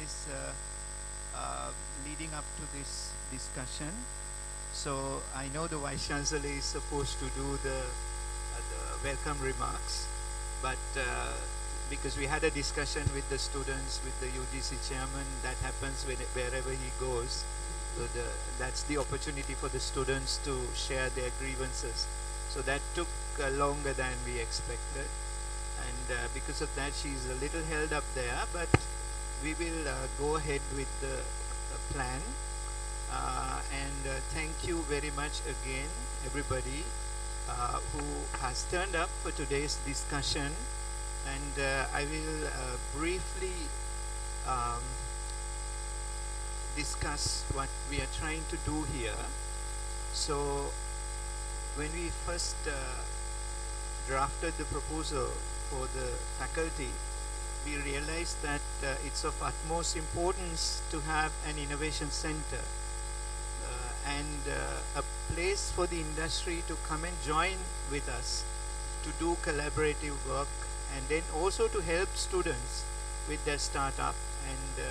days leading up to this discussion. So I know the Vice Chancellor is supposed to do the welcome remarks, but because we had a discussion with the students, with the UGC chairman, that happens wherever he goes. So that's the opportunity for the students to share their grievances. So that took longer than we expected. And because of that, she's a little held up there, but we will go ahead with the plan. Thank you very much again, everybody who has turned up for today's discussion. And I will briefly discuss what we are trying to do here. So when we first drafted the proposal for the faculty, we realized that it's of utmost importance to have an innovation center and a place for the industry to come and join with us to do collaborative work, and then also to help students with their startup and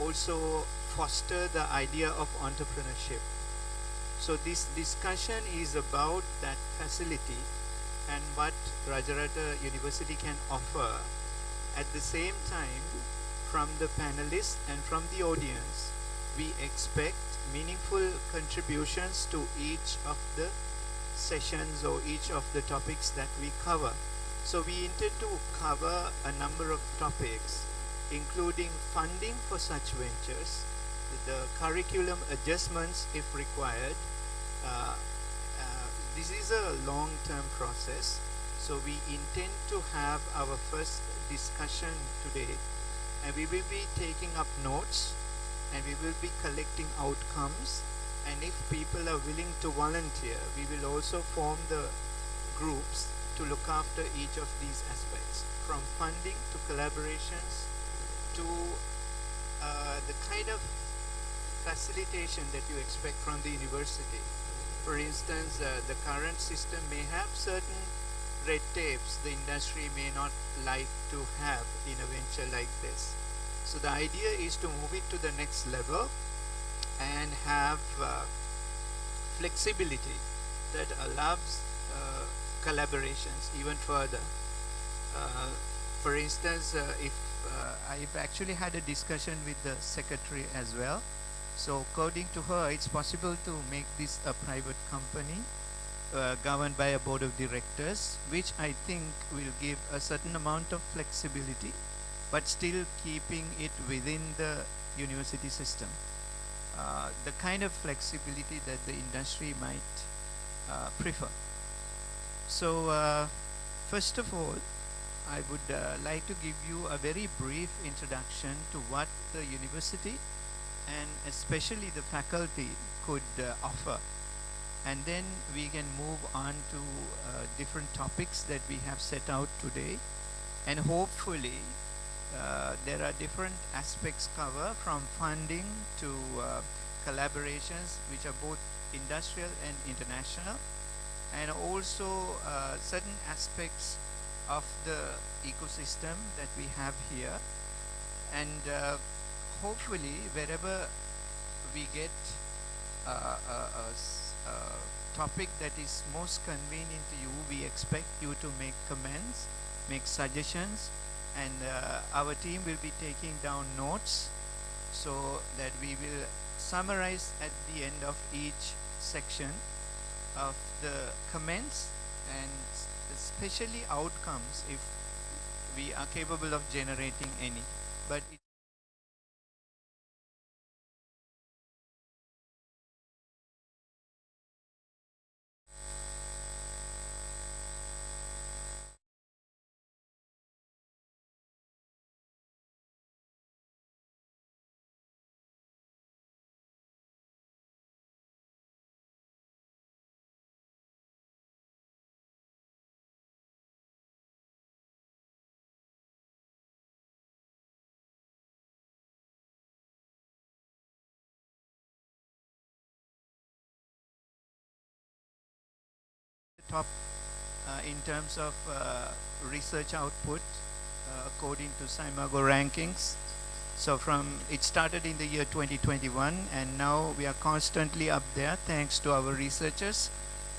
also foster the idea of entrepreneurship. So this discussion is about that facility and what Rajarata University can offer. At the same time, from the panelists and from the audience, we expect meaningful contributions to each of the sessions or each of the topics that we cover. So we intend to cover a number of topics, including funding for such ventures, the curriculum adjustments if required. This is a long-term process, so we intend to have our first discussion today, and we will be taking up notes, and we will be collecting outcomes, and if people are willing to volunteer, we will also form the groups to look after each of these aspects, from funding to collaborations to the kind of facilitation that you expect from the university. For instance, the current system may have certain red tapes the industry may not like to have in a venture like this. So the idea is to move it to the next level and have flexibility that allows collaborations even further. For instance, if I've actually had a discussion with the secretary as well. So according to her, it's possible to make this a private company governed by a board of directors, which I think will give a certain amount of flexibility, but still keeping it within the university system. The kind of flexibility that the industry might prefer. So first of all, I would like to give you a very brief introduction to what the university and especially the faculty could offer. And then we can move on to different topics that we have set out today. And hopefully there are different aspects covered, from funding to collaborations, which are both industrial and international, and also certain aspects of the ecosystem that we have here. And hopefully wherever we get a topic that is most convenient to you, we expect you to make comments, make suggestions, and our team will be taking down notes so that we will summarize at the end of each section of the comments, and especially outcomes if we are capable of generating any. But top in terms of research output according to Scimago rankings. So it started in the year 2021, and now we are constantly up there thanks to our researchers.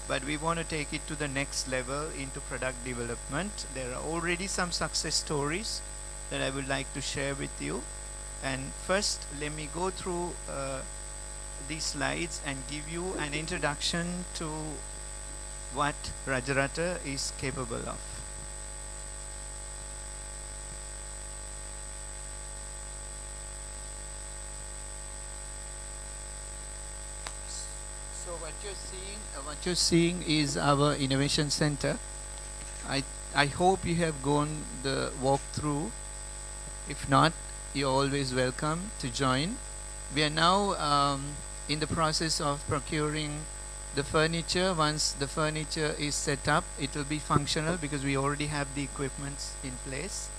But we want to take it to the next level into product development. There are already some success stories that I would like to share with you. And first, let me go through these slides and give you an introduction to what Rajarata is capable of. So what you're seeing is our innovation center. I hope you have gone the walkthrough. If not, you're always welcome to join. We are now in the process of procuring the furniture. Once the furniture is set up, it will be functional because we already have the equipment in place.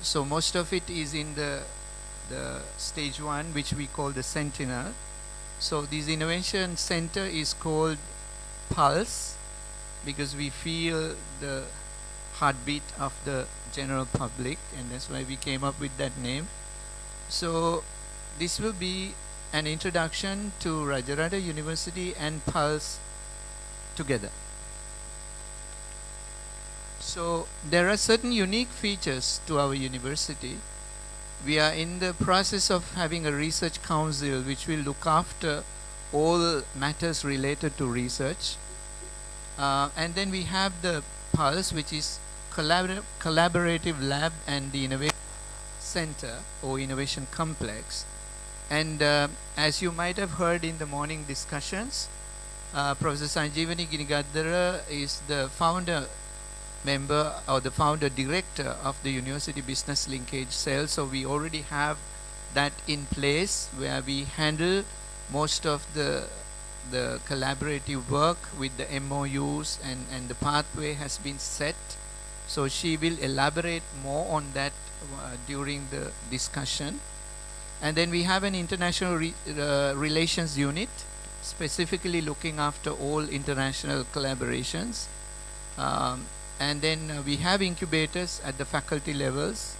So most of it is in the stage 1, which we call the Sentinel. So this innovation center is called Pulse because we feel the heartbeat of the general public, and that's why we came up with that name. So this will be an introduction to Rajarata University and Pulse together. So there are certain unique features to our university. We are in the process of having a research council which will look after all matters related to research. And then we have the Pulse, which is collaborative lab and the innovation center or innovation complex. And as you might have heard in the morning discussions, Professor Sanjeevani Ginigaddara is the founder member or the founder director of the University Business Linkage Cell. So we already have that in place where we handle most of the collaborative work with the MOUs, and the pathway has been set. So she will elaborate more on that during the discussion. And then we have an international relations unit specifically looking after all international collaborations. And then we have incubators at the faculty levels,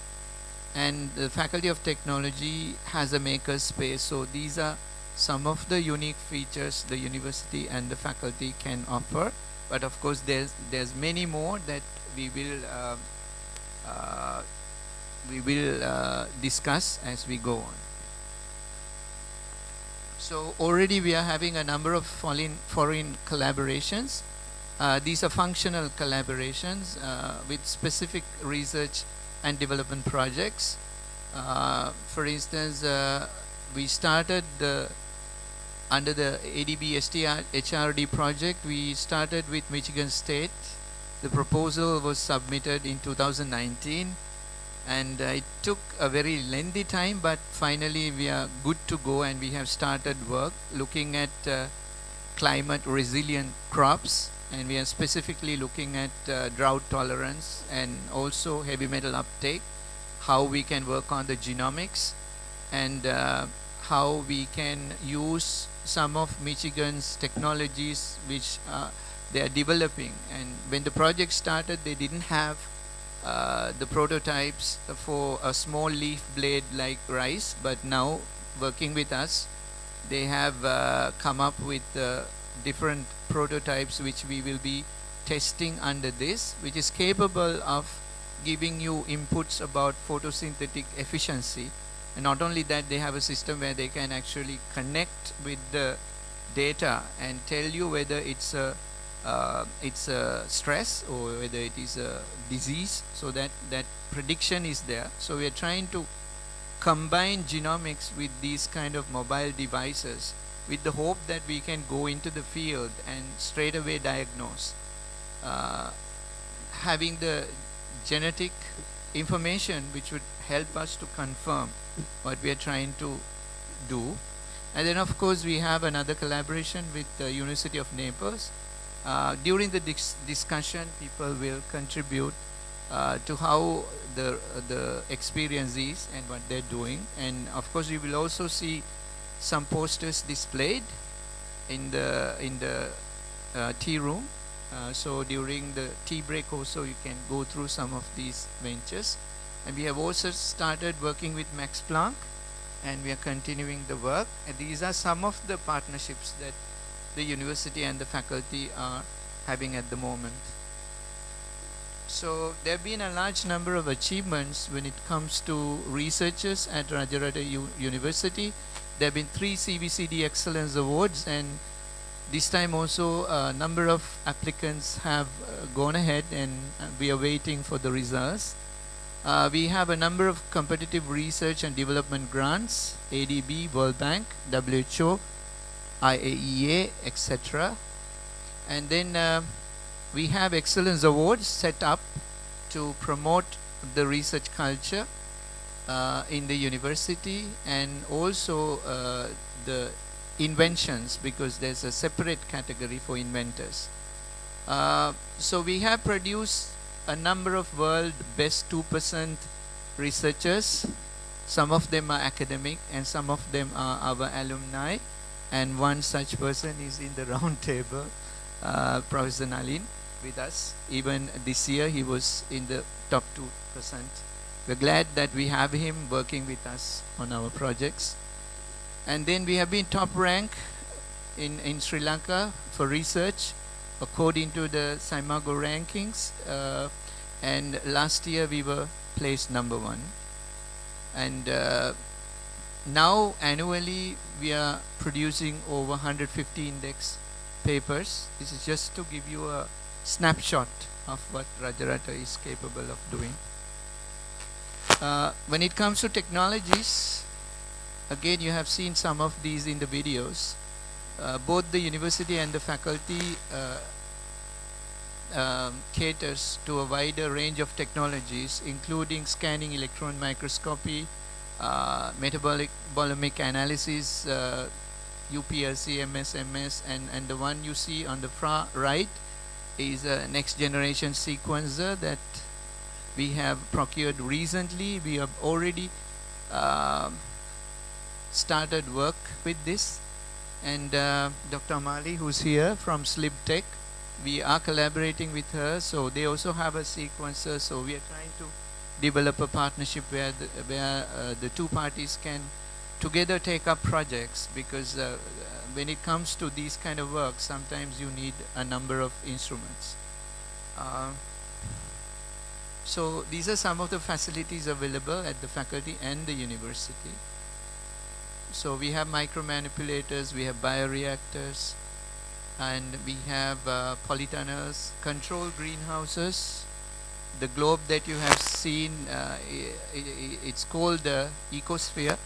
and the Faculty of Technology has a maker space. So these are some of the unique features the university and the faculty can offer. But of course there's many more that we will discuss as we go on. So already we are having a number of foreign collaborations. These are functional collaborations with specific research and development projects. For instance, we started under the ADB HRD project, we started with Michigan State. The proposal was submitted in 2019, and it took a very lengthy time, but finally we are good to go, and we have started work looking at climate resilient crops, and we are specifically looking at drought tolerance and also heavy metal uptake, how we can work on the genomics, and how we can use some of Michigan's technologies which they are developing. And when the project started, they didn't have the prototypes for a small leaf blade like rice, but now working with us, they have come up with different prototypes which we will be testing under this, which is capable of giving you inputs about photosynthetic efficiency. And not only that, they have a system where they can actually connect with the data and tell you whether it's a stress or whether it is a disease, so that prediction is there. So we are trying to combine genomics with these kind of mobile devices with the hope that we can go into the field and straight away diagnose. Having the genetic information which would help us to confirm what we are trying to do. And then of course we have another collaboration with the University of Naples. During the discussion, people will contribute to how the experience is and what they're doing. And of course you will also see some posters displayed in the tea room. So during the tea break also you can go through some of these ventures. And we have also started working with Max Planck, and we are continuing the work. And these are some of the partnerships that the university and the faculty are having at the moment. So there have been a large number of achievements when it comes to researchers at Rajarata University. There have been 3 CVCD Excellence Awards, and this time also a number of applicants have gone ahead, and we are waiting for the results. We have a number of competitive research and development grants, ADB, World Bank, WHO, IAEA, etc. And then we have Excellence Awards set up to promote the research culture in the university, and also the inventions, because there's a separate category for inventors. So we have produced a number of world best 2% researchers. Some of them are academic and some of them are our alumni, and one such person is in the round table, Professor Nalin, with us. Even this year he was in the top 2%. We're glad that we have him working with us on our projects. And then we have been top rank in Sri Lanka for research according to the Saimago rankings, and last year we were placed number 1. And now annually we are producing over 150 index papers. This is just to give you a snapshot of what Rajarata is capable of doing. When it comes to technologies, again you have seen some of these in the videos. Both the university and the faculty caters to a wider range of technologies, including scanning, electron microscopy, metabolic bolomic analysis, UPLC, MS, and the one you see on the far right is a next generation sequencer that we have procured recently. We have already started work with this, and Dr. Amali, who's here from SlibTech, we are collaborating with her, so they also have a sequencer. So we are trying to develop a partnership where the two parties can together take up projects, because when it comes to these kind of work, sometimes you need a number of instruments. So these are some of the facilities available at the faculty and the university. So we have micromanipulators, we have bioreactors, and we have polytunnels, controlled greenhouses. The globe that you have seen, it's called the ecosphere.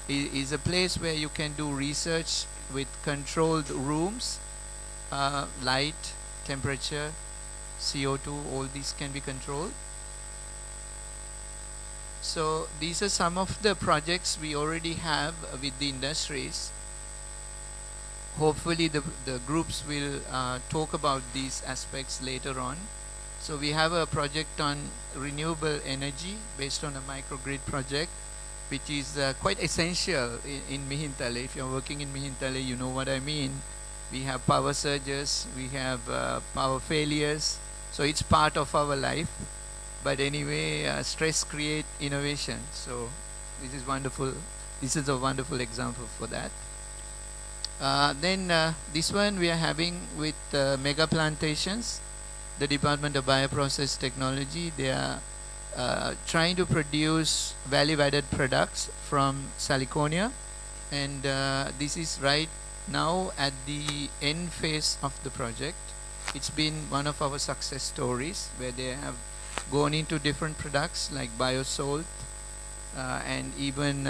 It is a place where you can do research with controlled rooms, light, temperature, CO2, all these can be controlled. So these are some of the projects we already have with the industries. Hopefully the groups will talk about these aspects later on. So we have a project on renewable energy based on a microgrid project, which is quite essential in Mihintale. If you're working in Mihintale, you know what I mean. We have power surges, we have power failures, so it's part of our life. But anyway, stress creates innovation. So this is wonderful. This is a wonderful example for that. Then this one we are having with mega plantations, the Department of Bioprocess Technology. They are trying to produce value-added products from Saliconia, and this is right now at the end phase of the project. It's been one of our success stories where they have gone into different products like biosalt, and even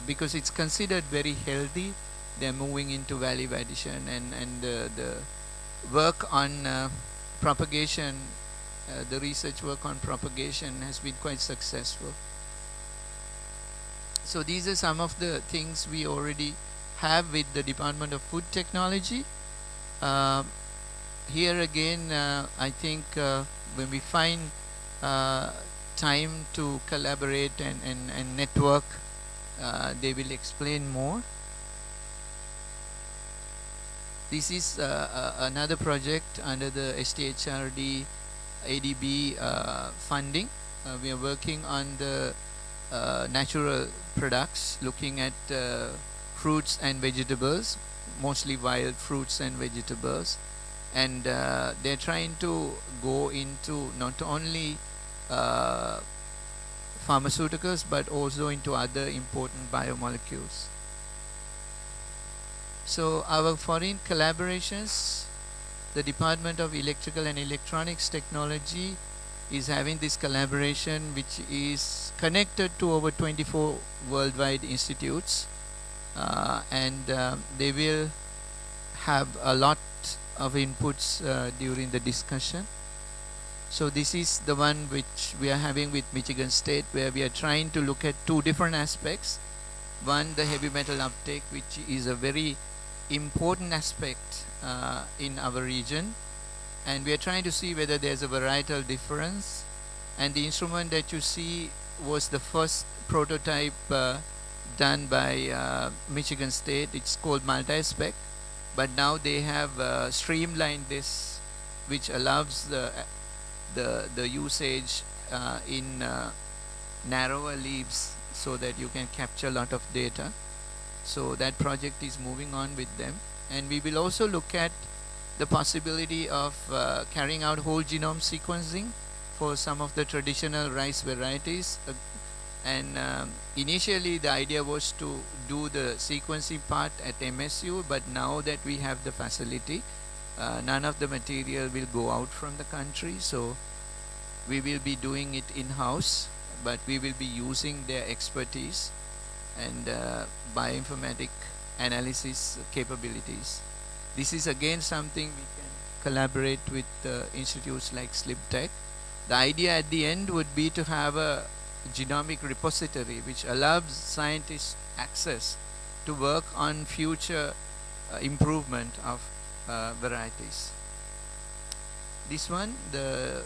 because it's considered very healthy, they're moving into value addition, and the work on propagation, the research work on propagation has been quite successful. So these are some of the things we already have with the Department of Food Technology. Here again, I think when we find time to collaborate and network, they will explain more. This is another project under the STHRD ADB funding. we are working on the natural products, looking at fruits and vegetables, mostly wild fruits and vegetables. And they're trying to go into not only pharmaceuticals but also into other important biomolecules. So our foreign collaborations, the Department of Electrical and Electronics Technology is having this collaboration which is connected to over 24 worldwide institutes, and they will have a lot of inputs during the discussion. So this is the one which we are having with Michigan State, where we are trying to look at two different aspects. One, the heavy metal uptake, which is a very important aspect in our region, and we are trying to see whether there's a varietal difference. And the instrument that you see was the first prototype done by Michigan State. It's called multi-spec, but now they have streamlined this, which allows the usage in narrower leaves so that you can capture a lot of data. So that project is moving on with them. And we will also look at the possibility of carrying out whole genome sequencing for some of the traditional rice varieties. And initially the idea was to do the sequencing part at MSU, but now that we have the facility, none of the material will go out from the country, so we will be doing it in-house, but we will be using their expertise and bioinformatic analysis capabilities. This is again something we can collaborate with institutes like SlipTech. The idea at the end would be to have a genomic repository which allows scientists access to work on future improvement of varieties. This one, the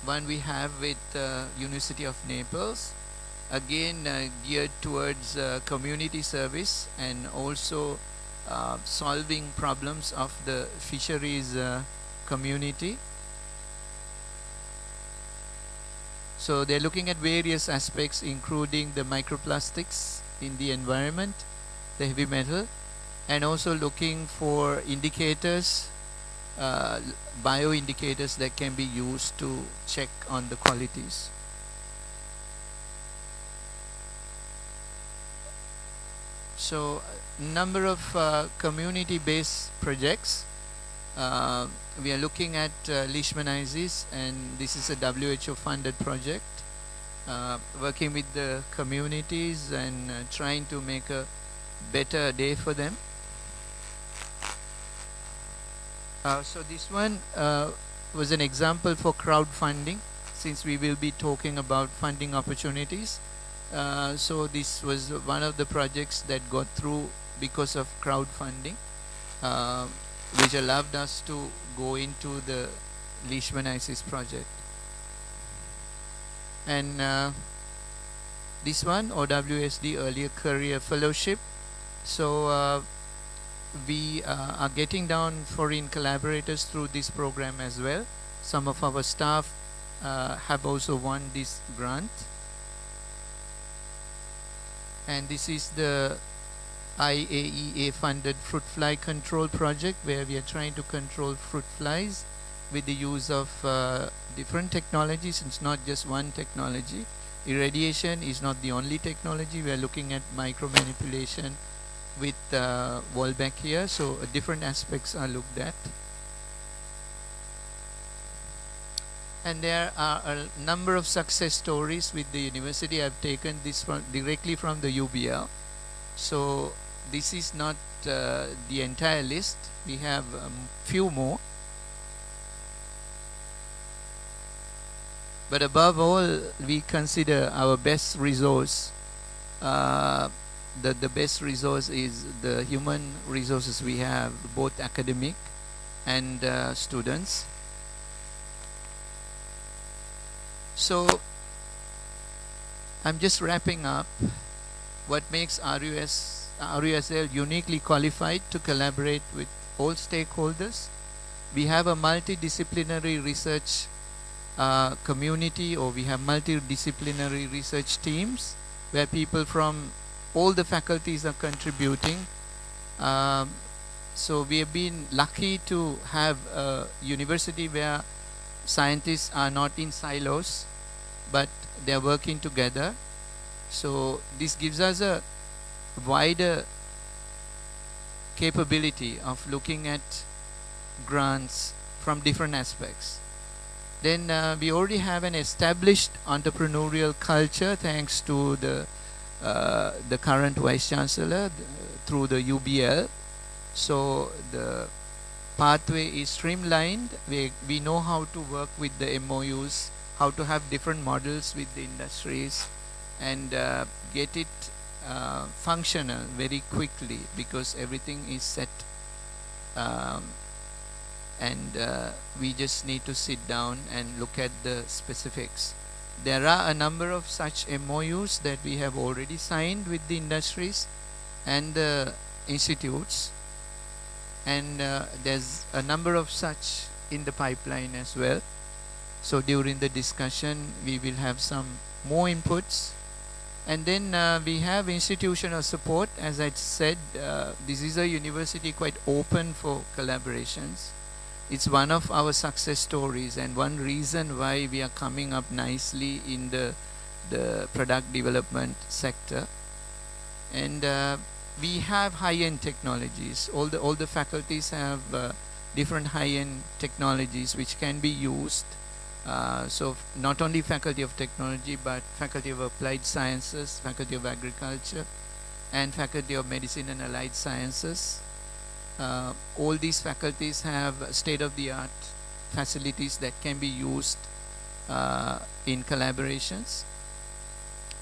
one we have with University of Naples, again geared towards community service and also solving problems of the fisheries community. So they're looking at various aspects, including the microplastics in the environment, the heavy metal, and also looking for indicators, bioindicators that can be used to check on the qualities. So number of community-based projects. We are looking at leishmaniasis, and this is a WHO funded project, working with the communities and trying to make a better day for them. So this one was an example for crowdfunding, since we will be talking about funding opportunities. So this was one of the projects that got through because of crowdfunding, which allowed us to go into the leishmaniasis project. And this one, OWSD Earlier Career Fellowship. So we are getting down foreign collaborators through this program as well. Some of our staff have also won this grant. And this is the IAEA funded fruit fly control project, where we are trying to control fruit flies with the use of different technologies. It's not just one technology. Irradiation is not the only technology. We are looking at micro manipulation with Wolbachia, so different aspects are looked at. And there are a number of success stories with the university. I've taken this directly from the UBL. So this is not the entire list. We have few more. But above all, we consider our best resource, the best resource is the human resources we have, both academic and students. So I'm just wrapping up. What makes RUSL uniquely qualified to collaborate with all stakeholders? We have a multidisciplinary research community, or we have multidisciplinary research teams where people from all the faculties are contributing. Um, so we have been lucky to have a university where scientists are not in silos, but they are working together. So this gives us a wider capability of looking at grants from different aspects. Then we already have an established entrepreneurial culture thanks to the current Vice Chancellor through the UBL. So the pathway is streamlined. We know how to work with the MOUs, how to have different models with the industries, and get it functional very quickly, because everything is set, and we just need to sit down and look at the specifics. There are a number of such MOUs that we have already signed with the industries and the institutes, and there's a number of such in the pipeline as well. So during the discussion we will have some more inputs. And then we have institutional support. As I said, this is a university quite open for collaborations. It's one of our success stories, and one reason why we are coming up nicely in the product development sector. And we have high-end technologies. All the faculties have different high-end technologies which can be used. So not only Faculty of Technology, but Faculty of Applied Sciences, Faculty of Agriculture, and Faculty of Medicine and Allied Sciences. All these faculties have state-of-the-art facilities that can be used in collaborations.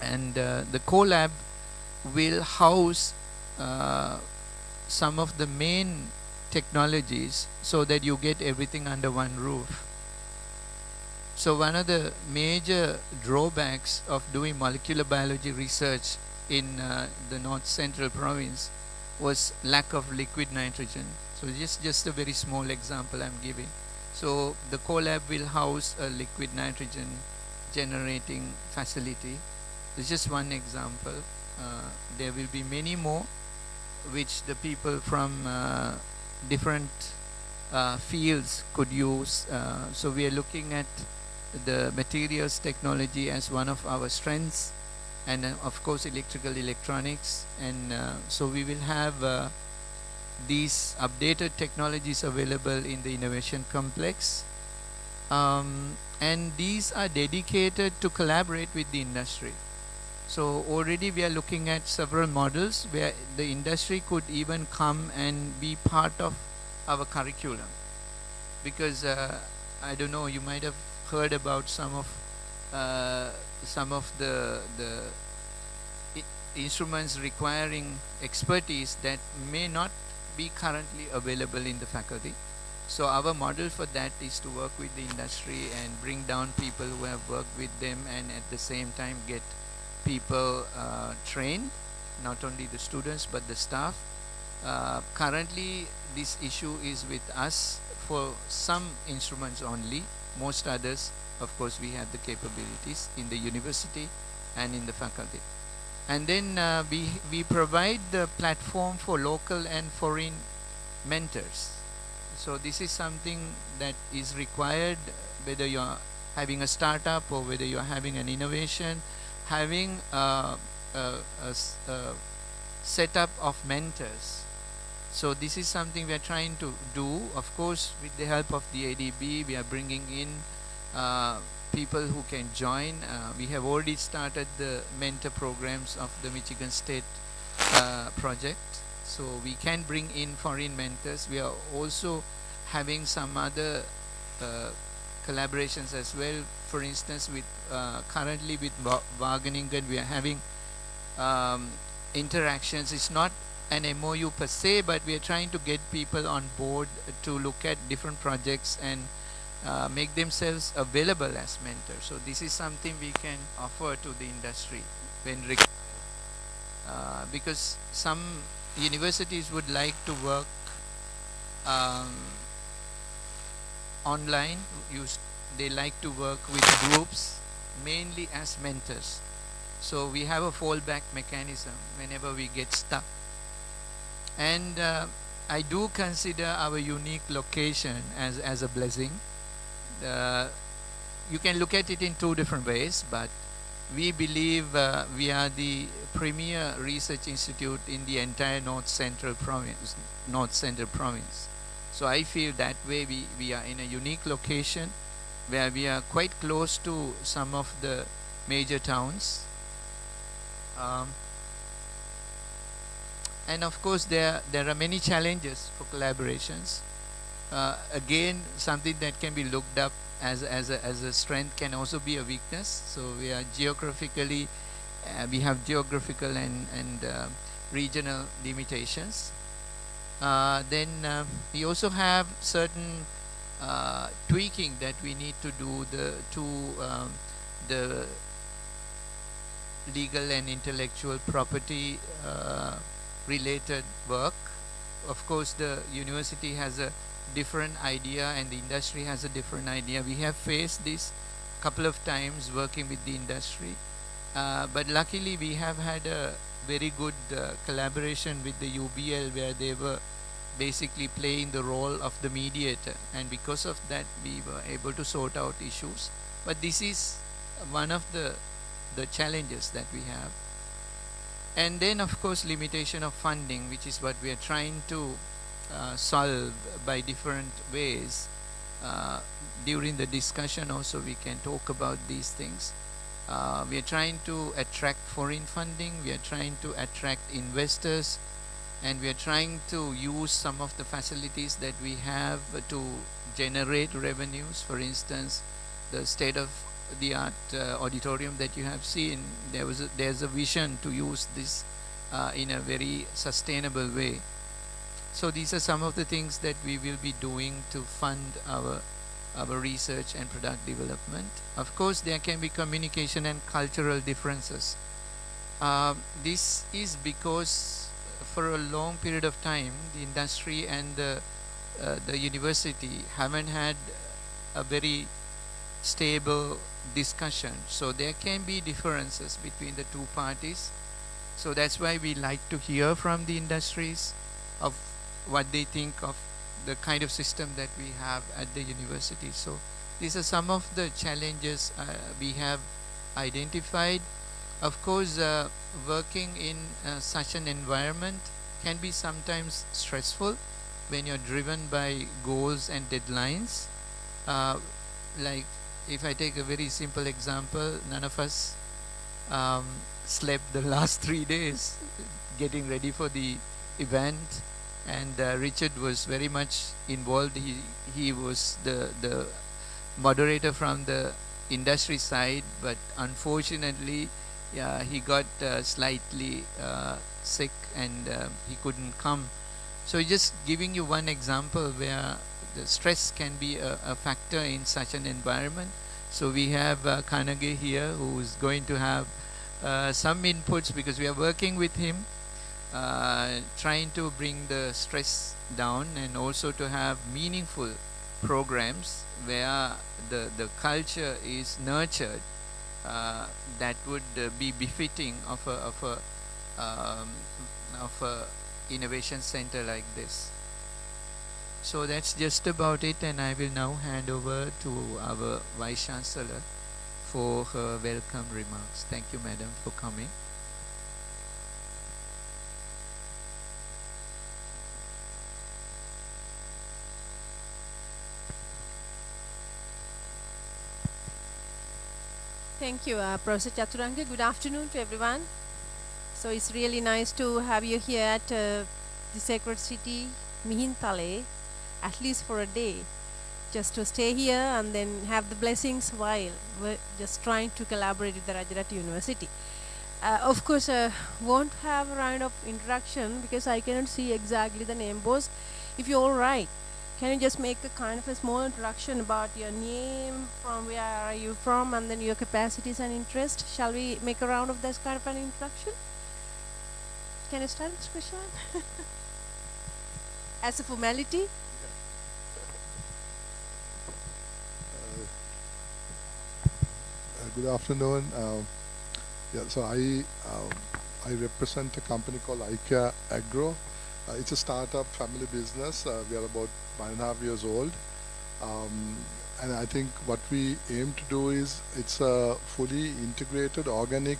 And the CoLab will house some of the main technologies so that you get everything under one roof. So one of the major drawbacks of doing molecular biology research in the North Central province was lack of liquid nitrogen. So just a very small example I'm giving. So the CoLab will house a liquid nitrogen generating facility. It's just one example. There will be many more which the people from different fields could use. So we are looking at the materials technology as one of our strengths, and of course electrical electronics, and so we will have these updated technologies available in the innovation complex, and these are dedicated to collaborate with the industry. So already we are looking at several models where the industry could even come and be part of our curriculum, because I don't know, you might have heard about some of the instruments requiring expertise that may not be currently available in the faculty. So our model for that is to work with the industry and bring down people who have worked with them, and at the same time get people trained, not only the students but the staff. Currently this issue is with us for some instruments only. Most others, of course, we have the capabilities in the university and in the faculty. And then we provide the platform for local and foreign mentors. So this is something that is required, whether you're having a startup or whether you're having an innovation, having a setup of mentors. So this is something we are trying to do. Of course, with the help of the ADB, we are bringing in people who can join. We have already started the mentor programs of the Michigan State project. So we can bring in foreign mentors. We are also having some other collaborations as well. For instance, with currently with Wageningen, we are having interactions. It's not an MOU per se, but we are trying to get people on board to look at different projects and make themselves available as mentors. So this is something we can offer to the industry when required, because some universities would like to work online, use they like to work with groups mainly as mentors. So we have a fallback mechanism whenever we get stuck. And I do consider our unique location as a blessing. You can look at it in two different ways, but we believe we are the premier research institute in the entire North Central Province. So I feel that way we are in a unique location where we are quite close to some of the major towns. And of course there are many challenges for collaborations. Again, something that can be looked up as a strength can also be a weakness. So we are geographically, we have geographical and regional limitations. Then we also have certain tweaking that we need to do the legal and intellectual property related work. Of course, the university has a different idea and the industry has a different idea. We have faced this a couple of times working with the industry, but luckily we have had a very good collaboration with the UBL, where they were basically playing the role of the mediator, and because of that we were able to sort out issues. But this is one of the challenges that we have. And then of course limitation of funding, which is what we are trying to solve by different ways. During the discussion also we can talk about these things. We are trying to attract foreign funding, we are trying to attract investors, and we are trying to use some of the facilities that we have to generate revenues. For instance, the state-of-the-art auditorium that you have seen, there's a vision to use this in a very sustainable way. So these are some of the things that we will be doing to fund our research and product development. Of course, there can be communication and cultural differences. This is because for a long period of time, the industry and the university haven't had a very stable discussion. So there can be differences between the two parties. So that's why we like to hear from the industries of what they think of the kind of system that we have at the university. So these are some of the challenges we have identified. Of course, working in such an environment can be sometimes stressful when you're driven by goals and deadlines. Like if I take a very simple example, none of us slept the last 3 days getting ready for the event, and Richard was very much involved. He was the moderator from the industry side, but unfortunately he got slightly sick and he couldn't come. So just giving you one example where the stress can be a factor in such an environment. So we have Carnegie here, who is going to have some inputs, because we are working with him, trying to bring the stress down and also to have meaningful programs where the culture is nurtured, that would be befitting of a innovation center like this. So that's just about it, and I will now hand over to our Vice Chancellor for her welcome remarks. Thank you, Madam, for coming. Thank you, Professor Chaturanga. Good afternoon to everyone. So it's really nice to have you here at the sacred city, Mihintale, at least for a day, just to stay here and then have the blessings while we're just trying to collaborate with the Rajarata University. Of course, won't have a round of introduction because I cannot see exactly the name. Boss, if you're all right, can you just make a kind of a small introduction about your name, from where are you from, and then your capacities and interest? Shall we make a round of this kind of an introduction? Can I start this question? As a formality? Good afternoon. So I represent a company called IKEA Agro. It's a startup family business. We are about 1.5 years old. And I think what we aim to do is it's a fully integrated organic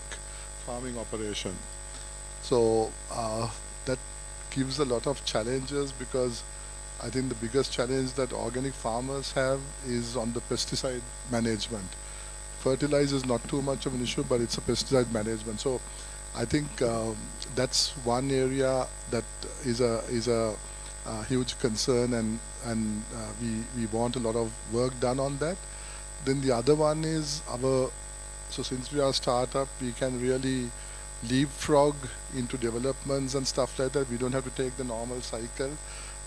farming operation. So that gives a lot of challenges, because I think the biggest challenge that organic farmers have is on the pesticide management. Fertilizer is not too much of an issue, but it's a pesticide management. So I think that's one area that is a huge concern, and we want a lot of work done on that. Then the other one is so since we are a startup, we can really leapfrog into developments and stuff like that. We don't have to take the normal cycle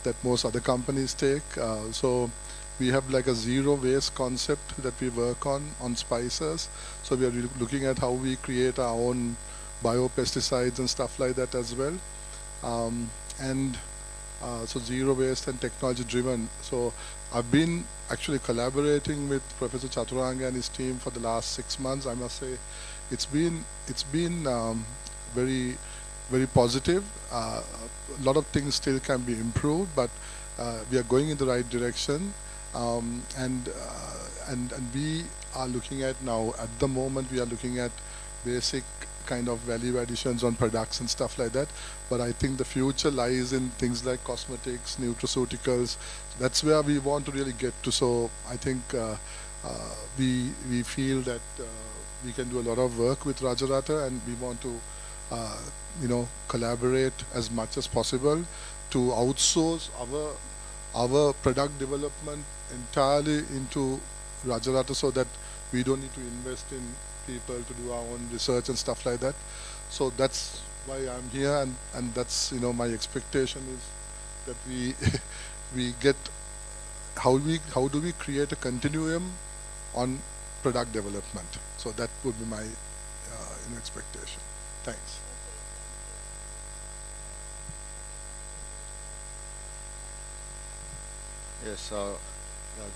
that most other companies take. So we have like a zero waste concept that we work on spices. So we are looking at how we create our own biopesticides and stuff like that as well. So zero waste and technology driven. So I've been actually collaborating with Professor Chaturanga and his team for the last 6 months. I must say it's been very, very positive. A lot of things still can be improved, but we are going in the right direction. And we are looking at now, at the moment, we are looking at basic kind of value additions on products and stuff like that. But I think the future lies in things like cosmetics, nutraceuticals. That's where we want to really get to. So I think we feel that we can do a lot of work with Rajarata, and we want to collaborate as much as possible to outsource our product development entirely into Rajarata, so that we don't need to invest in people to do our own research and stuff like that. So that's why I'm here, and that's my expectation is that we get how do we create a continuum on product development. So that would be my expectation. Thanks. Yes,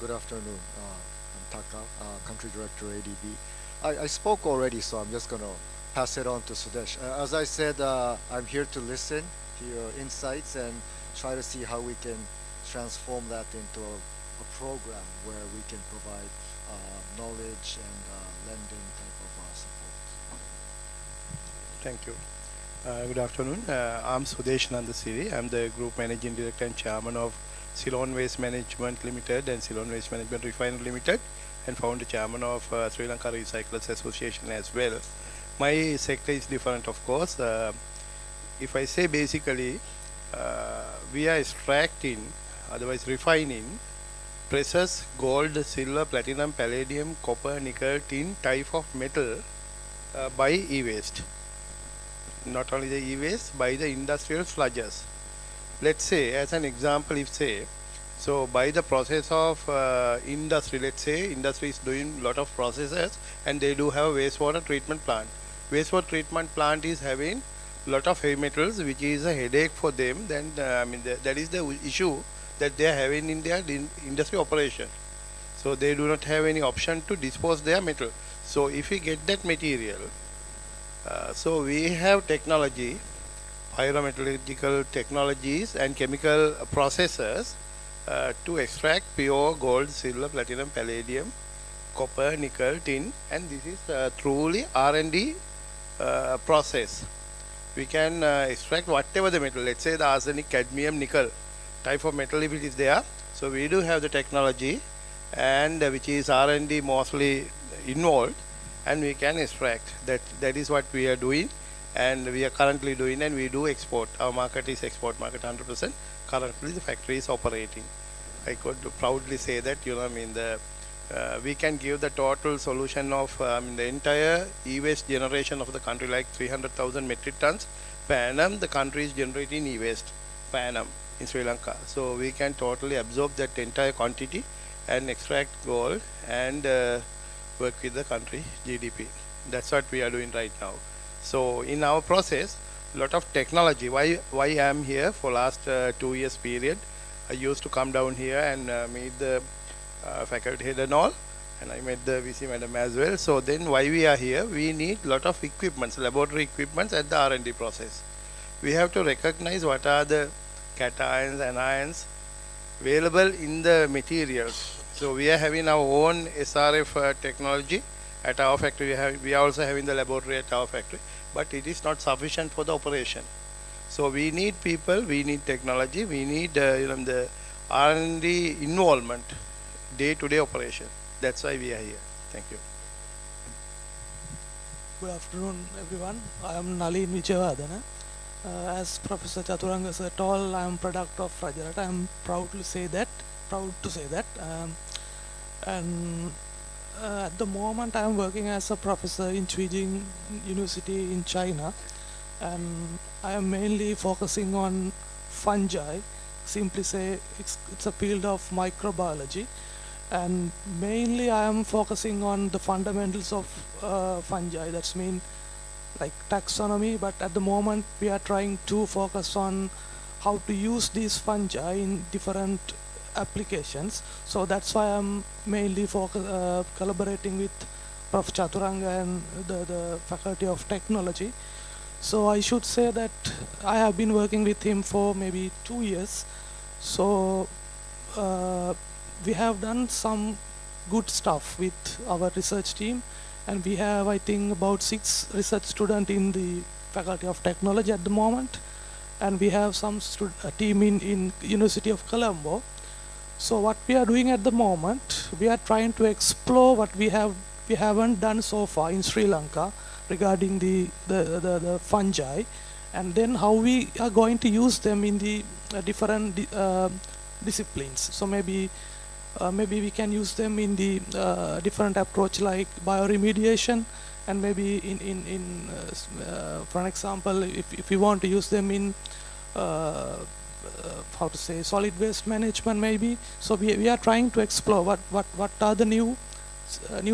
good afternoon. I'm Taka, Country Director, ADB. I spoke already, so I'm just going to pass it on to Sudesh. As I said, I'm here to listen to your insights and try to see how we can transform that into a program where we can provide knowledge and lending type of support. Thank you. Good afternoon. I'm Sudesh Nandasiri. I'm the Group Managing Director and Chairman of Ceylon Waste Management Limited and Ceylon Waste Management Refinery Limited, and founder chairman of Sri Lanka Recyclers Association as well. My sector is different, of course. If I say basically, we are extracting, otherwise refining, precious gold, silver, platinum, palladium, copper, nickel, tin type of metal by e-waste. Not only the e-waste, by the industrial sludges. Let's say, as an example, so by the process of industry, let's say industry is doing a lot of processes and they do have a wastewater treatment plant. Wastewater treatment plant is having a lot of heavy metals, which is a headache for them. Then that is the issue that they are having in their industry operation. So they do not have any option to dispose their metal. So if we get that material, so we have technology, pyrometallurgical technologies and chemical processes to extract pure gold, silver, platinum, palladium, copper, nickel, tin, and this is truly R&D process. We can extract whatever the metal, let's say the arsenic, cadmium, nickel type of metal if it is there. So we do have the technology, and which is R&D mostly involved, and we can extract. That is what we are doing. And we are currently doing, and we do export. Our market is export market 100%. Currently, the factory is operating. I could proudly say that, we can give the total solution of the entire e-waste generation of the country, like 300,000 metric tons per annum. The country is generating e-waste per annum in Sri Lanka. So we can totally absorb that entire quantity and extract gold and work with the country GDP. That's what we are doing right now. So in our process, a lot of technology. Why I am here for last 2 years period. I used to come down here and meet the faculty head and all. and I met the VC madam as well. So then why we are here, we need lot of equipments, laboratory equipments at the R&D process. We have to recognize what are the cations, anions available in the materials. So we are having our own SRF technology at our factory. We are also having the laboratory at our factory, but it is not sufficient for the operation. So we need people, we need technology, we need the R&D involvement, day-to-day operation. That's why we are here. Thank you. Good afternoon, everyone. I am Nalin Vijayawardena. As Professor Chaturanga said, I am product of Rajarata. I am proud to say that. And at the moment, I am working as a professor in Beijing University in China, and I am mainly focusing on fungi. Simply say, it's a field of microbiology, and mainly I am focusing on the fundamentals of fungi. That's mean like taxonomy, but at the moment we are trying to focus on how to use these fungi in different applications. So that's why I'm mainly collaborating with Prof. Chaturanga and the Faculty of Technology. So I should say that I have been working with him for maybe 2 years. So we have done some good stuff with our research team, and we have, I think, about 6 research students in the Faculty of Technology at the moment, and we have some team in University of Colombo. So what we are doing at the moment, we are trying to explore what we haven't done so far in Sri Lanka regarding the fungi, and then how we are going to use them in the different disciplines. So maybe we can use them in the different approach like bioremediation, and maybe for an example, if we want to use them in how to say solid waste management maybe. So we are trying to explore what are the new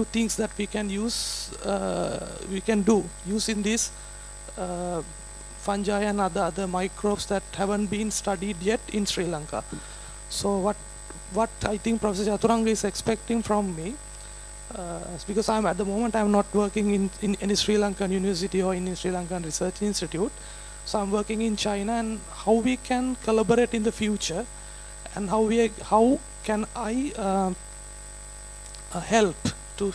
things that we can use, we can do using these fungi and other microbes that haven't been studied yet in Sri Lanka. So what I think Professor Chaturanga is expecting from me, because at the moment I'm not working in any Sri Lankan university or in a Sri Lankan research institute. So I'm working in China, and how we can collaborate in the future, and how can I help to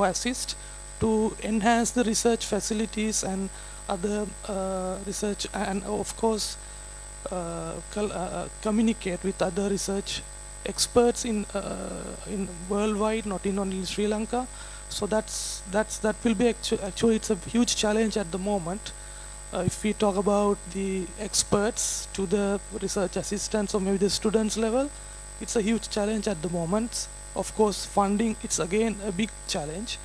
assist to enhance the research facilities and other research, and of course communicate with other research experts in worldwide, not only in Sri Lanka. So that will be actually it's a huge challenge at the moment. If we talk about the experts to the research assistants or maybe the students level, it's a huge challenge at the moment. Of course, funding, it's again a big challenge.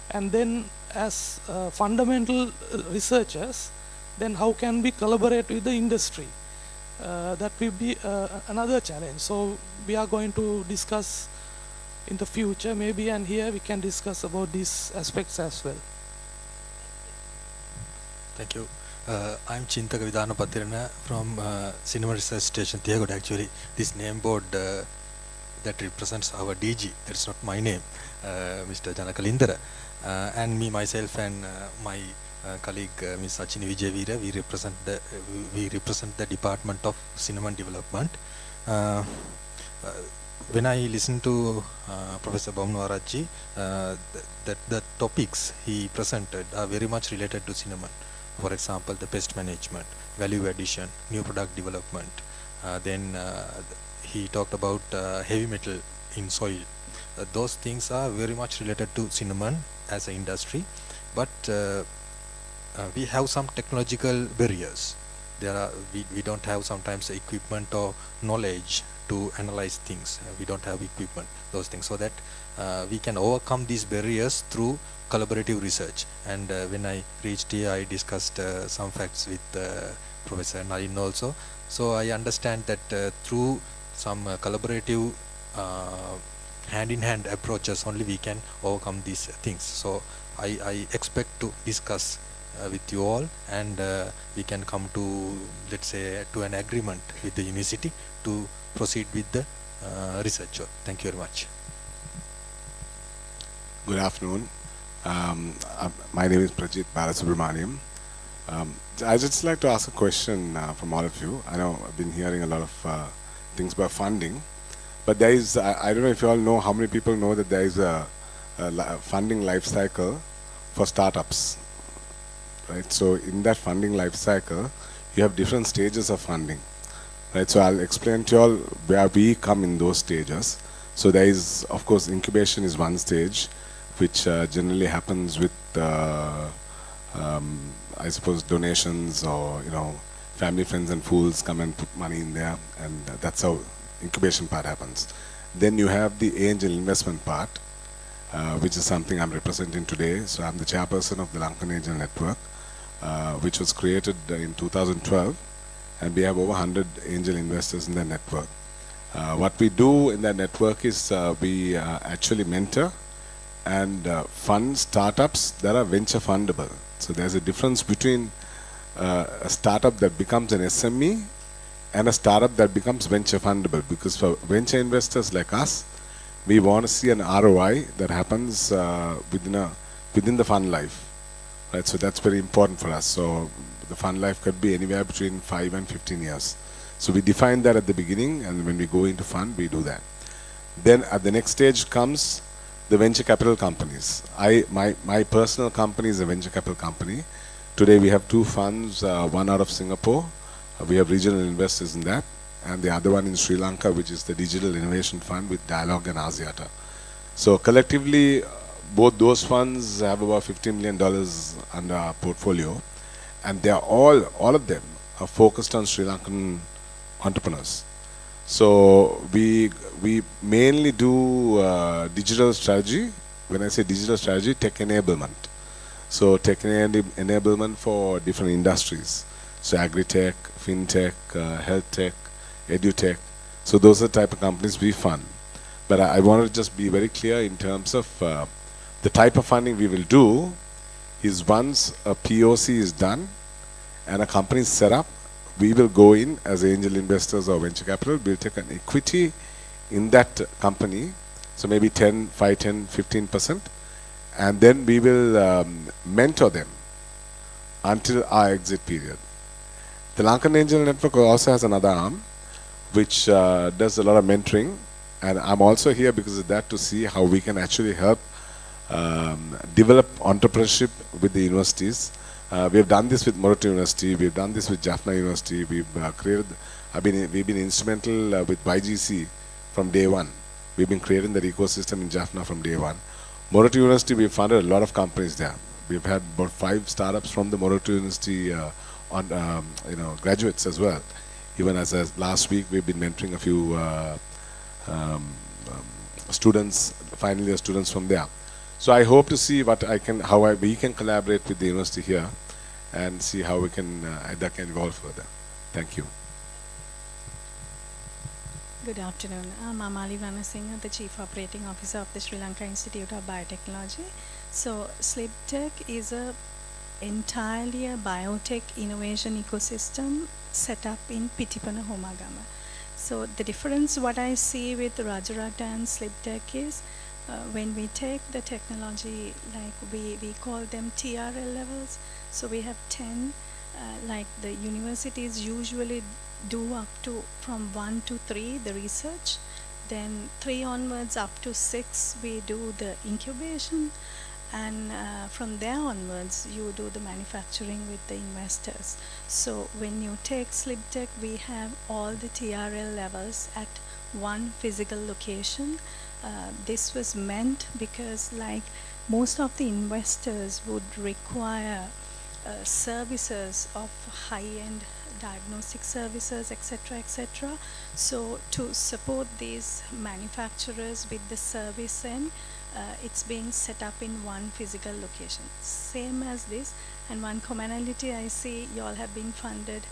And then as fundamental researchers, then how can we collaborate with the industry? That will be another challenge. So we are going to discuss in the future maybe, and here we can discuss about these aspects as well. Thank you. I'm Chintaka Vidana Patirana from Cinema Research Station, Thiagoda. Actually, this name board that represents our DG, that's not my name, Mr. Janakalindara. And me, myself, and my colleague Ms. Sachini Vijayveera, we represent the Department of Cinema and Development. When I listen to Professor Bhamnavaraji, the topics he presented are very much related to cinema. For example, the pest management, value addition, new product development. Then he talked about heavy metal in soil. Those things are very much related to cinnamon as an industry, but we have some technological barriers. We don't have sometimes equipment or knowledge to analyze things. We don't have equipment, those things, so that we can overcome these barriers through collaborative research. And when I reached here, I discussed some facts with Professor Nalin also. So I understand that through some collaborative hand-in-hand approaches only we can overcome these things. So I expect to discuss with you all, and we can come to, let's say, to an agreement with the university to proceed with the research. Thank you very much. Good afternoon. My name is Prajit Balasubramaniam. I'd just like to ask a question from all of you. I know I've been hearing a lot of things about funding, but there is, I don't know if you all know, how many people know that there is a funding life cycle for startups, right? So in that funding life cycle, you have different stages of funding, right? So I'll explain to you all where we come in those stages. So there is, of course, incubation is one stage, which generally happens with, I suppose, donations, or family, friends, and fools come and put money in there, and that's how incubation part happens. Then you have the angel investment part, which is something I'm representing today. So I'm the chairperson of the Lanka Angel Network, which was created in 2012, and we have over 100 angel investors in the network. What we do in that network is we actually mentor and fund startups that are venture fundable. So there's a difference between a startup that becomes an SME and a startup that becomes venture fundable, because for venture investors like us, we want to see an ROI that happens within the fund life, right? So that's very important for us. So the fund life could be anywhere between 5 and 15 years. So we define that at the beginning, and when we go into fund, we do that. Then at the next stage comes the venture capital companies. My personal company is a venture capital company. Today we have two funds, one out of Singapore. We have regional investors in that, and the other one in Sri Lanka, which is the Digital Innovation Fund with Dialogue and Rajarata. So collectively, both those funds have about $50 million under our portfolio, and they are all of them are focused on Sri Lankan entrepreneurs. So we mainly do digital strategy. When I say digital strategy, tech enablement. So tech enablement for different industries. So agri-tech, fintech, health tech, edu-tech. So those are the type of companies we fund. But I want to just be very clear in terms of the type of funding we will do is, once a POC is done and a company is set up, we will go in as angel investors or venture capital. We'll take an equity in that company, so maybe 10, 5, 10, 15%, and then we will mentor them until our exit period. The Lankan Angel Network also has another arm, which does a lot of mentoring, and I'm also here because of that, to see how we can actually help develop entrepreneurship with the universities. We have done this with Morato University. We've done this with Jaffna University. We've been instrumental with YGC from day one. We've been creating that ecosystem in Jaffna from day one. Morato University, we've funded a lot of companies there. We've had about 5 startups from the Morato University graduates as well. Even as last week, we've been mentoring a few students, final year students from there. So I hope to see how we can collaborate with the university here, and see how we can that can evolve further. Thank you. Good afternoon. I'm Amali Ranasinghe, the Chief Operating Officer of the Sri Lanka Institute of Biotechnology. So SlipTech is entirely a biotech innovation ecosystem set up in Pitipana, Homagama. So the difference what I see with Rajarata and SlipTech is, when we take the technology, like we call them TRL levels. So we have 10, like the universities usually do up to from 1 to 3 the research, then 3 onwards up to 6 we do the incubation, and from there onwards you do the manufacturing with the investors. So when you take SlipTech, we have all the TRL levels at one physical location. This was meant because, like, most of the investors would require services of high-end diagnostic services, etc., etc. So to support these manufacturers with the service end, it's being set up in one physical location. Same as this, and one commonality I see, you all have been funded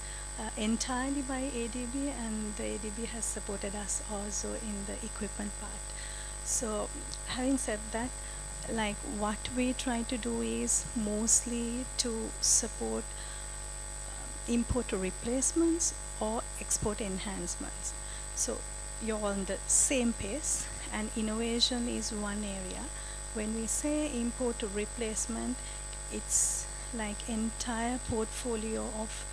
entirely by ADB, and the ADB has supported us also in the equipment part. So having said that, like, what we try to do is mostly to support import replacements or export enhancements. So you're on the same pace, and innovation is one area. when we say import to replacement, it's like entire portfolio of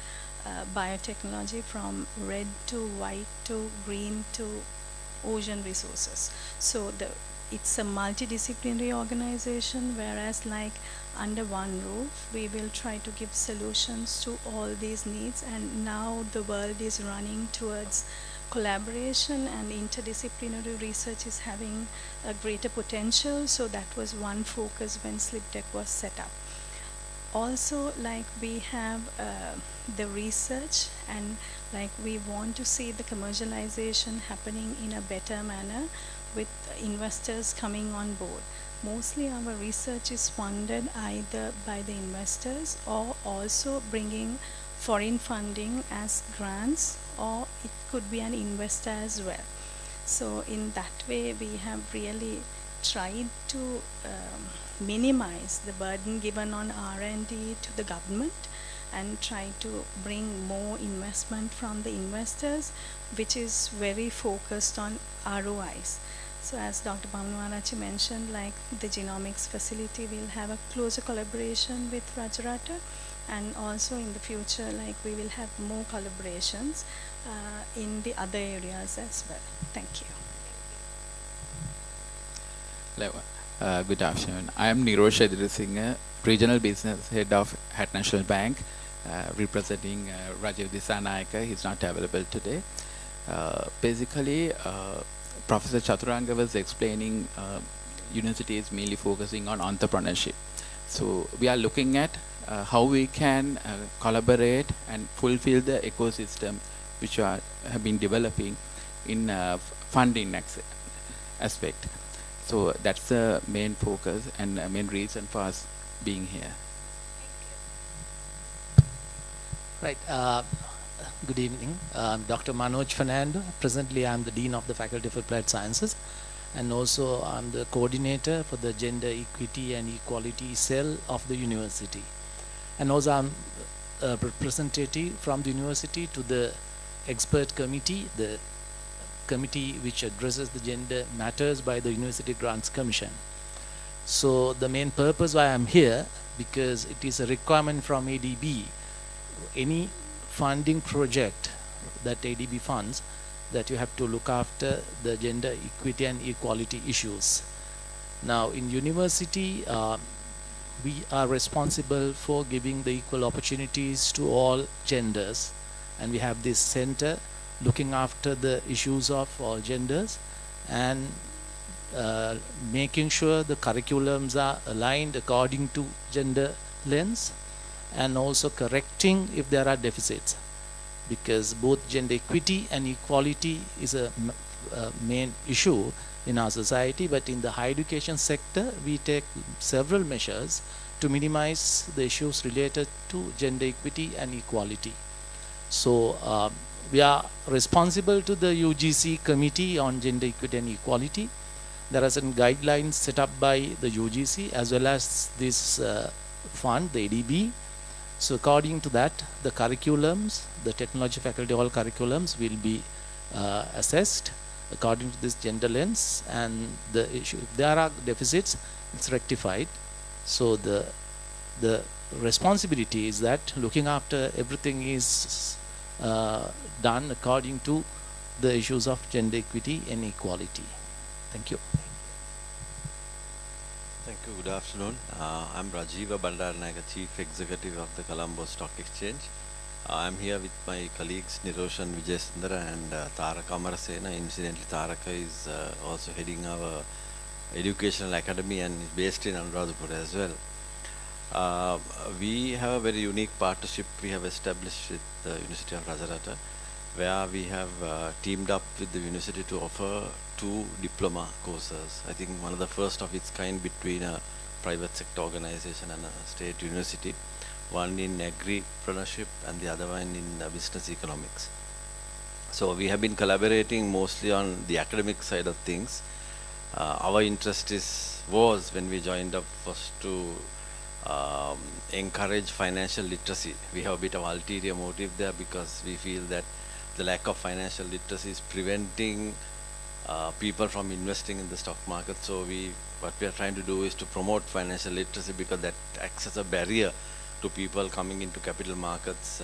biotechnology from red to white to green to ocean resources. So it's a multidisciplinary organization, whereas like under one roof we will try to give solutions to all these needs, and now the world is running towards collaboration, and interdisciplinary research is having a greater potential. So that was one focus when SlipTech was set up. Also, like we have the research, and like we want to see the commercialization happening in a better manner with investors coming on board. Mostly our research is funded either by the investors or also bringing foreign funding as grants, or it could be an investor as well. So in that way we have really tried to minimize the burden given on R&D to the government and try to bring more investment from the investors, which is very focused on ROIs. So as Dr. Bhavnavarachi mentioned, like the genomics facility will have a closer collaboration with Rajarata, and also in the future like we will have more collaborations in the other areas as well. Thank you. Hello. Good afternoon. I am Rajarata Singh, Regional Business Head of Hat National Bank, representing Rajiv Disanayaka. He's not available today. Basically, Professor Chaturanga was explaining university is mainly focusing on entrepreneurship. So we are looking at how we can collaborate and fulfill the ecosystem which have been developing in funding aspect. So that's the main focus and main reason for us being here. Right. Good evening. I'm Dr. Manoj Fernando. Presently, I'm the Dean of the Faculty of Applied Sciences, and also I'm the coordinator for the Gender Equity and Equality Cell of the university. And also I'm a representative from the university to the expert committee, the committee which addresses the gender matters by the University Grants Commission. So the main purpose why I'm here, because it is a requirement from ADB, any funding project that ADB funds, that you have to look after the gender equity and equality issues. Now in university, we are responsible for giving the equal opportunities to all genders, and we have this center looking after the issues of all genders and making sure the curriculums are aligned according to gender lens, and also correcting if there are deficits, because both gender equity and equality is a main issue in our society. But in the higher education sector, we take several measures to minimize the issues related to gender equity and equality. So we are responsible to the UGC Committee on Gender Equity and Equality. There are some guidelines set up by the UGC as well as this fund, the ADB. So according to that, the curriculums, the technology faculty, all curriculums will be assessed according to this gender lens, and the issue, if there are deficits, it's rectified. So the responsibility is that looking after everything is done according to the issues of gender equity and equality. Thank you. Thank you. Good afternoon. I'm Rajiva Bandaranayaka, Chief Executive of the Colombo Stock Exchange. I'm here with my colleagues Niroshan Vijayasundara and Taraka Amarasena. Incidentally, Taraka is also heading our educational academy and is based in Anuradhapura as well. We have a very unique partnership we have established with the University of Rajarata, where we have teamed up with the university to offer 2 diploma courses. I think one of the first of its kind between a private sector organization and a state university. One in agripreneurship and the other one in business economics. So we have been collaborating mostly on the academic side of things. Our interest was when we joined up was to encourage financial literacy. We have a bit of ulterior motive there because we feel that the lack of financial literacy is preventing people from investing in the stock market. So what we are trying to do is to promote financial literacy, because that acts as a barrier to people coming into capital markets.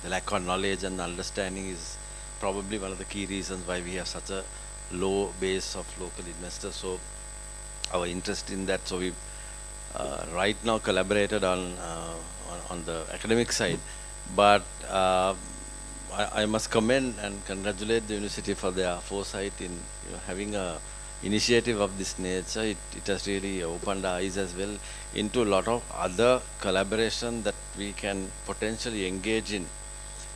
The lack of knowledge and understanding is probably one of the key reasons why we have such a low base of local investors. So our interest in that, so we right now collaborated on the academic side, but I must commend and congratulate the university for their foresight in having a initiative of this nature. It has really opened our eyes as well into a lot of other collaboration that we can potentially engage in.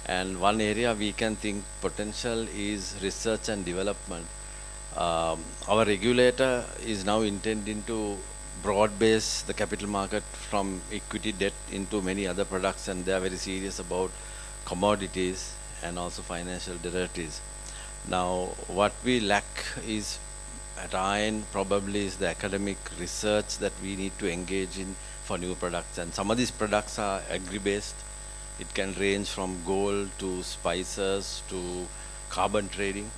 And one area we can think potential is research and development. Our regulator is now intending to broad base the capital market from equity, debt into many other products, and they are very serious about commodities and also financial derivatives. Now, what we lack is at our end probably is the academic research that we need to engage in for new products. And some of these products are agri-based. It can range from gold to spices to carbon trading.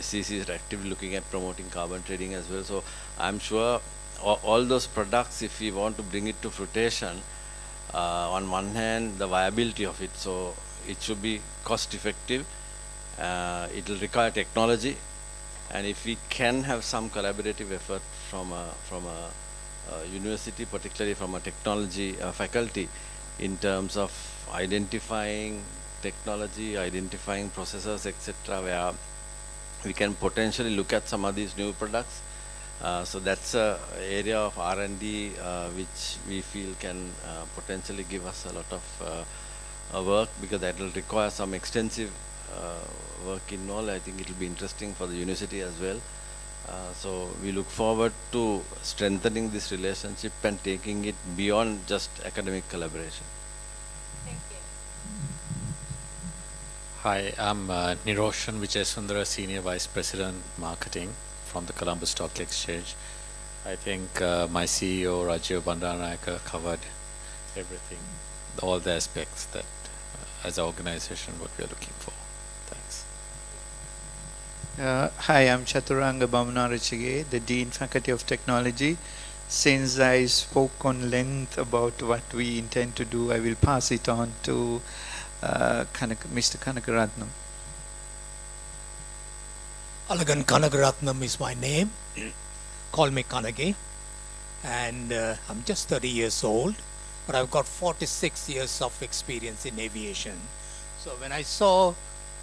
SEC is actively looking at promoting carbon trading as well. So I'm sure all those products, if we want to bring it to fruition, on one hand, the viability of it, so it should be cost effective, it will require technology, and if we can have some collaborative effort from a university, particularly from a technology faculty, in terms of identifying technology, identifying processors, etc., where we can potentially look at some of these new products. So that's an area of R&D which we feel can potentially give us a lot of work, because that will require some extensive work involved. I think it will be interesting for the university as well. So we look forward to strengthening this relationship and taking it beyond just academic collaboration. Thank you. Hi, I'm Niroshan Vijayasundara, Senior Vice President Marketing from the Colombo Stock Exchange. I think my CEO Rajiv Bandaranayaka covered everything, all the aspects that as an organization what we are looking for. Thanks. Hi, I'm Chaturanga Bamunarachige, the Dean Faculty of Technology. Since I spoke on length about what we intend to do, I will pass it on to Mr. Kanagaratnam. Alagan Kanagaratnam is my name. Call me Kanagi. And I'm just 30 years old, but I've got 46 years of experience in aviation. So when I saw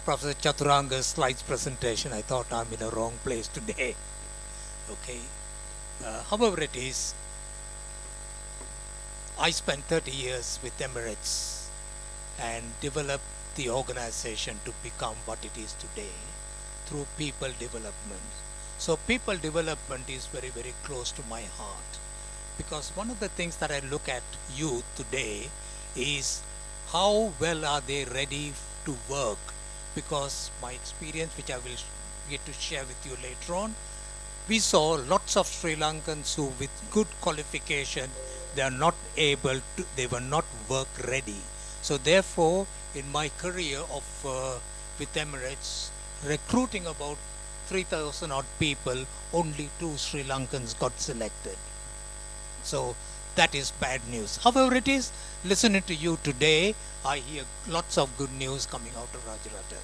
Professor Chaturanga's slides presentation, I thought I'm in the wrong place today. Okay. However it is, I spent 30 years with Emirates and developed the organization to become what it is today through people development. So people development is very, very close to my heart, because one of the things that I look at youth today is how well are they ready to work, because my experience, which I will get to share with you later on, we saw lots of Sri Lankans who with good qualification, they are not able to, they were not work ready. So therefore, in my career of with Emirates, recruiting about 3,000 odd people, only 2 Sri Lankans got selected. So that is bad news. However it is, listening to you today, I hear lots of good news coming out of Rajarata.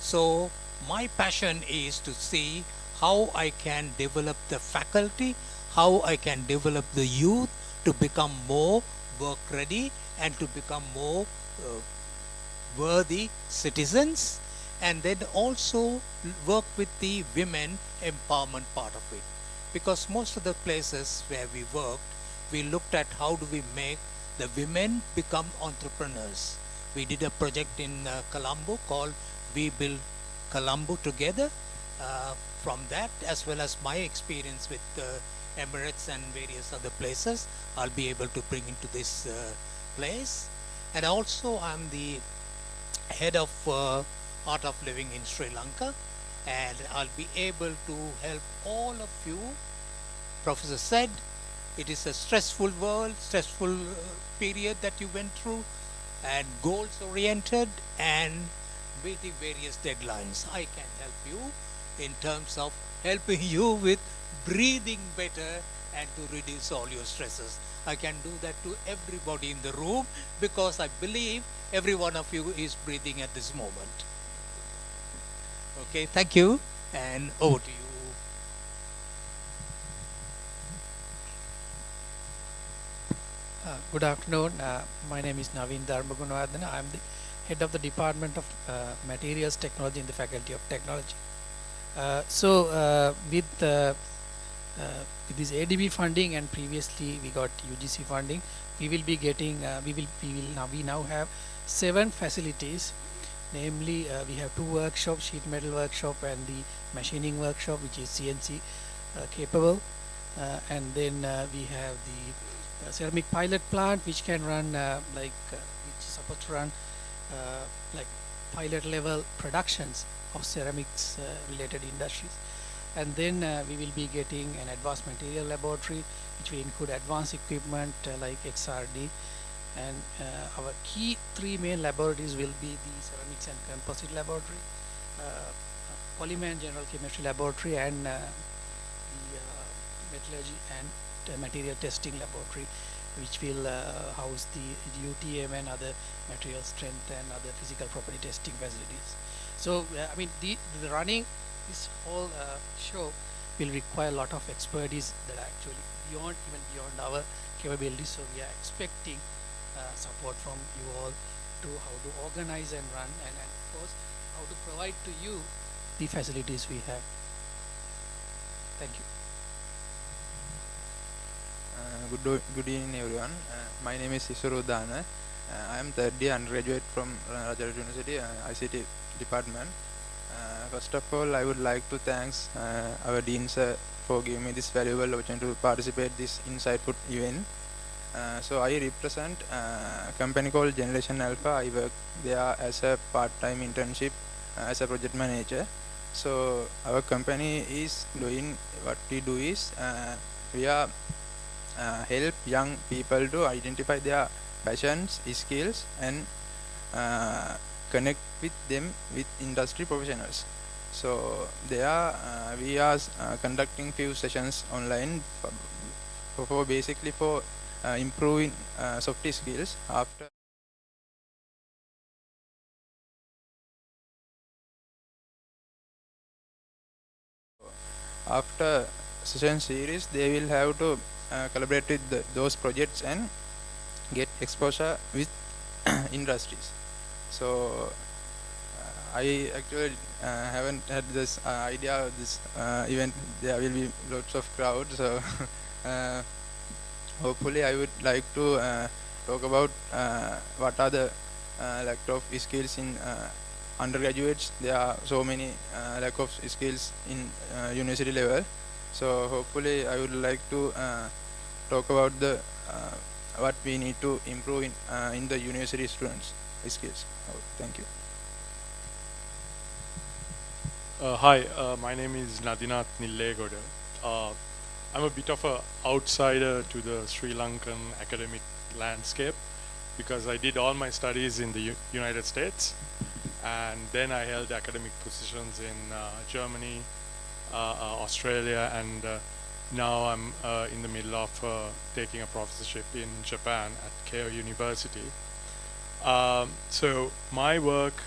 So my passion is to see how I can develop the faculty, how I can develop the youth to become more work ready and to become more worthy citizens, and then also work with the women empowerment part of it. Because most of the places where we worked, we looked at how do we make the women become entrepreneurs. We did a project in Colombo called We Build Colombo Together. From that, as well as my experience with Emirates and various other places, I'll be able to bring into this place. And also I'm the head of Art of Living in Sri Lanka, and I'll be able to help all of you. Professor said, it is a stressful world, stressful period that you went through, and goals oriented and meeting various deadlines. I can help you in terms of helping you with breathing better and to reduce all your stresses. I can do that to everybody in the room because I believe every one of you is breathing at this moment. Okay, thank you, and over to you. Good afternoon. My name is Naveen Dharmagunawardana. I am the head of the Department of Materials Technology in the Faculty of Technology. With this ADB funding, and previously we got UGC funding, we will be getting we now have 7 facilities. Namely, we have 2 workshops, sheet metal workshop and the machining workshop, which is CNC capable, and then we have the ceramic pilot plant, which can run which is supposed to run like pilot level productions of ceramics related industries. And then we will be getting an advanced material laboratory, which will include advanced equipment like XRD. And our key 3 main laboratories will be the ceramics and composite laboratory, polymer and general chemistry laboratory, and the metallurgy and material testing laboratory, which will house the UTM and other material strength and other physical property testing facilities. So I mean, the running this whole show will require a lot of expertise that are actually beyond our capabilities. So we are expecting support from you all to how to organize and run, and of course how to provide to you the facilities we have. Thank you. Good evening everyone. My name is Iswarudana. I am third year undergraduate from Rajarata University ICT department. First of all, I would like to thank our Dean sir for giving me this valuable opportunity to participate this insightful event. So I represent a company called Generation Alpha. I work there as a part-time internship as a project manager. So our company is doing, what we do is we are help young people to identify their passions, skills, and connect with them with industry professionals. So there we are conducting few sessions online for basically for improving soft skills. After session series, they will have to collaborate with those projects and get exposure with industries. So I actually haven't had this idea of this event. There will be lots of crowd, so hopefully I would like to talk about what are the lack of skills in undergraduates. There are so many lack of skills in university level. So hopefully I would like to talk about the what we need to improve in the university students' skills. Thank you. Hi, my name is Nadinath Nillegoda. I'm a bit of an outsider to the Sri Lankan academic landscape because I did all my studies in the United States, and then I held academic positions in Germany, Australia, and now I'm in the middle of taking a professorship in Japan at Keio University. So my work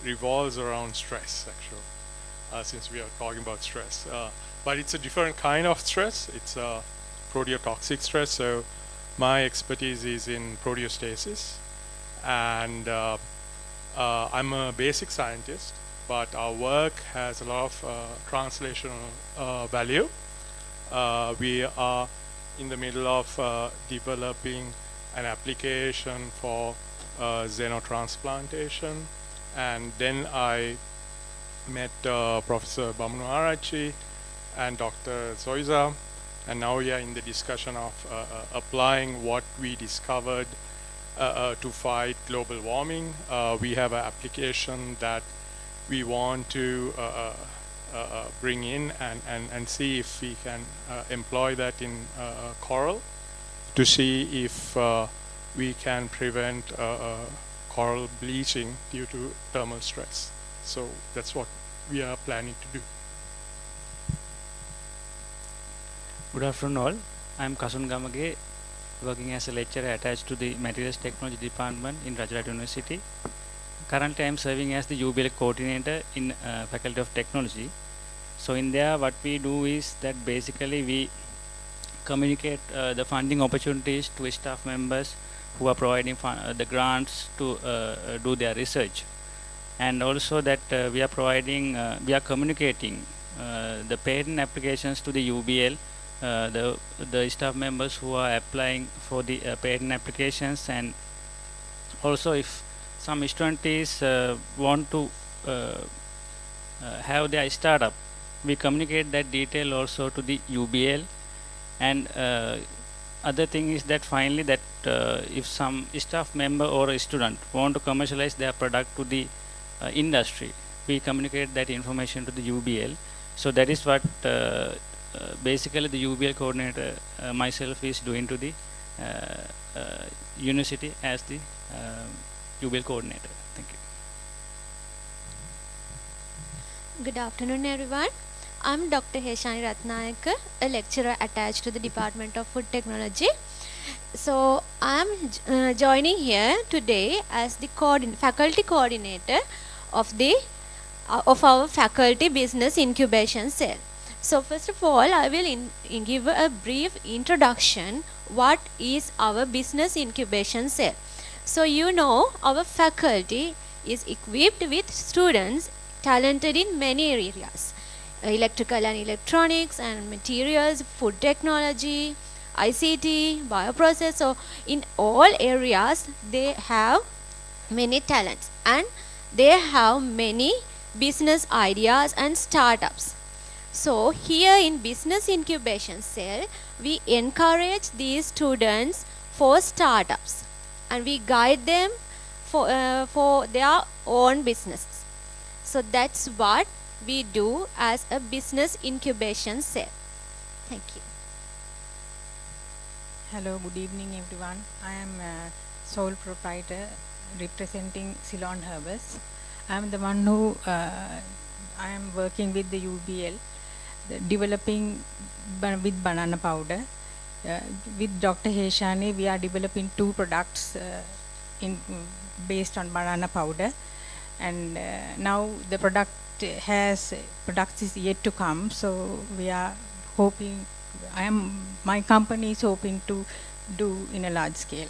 revolves around stress, actually, since we are talking about stress. But it's a different kind of stress. It's a proteotoxic stress. So my expertise is in proteostasis, and I'm a basic scientist, but our work has a lot of translational value. We are in the middle of developing an application for xenotransplantation, and then I met Professor Bamunuarachi and Dr. Soiza, and now we are in the discussion of applying what we discovered to fight global warming. We have an application that we want to bring in and see if we can employ that in coral to see if we can prevent coral bleaching due to thermal stress. So that's what we are planning to do. Good afternoon all. I am Kasun Gamage, working as a lecturer attached to the Materials Technology Department in Rajarata University. Currently I am serving as the UBL coordinator in Faculty of Technology. So in there what we do is that basically we communicate the funding opportunities to staff members who are providing the grants to do their research. And also that we are communicating the patent applications to the UBL, the staff members who are applying for the patent applications, and also if some students want to have their startup, we communicate that detail also to the UBL. And other thing is that finally that if some staff member or a student want to commercialize their product to the industry, we communicate that information to the UBL. So that is what basically the UBL coordinator myself is doing to the university as the UBL coordinator. Thank you. Good afternoon everyone. I'm Dr. Heshani Ratnayaka, a lecturer attached to the Department of Food Technology. So I'm joining here today as the faculty coordinator of our faculty business incubation cell. So first of all, I will give a brief introduction what is our business incubation cell. So you know our faculty is equipped with students talented in many areas: electrical and electronics and materials, food technology, ICT, bioprocess. So in all areas they have many talents and they have many business ideas and startups. So here in business incubation cell, we encourage these students for startups and we guide them for their own businesses. So that's what we do as a business incubation cell. Thank you. Hello, good evening everyone. I am sole proprietor representing Ceylon Herbers. I am the one who I am working with the UBL, developing with banana powder. With Dr. Heshani, we are developing 2 products based on banana powder, and now the product is yet to come. So we are hoping. My company is hoping to do in a large scale.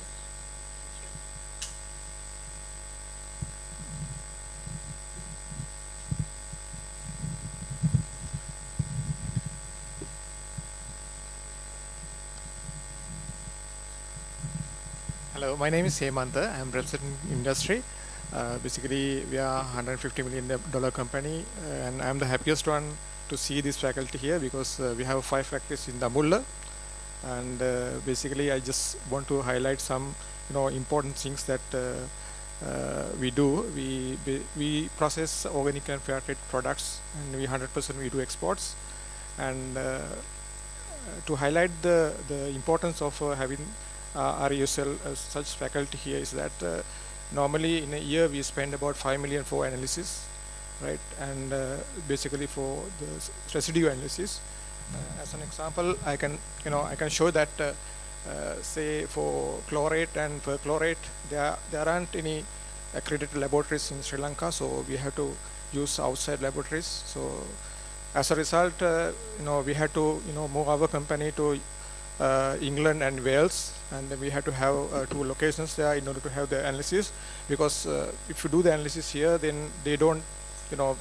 Hello, my name is Hemantha. I am representing industry. Basically, we are $150 million company, and I am the happiest one to see this faculty here because we have 5 factories in Damulla, and basically I just want to highlight some important things that we do. We process organic and fair trade products, and we 100% we do exports. And to highlight the importance of having RUSL such faculty here is that normally in a year we spend about 5 million for analysis, right? And basically for the residue analysis. As an example, I can show that say for chlorate and perchlorate, there aren't any accredited laboratories in Sri Lanka, so we have to use outside laboratories. So as a result, we had to move our company to England and Wales, and then we had to have 2 locations there in order to have the analysis, because if you do the analysis here, then they don't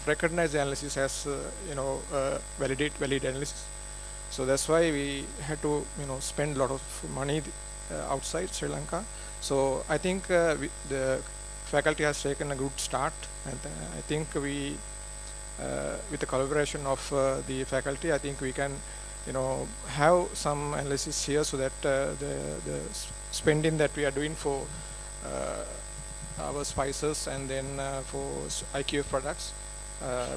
recognize the analysis as valid analysis. So that's why we had to spend a lot of money outside Sri Lanka. So I think the faculty has taken a good start, and I think we with the collaboration of the faculty, I think we can have some analysis here, so that the spending that we are doing for our spices and then for IQF products,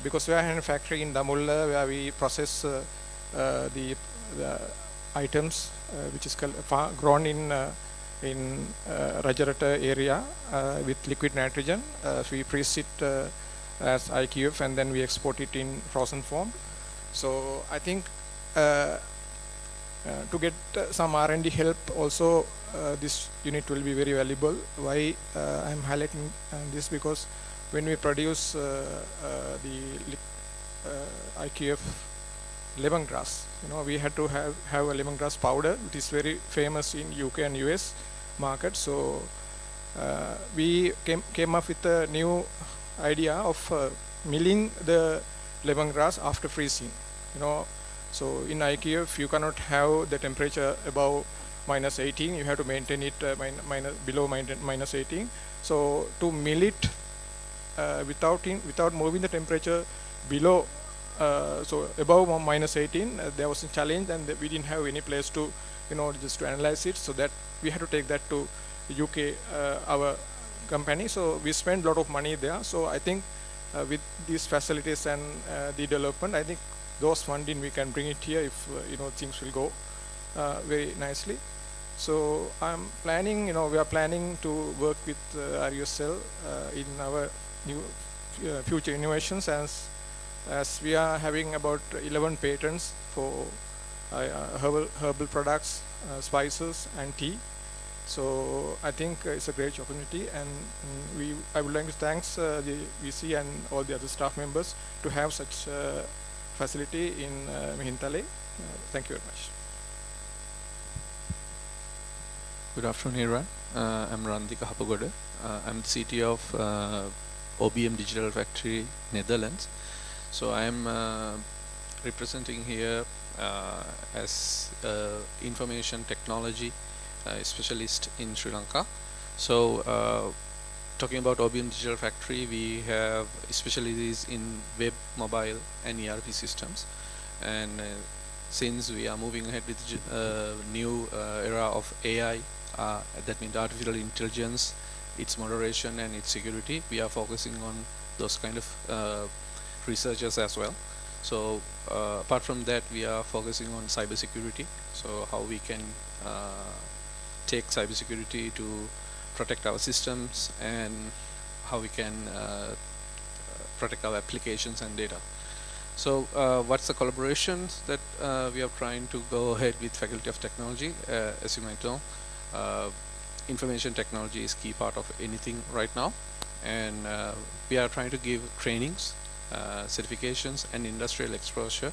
because we are in a factory in Damulla where we process the items which is grown in Rajarata area with liquid nitrogen. We freeze it as IQF and then we export it in frozen form. So I think to get some R&D help also, this unit will be very valuable. Why I'm highlighting this, because when we produce the IQF lemongrass, we had to have a lemongrass powder, which is very famous in UK and US market. So we came up with a new idea of milling the lemongrass after freezing. So in IQF you cannot have the temperature above -18. You have to maintain it below -18. So to mill it without moving the temperature below, so above -18, there was a challenge, and we didn't have any place to, just to analyze it. So that we had to take that to UK, our company. So we spent a lot of money there. So I think with these facilities and the development, I think those funding we can bring it here if things will go very nicely. So I'm planning, we are planning to work with RUSL in our new future innovations, as we are having about 11 patents for herbal products, spices and tea. So I think it's a great opportunity, and I would like to thank the VC and all the other staff members to have such facility in Mihintale. Thank you very much. Good afternoon, everyone. I'm Randika Hapagoda. I'm the CTO of OBM Digital Factory, Netherlands. So I'm representing here as information technology specialist in Sri Lanka. So talking about OBM Digital Factory, we have specialties in web, mobile and ERP systems. And since we are moving ahead with new era of AI, that means artificial intelligence, its moderation and its security, we are focusing on those kind of researchers as well. So apart from that, we are focusing on cybersecurity. So how we can take cybersecurity to protect our systems, and how we can protect our applications and data. So what's the collaborations that we are trying to go ahead with Faculty of Technology? As you might know, information technology is key part of anything right now, and we are trying to give trainings, certifications and industrial exposure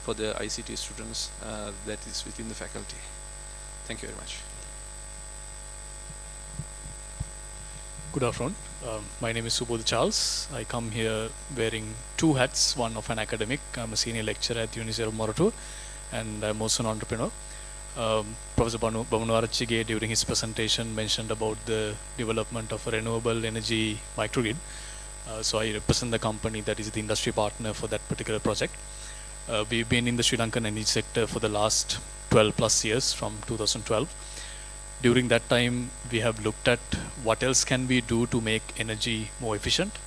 for the ICT students that is within the faculty. Thank you very much. Good afternoon. My name is Subodh Charles. I come here wearing two hats, one of an academic. I'm a senior lecturer at the University of Morator, and I'm also an entrepreneur. Professor Bamunwarachige, during his presentation, mentioned about the development of a renewable energy microgrid. So I represent the company that is the industry partner for that particular project. We've been in the Sri Lankan energy sector for the last 12 plus years, from 2012. During that time, we have looked at what else can we do to make energy more efficient.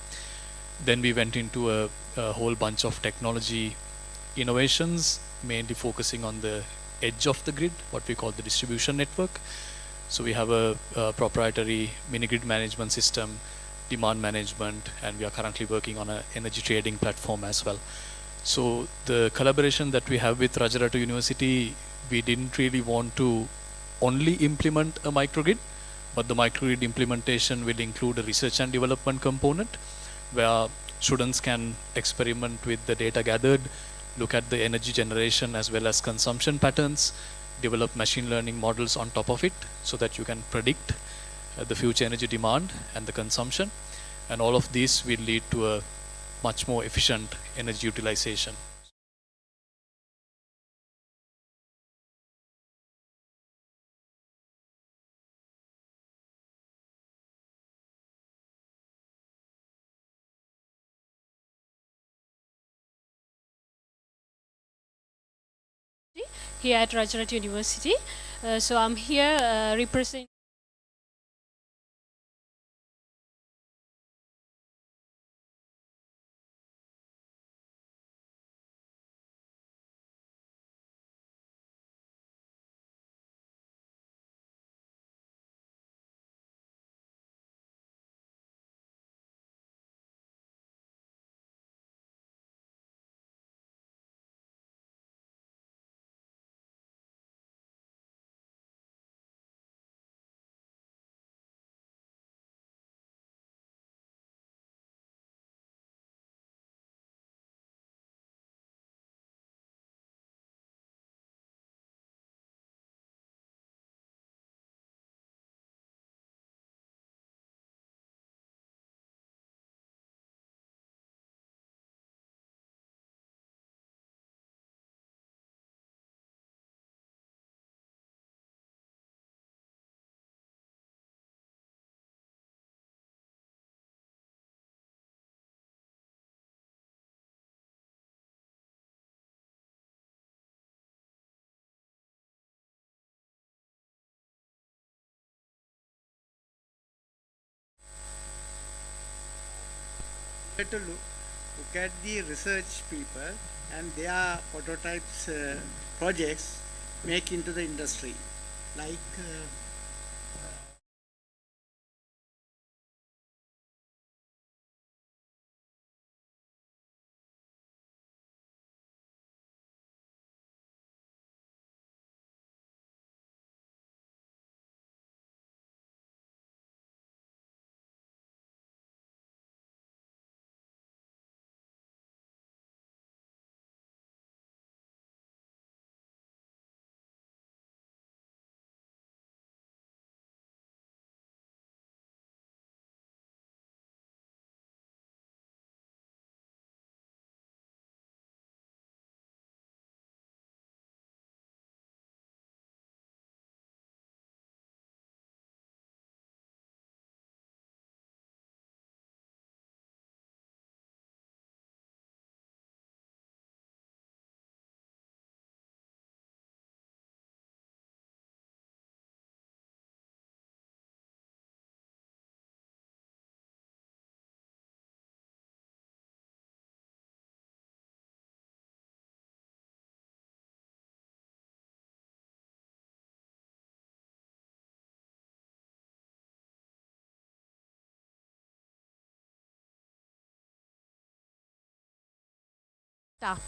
Then we went into a whole bunch of technology innovations, mainly focusing on the edge of the grid, what we call the distribution network. So we have a proprietary mini grid management system, demand management, and we are currently working on an energy trading platform as well. So the collaboration that we have with Rajarata University, we didn't really want to only implement a microgrid, but the microgrid implementation will include a research and development component where students can experiment with the data gathered, look at the energy generation as well as consumption patterns, develop machine learning models on top of it so that you can predict the future energy demand and the consumption. And all of these will lead to a much more efficient energy utilization. Here at Rajarata University. So I'm here representing to look at the research people and their prototypes projects make into the industry. Like up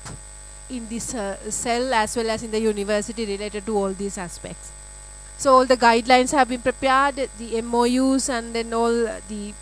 in this cell as well as in the university related to all these aspects. So all the guidelines have been prepared, the MOUs and then all the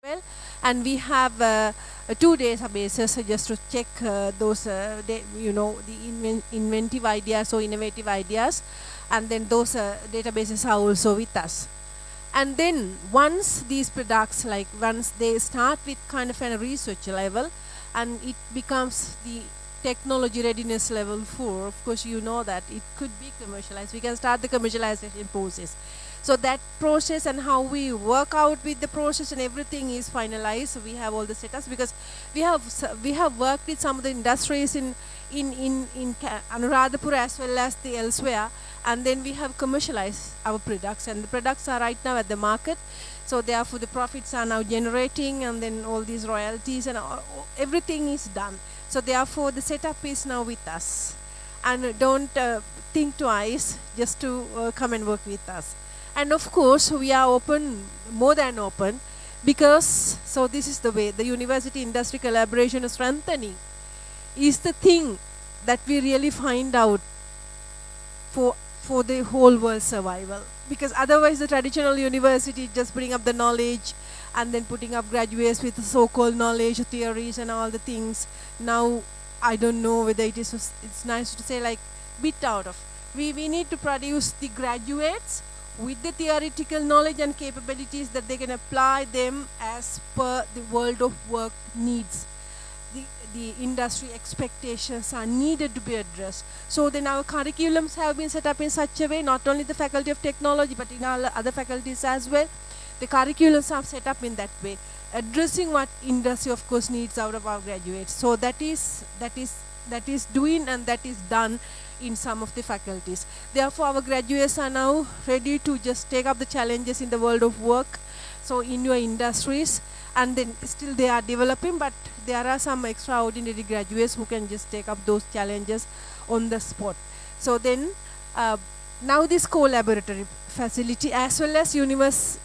well, and we have 2 databases just to check those the inventive ideas or innovative ideas, and then those databases are also with us. And then once these products, like once they start with kind of a research level and it becomes the technology readiness level 4, of course you know that it could be commercialized. We can start the commercialization process. So that process and how we work out with the process and everything is finalized. So we have all the setups because we have worked with some of the industries in Anuradhapura as well as the elsewhere, and then we have commercialized our products, and the products are right now at the market. So therefore the profits are now generating, and then all these royalties and everything is done. So therefore the setup is now with us, and don't think twice just to come and work with us. And of course we are open, more than open, because so this is the way the university industry collaboration strengthening is the thing that we really find out for the whole world survival. Because otherwise the traditional university just bring up the knowledge and then putting up graduates with so-called knowledge, theories and all the things. Now I don't know whether it's nice to say like bit out of. We need to produce the graduates with the theoretical knowledge and capabilities that they can apply them as per the world of work needs. The industry expectations are needed to be addressed. So then our curriculums have been set up in such a way, not only the Faculty of Technology but in our other faculties as well. The curriculums are set up in that way, addressing what industry of course needs out of our graduates. So that is doing and that is done in some of the faculties. Therefore our graduates are now ready to just take up the challenges in the world of work, so in your industries, and then still they are developing, but there are some extraordinary graduates who can just take up those challenges on the spot. So then now this co-laboratory facility as well as university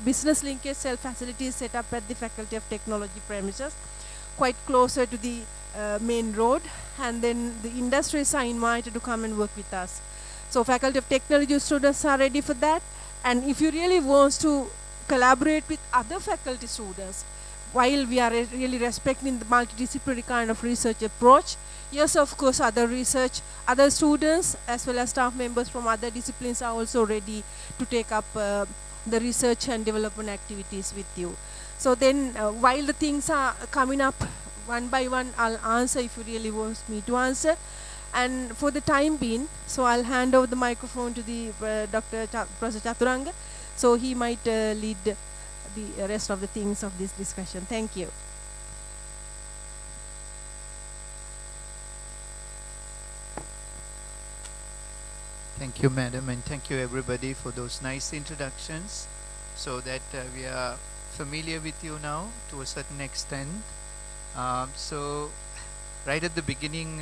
business linkage cell facility is set up at the Faculty of Technology premises, quite closer to the main road, and then the industries are invited to come and work with us. So Faculty of Technology students are ready for that, and if you really want to collaborate with other faculty students, while we are really respecting the multidisciplinary kind of research approach, Yes, of course, other students as well as staff members from other disciplines are also ready to take up the research and development activities with you. So then while the things are coming up one by one, I'll answer if you really want me to answer. And for the time being, so I'll hand over the microphone to the Professor Chaturanga, so he might lead the rest of the things of this discussion. Thank you. Thank you, madam, and thank you everybody for those nice introductions, so that we are familiar with you now to a certain extent. So right at the beginning,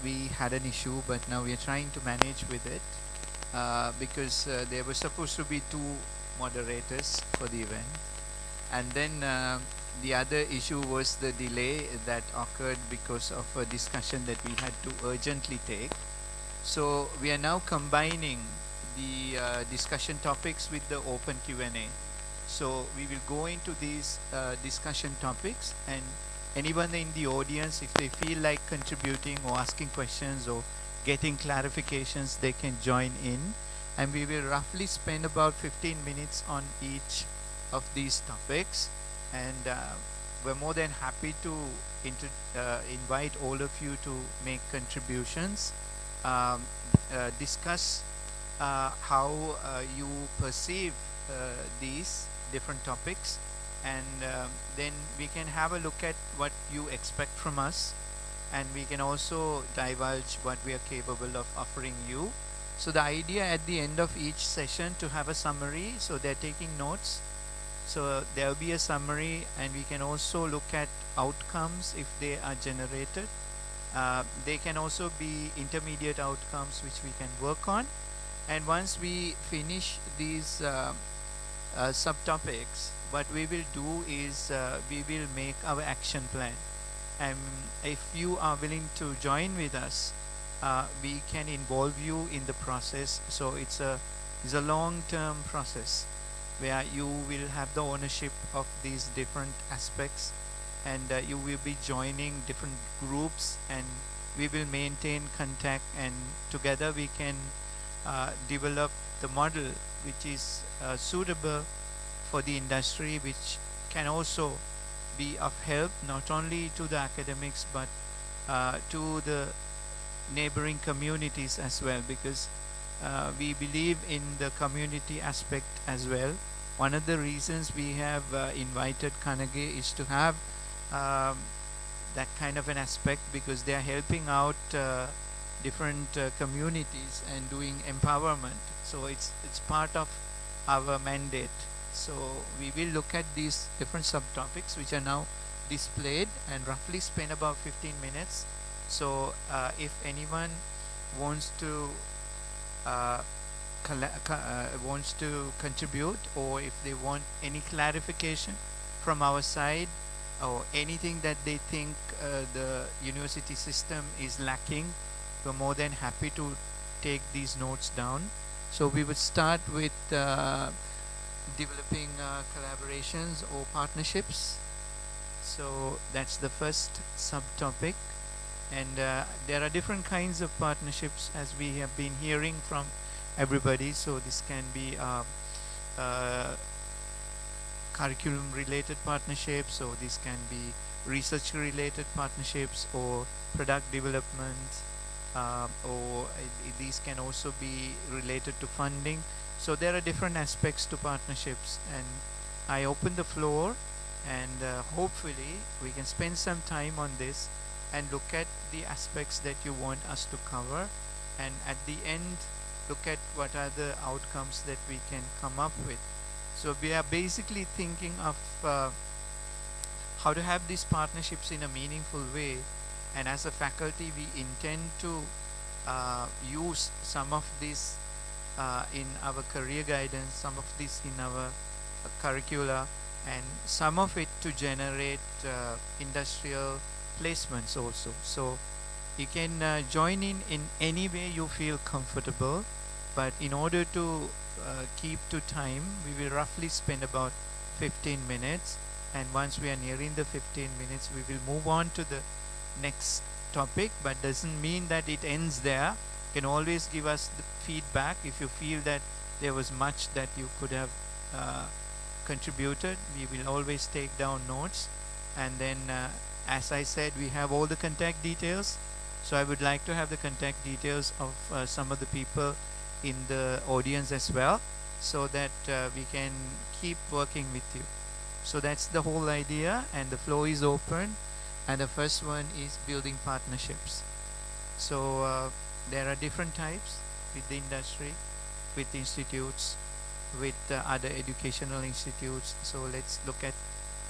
we had an issue, but now we are trying to manage with it, because there were supposed to be 2 moderators for the event, and then the other issue was the delay that occurred because of a discussion that we had to urgently take. So we are now combining the discussion topics with the open Q&A. So we will go into these discussion topics, and anyone in the audience, if they feel like contributing or asking questions or getting clarifications, they can join in. And we will roughly spend about 15 minutes on each of these topics. And we're more than happy to invite all of you to make contributions. Discuss how you perceive these different topics, and then we can have a look at what you expect from us, and we can also divulge what we are capable of offering you. So the idea at the end of each session to have a summary, so they're taking notes. So there will be a summary, and we can also look at outcomes if they are generated. They can also be intermediate outcomes which we can work on. And once we finish these subtopics, what we will do is we will make our action plan. And if you are willing to join with us, we can involve you in the process. So it's a long-term process where you will have the ownership of these different aspects, and you will be joining different groups, and we will maintain contact, and together we can develop the model which is suitable for the industry, which can also be of help not only to the academics but to the neighboring communities as well, because we believe in the community aspect as well. One of the reasons we have invited Carnegie is to have that kind of an aspect, because they are helping out different communities and doing empowerment. So it's part of our mandate. So we will look at these different subtopics which are now displayed and roughly spend about 15 minutes. So if anyone wants to contribute, or if they want any clarification from our side, or anything that they think the university system is lacking, we're more than happy to take these notes down. So we would start with developing collaborations or partnerships. So that's the first subtopic. And there are different kinds of partnerships, as we have been hearing from everybody. So this can be curriculum related partnerships, or this can be research related partnerships, or product development, or these can also be related to funding. So there are different aspects to partnerships, and I open the floor, and hopefully we can spend some time on this and look at the aspects that you want us to cover, and at the end look at what are the outcomes that we can come up with. So we are basically thinking of how to have these partnerships in a meaningful way, and as a faculty we intend to use some of this in our career guidance, some of this in our curricula, and some of it to generate industrial placements also. So you can join in any way you feel comfortable, but in order to keep to time, we will roughly spend about 15 minutes, and once we are nearing the 15 minutes, we will move on to the next topic, but doesn't mean that it ends there. You can always give us the feedback if you feel that there was much that you could have contributed. We will always take down notes, and then as I said, we have all the contact details, so I would like to have the contact details of some of the people in the audience as well, so that we can keep working with you. So that's the whole idea, and the floor is open, and the first one is building partnerships. So there are different types with the industry, with institutes, with other educational institutes. So let's look at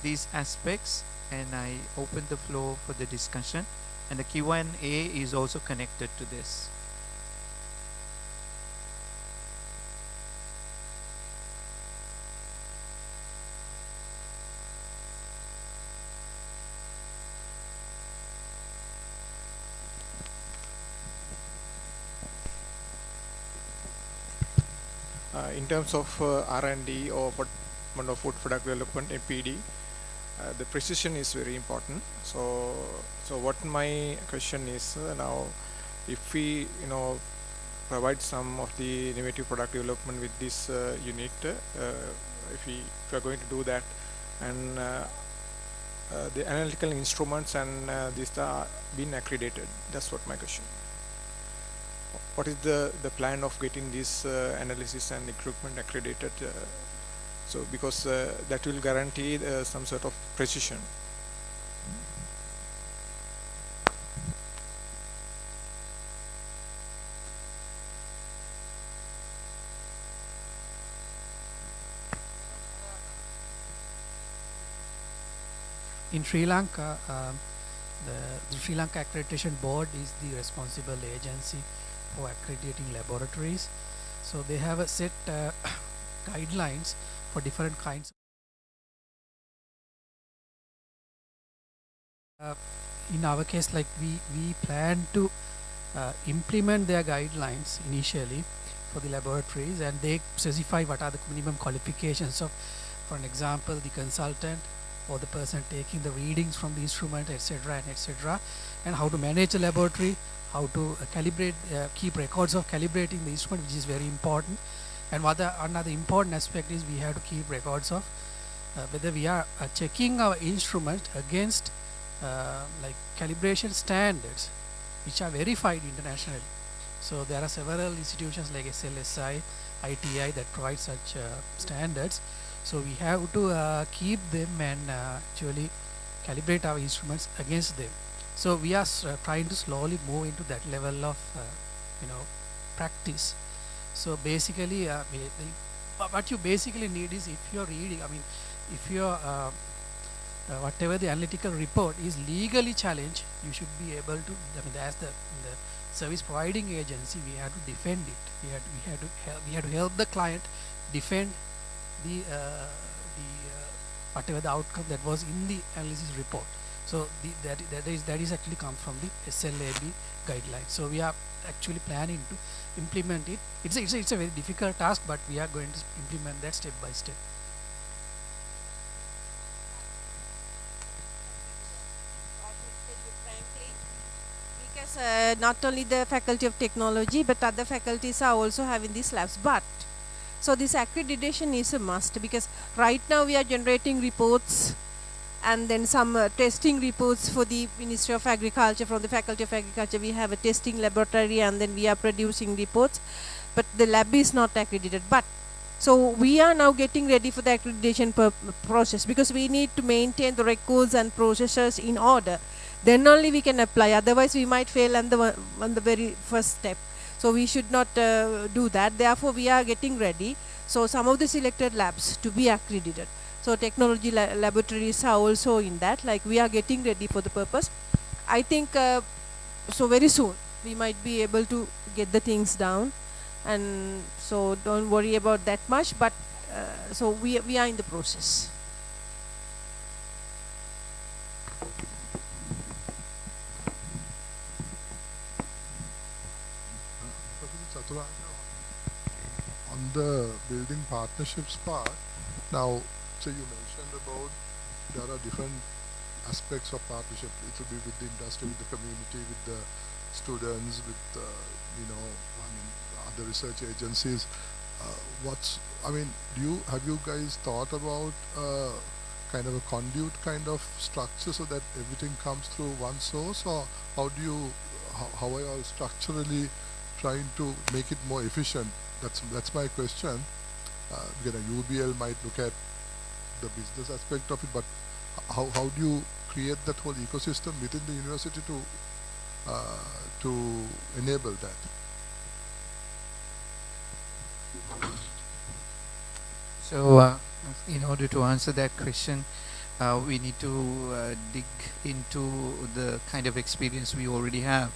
these aspects, and I open the floor for the discussion, and the Q&A is also connected to this. In terms of R&D or food product development in PD, the precision is very important. So what my question is now, if we provide some of the innovative product development with this unit, if we are going to do that, and the analytical instruments and these are being accredited. That's what my question. What is the plan of getting this analysis and equipment accredited? So because that will guarantee some sort of precision. In Sri Lanka, the Sri Lanka Accreditation Board is the responsible agency for accrediting laboratories. So they have a set guidelines for different kinds. In our case, like we plan to implement their guidelines initially for the laboratories, and they specify what are the minimum qualifications of, for an example, the consultant or the person taking the readings from the instrument, etc., and how to manage the laboratory, how to calibrate, keep records of calibrating the instrument, which is very important. And another important aspect is we have to keep records of whether we are checking our instrument against like calibration standards, which are verified internationally. So there are several institutions like SLSI, ITI that provide such standards. So we have to keep them and actually calibrate our instruments against them. So we are trying to slowly move into that level of practice. So basically what you basically need is, if you're reading, if you're whatever the analytical report is legally challenged, you should be able to, as the service providing agency, we have to defend it. We have to help the client defend the whatever the outcome that was in the analysis report. So that is actually comes from the SLAB guidelines. So we are actually planning to implement it. It's a very difficult task, but we are going to implement that step by step. Because not only the Faculty of Technology, but other faculties are also having these labs. But so this accreditation is a must, because right now we are generating reports and then some testing reports for the Ministry of Agriculture. From the Faculty of Agriculture, we have a testing laboratory, and then we are producing reports, but the lab is not accredited. But so we are now getting ready for the accreditation process, because we need to maintain the records and processes in order. Then only we can apply. Otherwise, we might fail on the very first step. So we should not do that. Therefore, we are getting ready. So some of the selected labs to be accredited. So technology laboratories are also in that. Like, we are getting ready for the purpose. I think so very soon we might be able to get the things down, and so don't worry about that much. But so we are in the process. On the building partnerships part, now, so you mentioned about there are different aspects of partnership. It will be with the industry, with the community, with the students, with other research agencies. Have you guys thought about kind of a conduit kind of structure so that everything comes through one source, or how are you all structurally trying to make it more efficient? That's my question. Because a UBL might look at the business aspect of it, but how do you create that whole ecosystem within the university to enable that? So, in order to answer that question, we need to dig into the kind of experience we already have.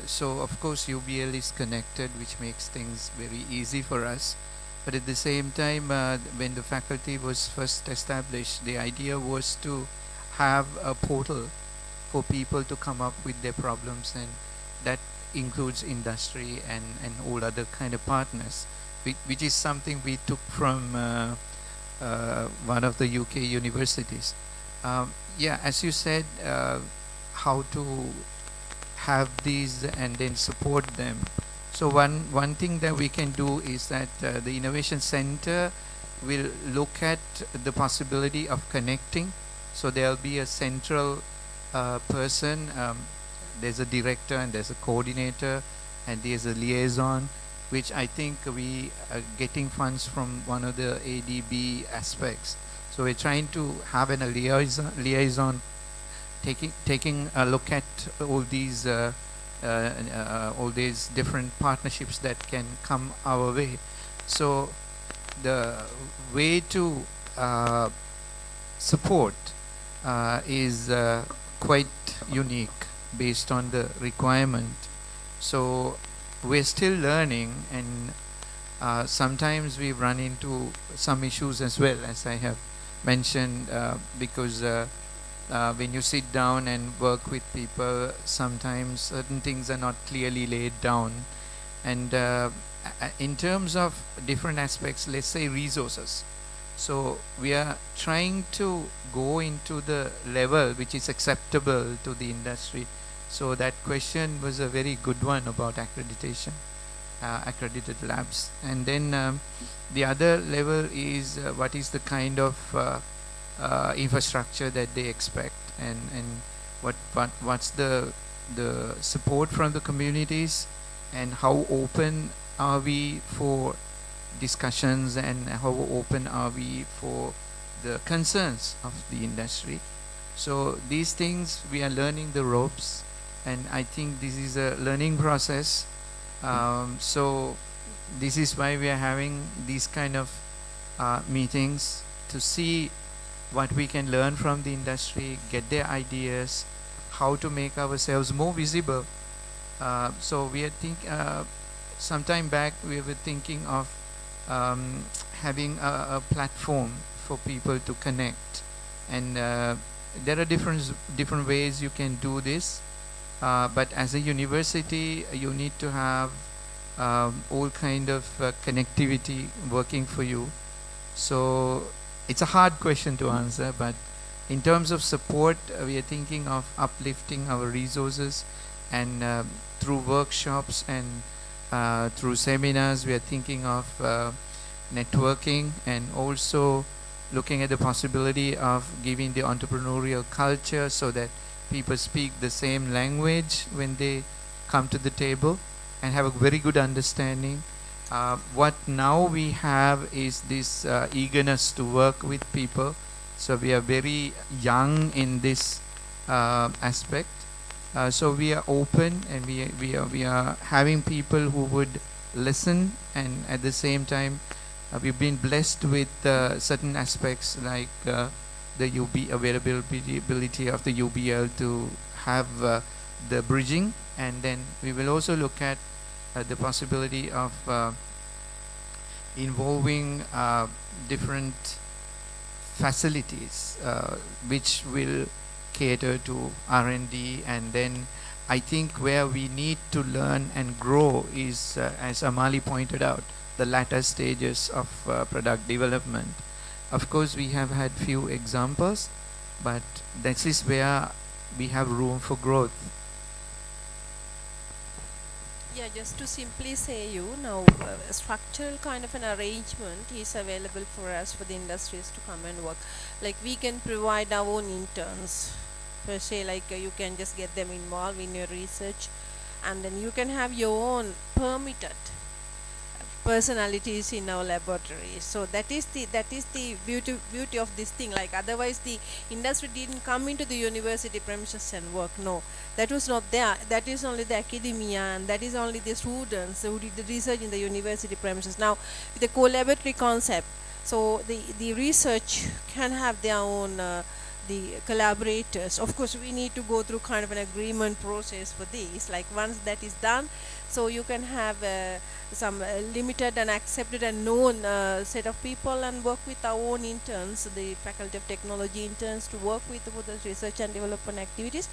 So, of course, UBL is connected, which makes things very easy for us. But at the same time, when the faculty was first established, the idea was to have a portal for people to come up with their problems, and that includes industry and all other kind of partners, which is something we took from one of the UK universities. As you said, how to have these and then support them. So one thing that we can do is that the Innovation Center will look at the possibility of connecting. So there'll be a central person. There's a director and there's a coordinator and there's a liaison, which I think we are getting funds from one of the ADB aspects. So we're trying to have a liaison taking a look at all these different partnerships that can come our way. So the way to support is quite unique based on the requirement. So we're still learning, and sometimes we run into some issues as well, as I have mentioned, because when you sit down and work with people, sometimes certain things are not clearly laid down. And in terms of different aspects, let's say resources. So we are trying to go into the level which is acceptable to the industry. So that question was a very good one about accreditation, accredited labs. And then the other level is what is the kind of infrastructure that they expect, and what's the support from the communities, and how open are we for discussions, and how open are we for the concerns of the industry. So these things we are learning the ropes, and I think this is a learning process. So this is why we are having these kind of meetings, to see what we can learn from the industry, get their ideas, how to make ourselves more visible. So we are some time back we were thinking of having a platform for people to connect, and there are different ways you can do this, but as a university you need to have all kind of connectivity working for you. So it's a hard question to answer, but in terms of support, we are thinking of uplifting our resources, and through workshops and through seminars, we are thinking of networking, and also looking at the possibility of giving the entrepreneurial culture so that people speak the same language when they come to the table and have a very good understanding. What now we have is this eagerness to work with people. So we are very young in this aspect. So we are open, and we are having people who would listen, and at the same time we've been blessed with certain aspects like the availability of the UBL to have the bridging, and then we will also look at the possibility of involving different facilities which will cater to R&D. And then I think where we need to learn and grow is, as Amali pointed out, the latter stages of product development. Of course, we have had few examples, but this is where we have room for growth. Yeah, just to simply say you now, a structural kind of an arrangement is available for us for the industries to come and work. Like we can provide our own interns per se, like you can just get them involved in your research, and then you can have your own permitted personalities in our laboratory. So that is the beauty of this thing. Like otherwise the industry didn't come into the university premises and work. No, that was not there. That is only the academia, and that is only the students who did the research in the university premises. Now with the co-laboratory concept, so the research can have their own the collaborators. Of course we need to go through kind of an agreement process for this. Like once that is done, so you can have some limited and accepted and known set of people and work with our own interns, the Faculty of Technology interns, to work with for the research and development activities.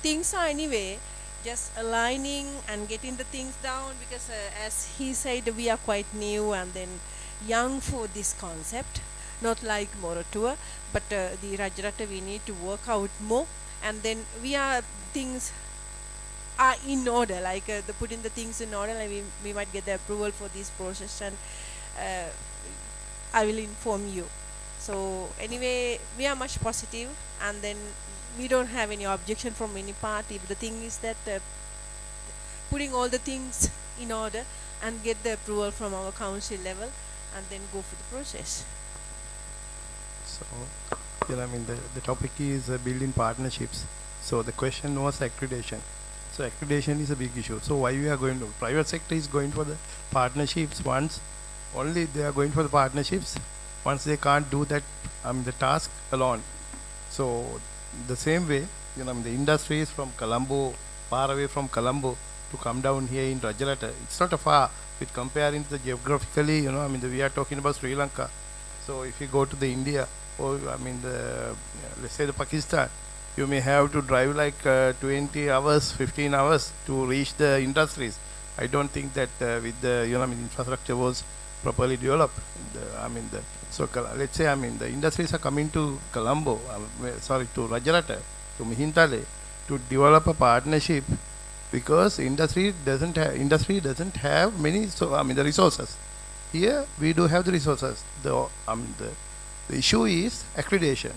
Things are anyway just aligning and getting the things down, because as he said, we are quite new and then young for this concept, not like Morotua, but the Rajarata we need to work out more, and then things are in order, like the putting the things in order, and we might get the approval for this process, and I will inform you. So anyway, we are much positive, and then we don't have any objection from any party. The thing is that putting all the things in order and get the approval from our council level, and then go for the process. So, the topic is building partnerships. So the question was accreditation. So accreditation is a big issue. So why we are going to, private sector is going for the partnerships once, only they are going for the partnerships once they can't do that, the task alone. So the same way, the industry is from Colombo, far away from Colombo, to come down here in Rajarata. It's not a far, with comparing to the geographically, we are talking about Sri Lanka. So if you go to the India, or let's say the Pakistan, you may have to drive like 20 hours, 15 hours to reach the industries. I don't think that with the infrastructure was properly developed. So let's say the industries are coming to Colombo, to Rajarata, to Mihintale, to develop a partnership, because industry doesn't have many the resources. Here we do have the resources. The issue is accreditation.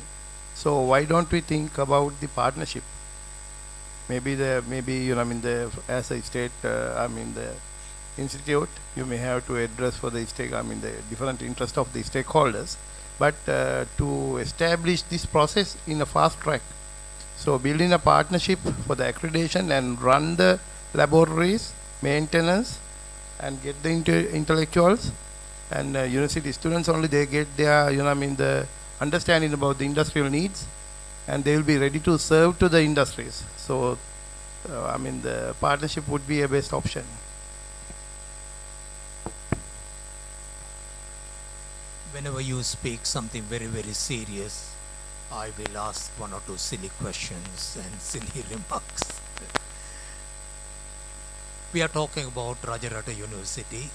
So why don't we think about the partnership? Maybe as a state, the institute, you may have to address for the stake, the different interest of the stakeholders, but to establish this process in a fast track. So building a partnership for the accreditation and run the laboratories, maintenance, and get the intellectuals, and university students only, they get their the understanding about the industrial needs, and they will be ready to serve to the industries. So the partnership would be a best option. Whenever you speak something very, very serious, I will ask one or two silly questions and silly remarks. We are talking about Rajarata University.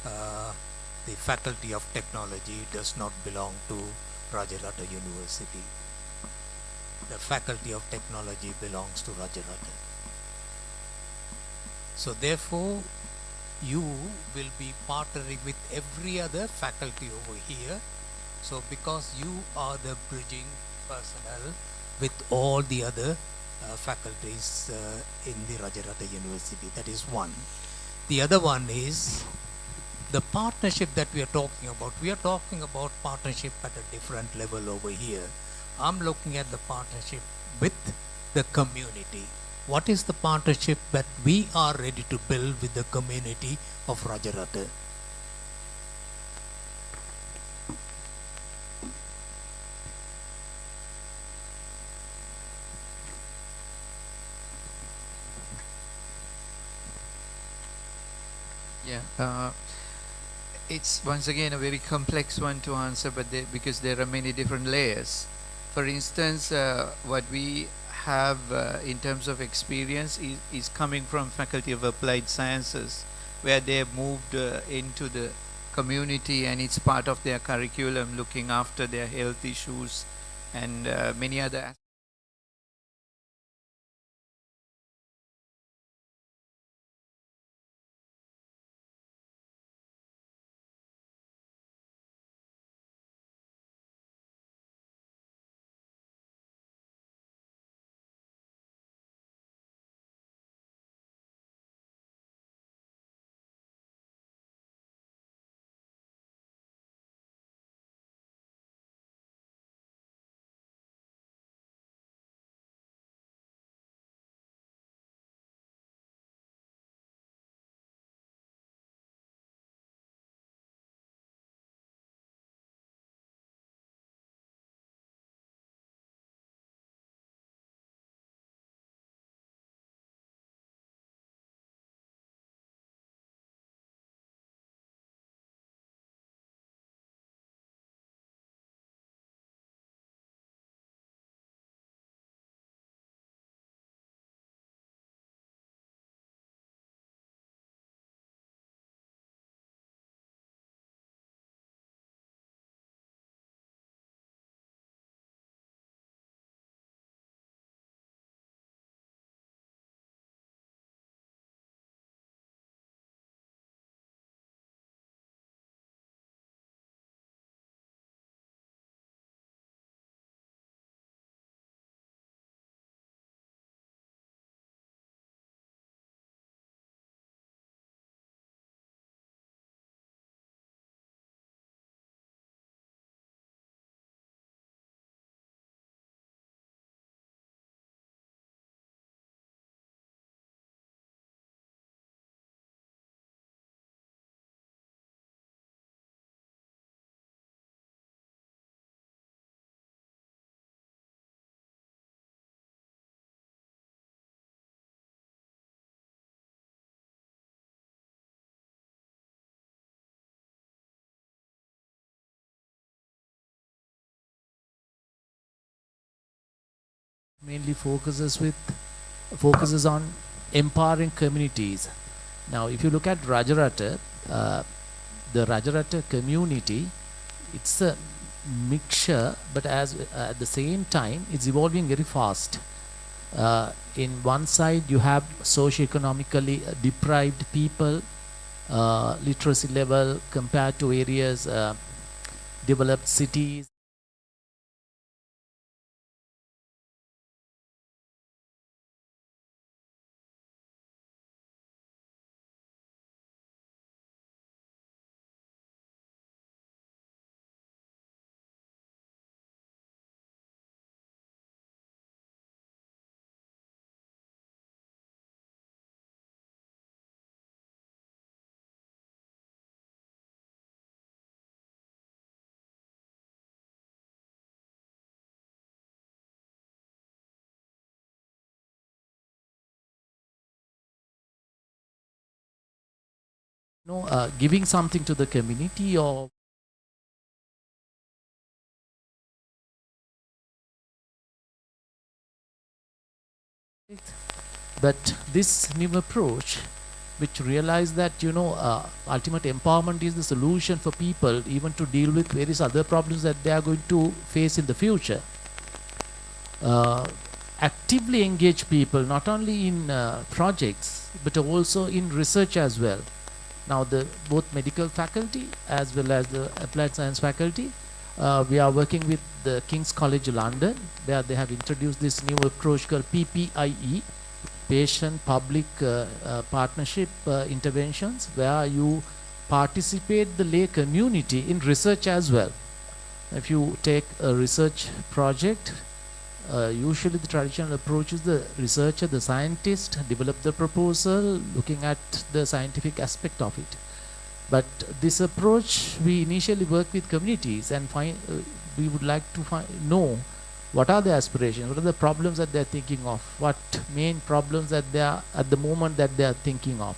The Faculty of Technology does not belong to Rajarata University. The Faculty of Technology belongs to Rajarata. So therefore, you will be partnering with every other faculty over here. So because you are the bridging personnel with all the other faculties in the Rajarata University. That is one. The other one is the partnership that we are talking about. We are talking about partnership at a different level over here. I'm looking at the partnership with the community. What is the partnership that we are ready to build with the community of Rajarata? Yeah, it's once again a very complex one to answer, but because there are many different layers. For instance, what we have in terms of experience is coming from Faculty of Applied Sciences, where they have moved into the community, and it's part of their curriculum, looking after their health issues and many other mainly focuses on empowering communities. Now, if you look at Rajarata, the Rajarata community, it's a mixture, but at the same time, it's evolving very fast. In one side, you have socio-economically deprived people, literacy level compared to areas, developed cities. Giving something to the community or but this new approach which realize that ultimate empowerment is the solution for people even to deal with various other problems that they are going to face in the future. Actively engage people not only in projects but also in research as well. Now both medical faculty as well as the applied science faculty, we are working with the King's College London, where they have introduced this new approach called PPIE, Patient Public Partnership Interventions, where you participate the lay community in research as well. If you take a research project, usually the traditional approach is the researcher, the scientist, develop the proposal, looking at the scientific aspect of it. But this approach, we initially work with communities and we would like to know what are the aspirations, what are the problems that they are thinking of, what main problems that they are at the moment that they are thinking of.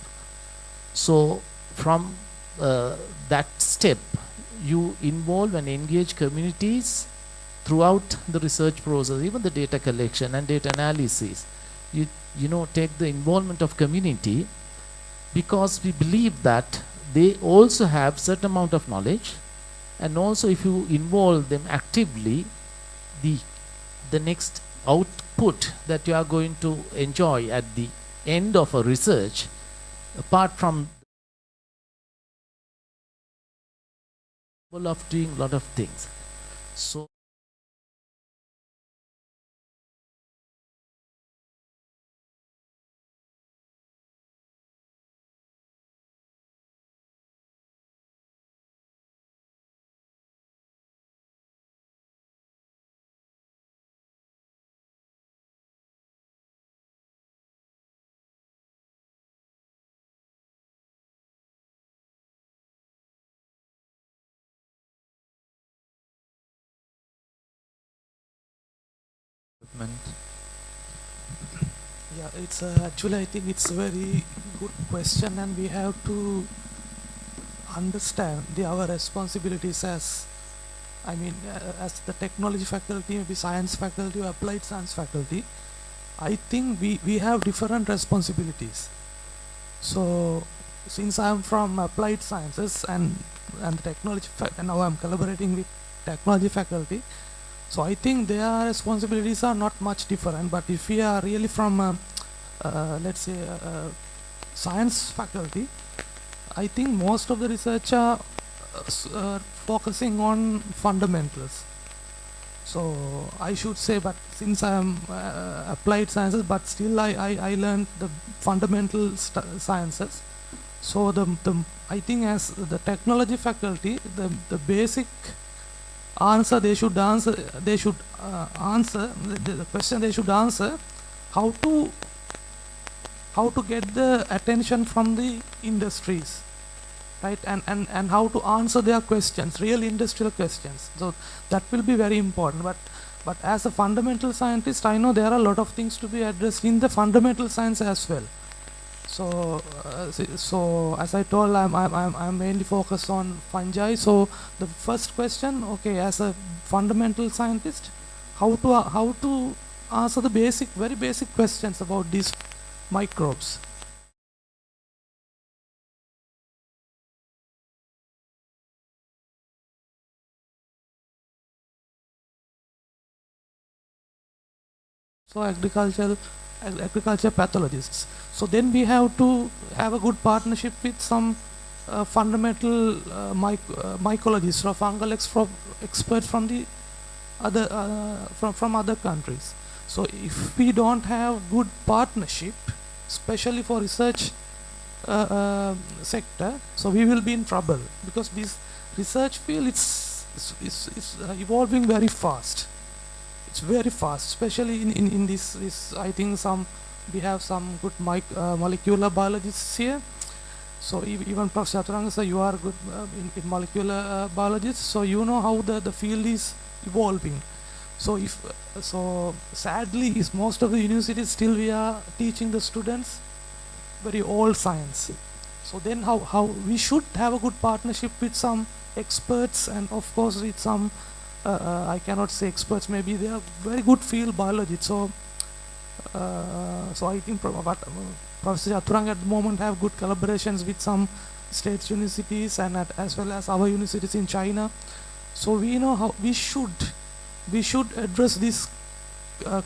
So from that step, you involve and engage communities throughout the research process, even the data collection and data analysis. You take the involvement of community because we believe that they also have certain amount of knowledge, and also if you involve them actively, the next output that you are going to enjoy at the end of a research, apart from of doing a lot of things. So Yeah, it's actually I think it's a very good question, and we have to understand our responsibilities as, I mean, as the technology faculty, maybe science faculty or applied science faculty. I think we have different responsibilities. So since I'm from applied sciences and technology and now I'm collaborating with technology faculty, so I think their responsibilities are not much different. But if we are really from let's say science faculty, I think most of the research are focusing on fundamentals. So I should say, but since I am applied sciences, but still I learned the fundamental sciences. So I think as the technology faculty, the basic answer they should answer, the question they should answer, how to get the attention from the industries, right, and how to answer their questions, real industrial questions. So that will be very important. But as a fundamental scientist, I know there are a lot of things to be addressed in the fundamental science as well. So so as I told, I'm mainly focused on fungi. So the first question, okay, as a fundamental scientist, how to answer the very basic questions about these microbes. So agriculture pathologists. So then we have to have a good partnership with some fundamental mycologists or fungal experts from the other from other countries. So if we don't have good partnership, especially for research sector, so we will be in trouble, because this research field is evolving very fast. It's very fast, especially in this I think we have some good molecular biologists here. So even Professor Chaturanga, sir, you are good in molecular biologists, so you know how the field is evolving. So sadly, most of the universities still we are teaching the students very old science. So then how we should have a good partnership with some experts, and of course with some I cannot say experts, maybe they are very good field biologists. So I think Professor Chaturanga at the moment have good collaborations with some state universities and as well as our universities in China. So we know how we should address this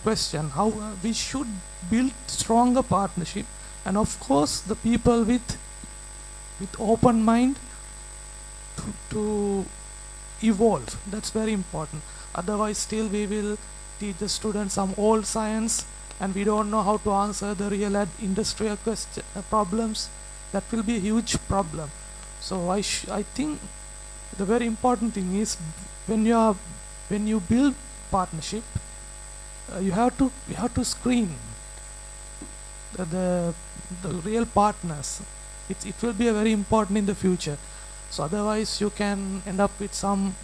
question, how we should build stronger partnership, and of course the people with open mind to evolve. That's very important. Otherwise still we will teach the students some old science and we don't know how to answer the real industrial problems. That will be a huge problem. So I think the very important thing is when you build partnership, you have to screen the real partners. It will be very important in the future. So otherwise you can end up with some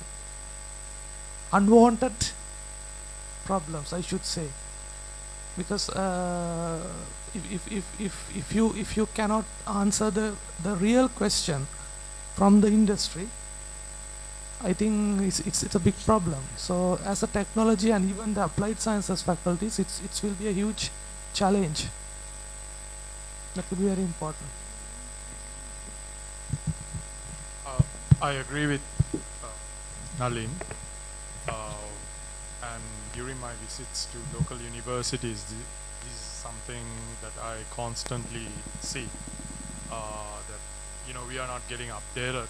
unwanted problems, I should say, because if you cannot answer the real question from the industry, I think it's a big problem. So as a technology and even the applied sciences faculties, it will be a huge challenge. That will be very important. I agree with Nalin, and during my visits to local universities, this is something that I constantly see, that we are not getting updated.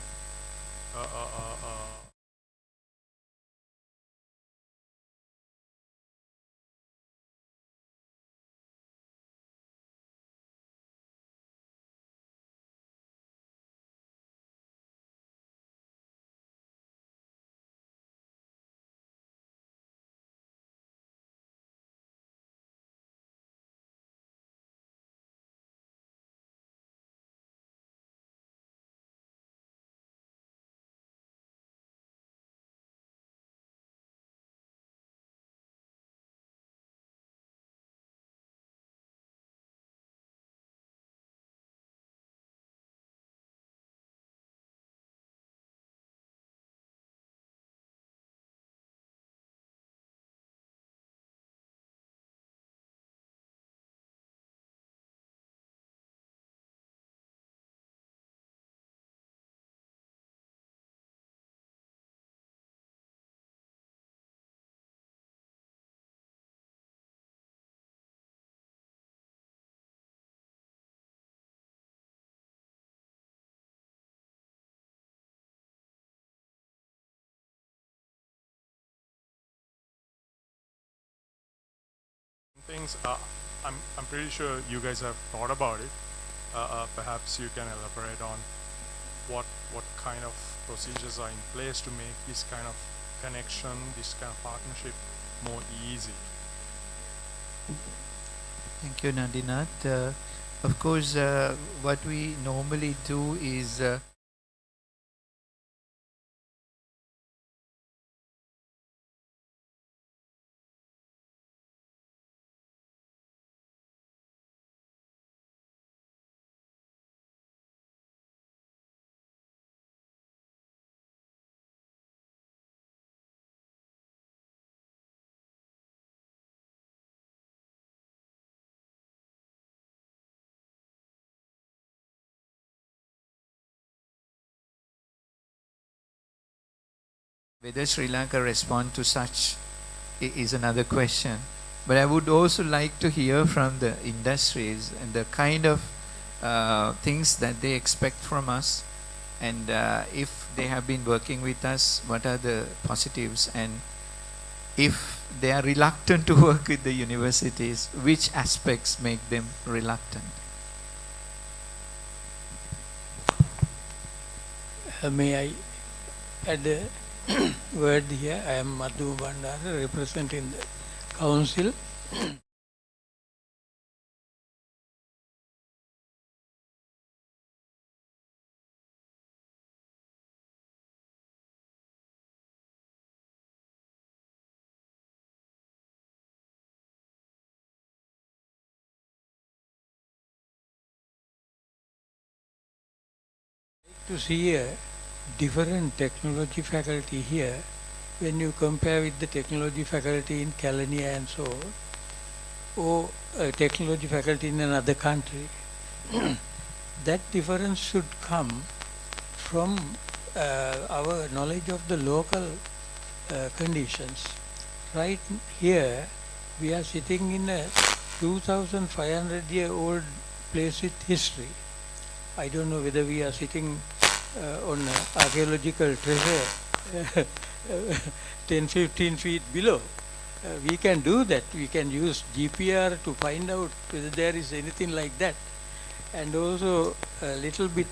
Things I'm pretty sure you guys have thought about it. Perhaps you can elaborate on what kind of procedures are in place to make this kind of connection, this kind of partnership more easy. Thank you, Nadinath. Of course, what we normally do is whether Sri Lanka respond to such is another question. But I would also like to hear from the industries and the kind of things that they expect from us, and if they have been working with us, what are the positives, and if they are reluctant to work with the universities, which aspects make them reluctant? May I add a word here? I am Madhu Bandara, representing the council. To see a different technology faculty here when you compare with the technology faculty in Kelaniya and so on, or a technology faculty in another country. That difference should come from our knowledge of the local conditions. Right here we are sitting in a 2,500-year-old place with history. I don't know whether we are sitting on archaeological treasure 10-15 feet below. We can do that. We can use GPR to find out whether there is anything like that. And also a little bit,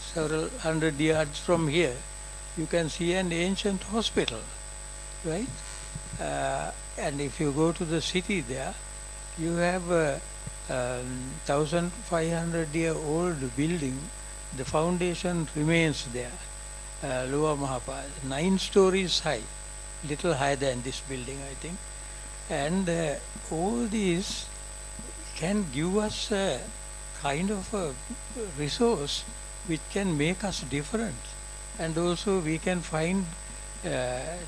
several hundred yards from here, you can see an ancient hospital, right? And if you go to the city there, you have a 1,500-year-old building. The foundation remains there, Lower Mahapal, 9 stories high, little higher than this building, I think. And all these can give us a kind of a resource which can make us different. And also we can find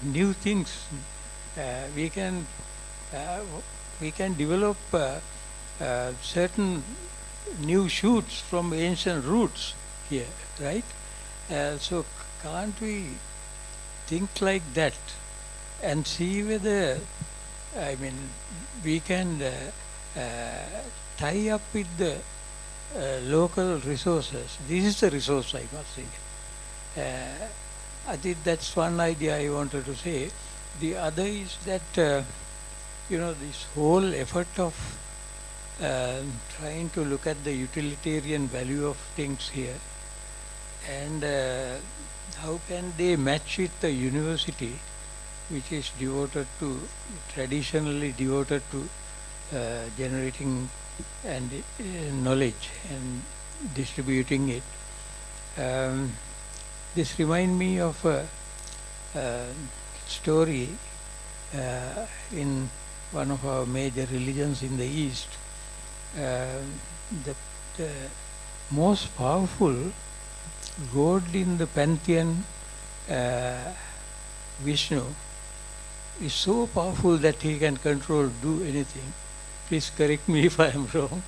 new things. We can develop certain new shoots from ancient roots here, right? So can't we think like that? and see whether, I mean, we can tie up with the local resources. This is the resource, I must say. I think that's one idea I wanted to say. The other is that, this whole effort of trying to look at the utilitarian value of things here, and how can they match with the university, which is traditionally devoted to generating and knowledge and distributing it. This reminds me of a story in one of our major religions in the East. The most powerful god in the pantheon, Vishnu, is so powerful that he can do anything. Please correct me if I am wrong.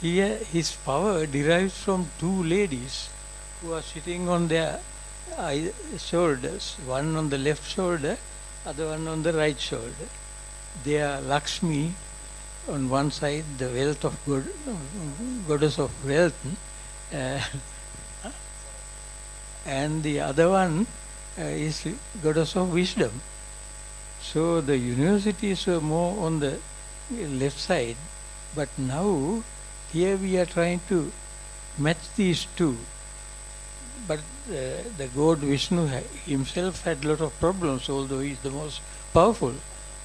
Here, his power derives from two ladies who are sitting on their shoulders, one on the left shoulder, other one on the right shoulder. They are Lakshmi on one side, the wealth of goddess of wealth, and the other one is goddess of wisdom. So the universities were more on the left side, but now here we are trying to match these two. But the god Vishnu himself had a lot of problems, although he is the most powerful,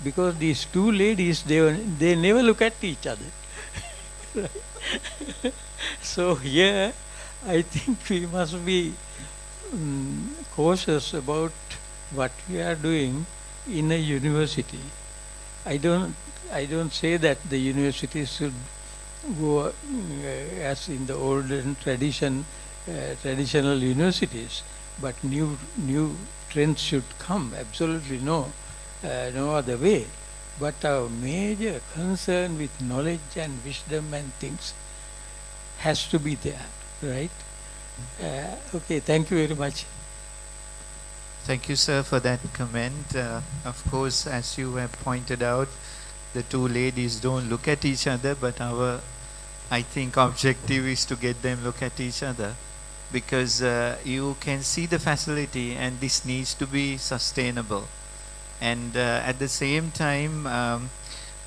because these two ladies, they never look at each other. So here I think we must be cautious about what we are doing in a university. I don't say that the university should go as in the olden traditional universities, but new trends should come. Absolutely no other way. But our major concern with knowledge and wisdom and things has to be there, right? Okay, thank you very much. Thank you, sir, for that comment. Of course, as you have pointed out, the two ladies don't look at each other, but our, I think, objective is to get them look at each other, because you can see the facility and this needs to be sustainable. And at the same time,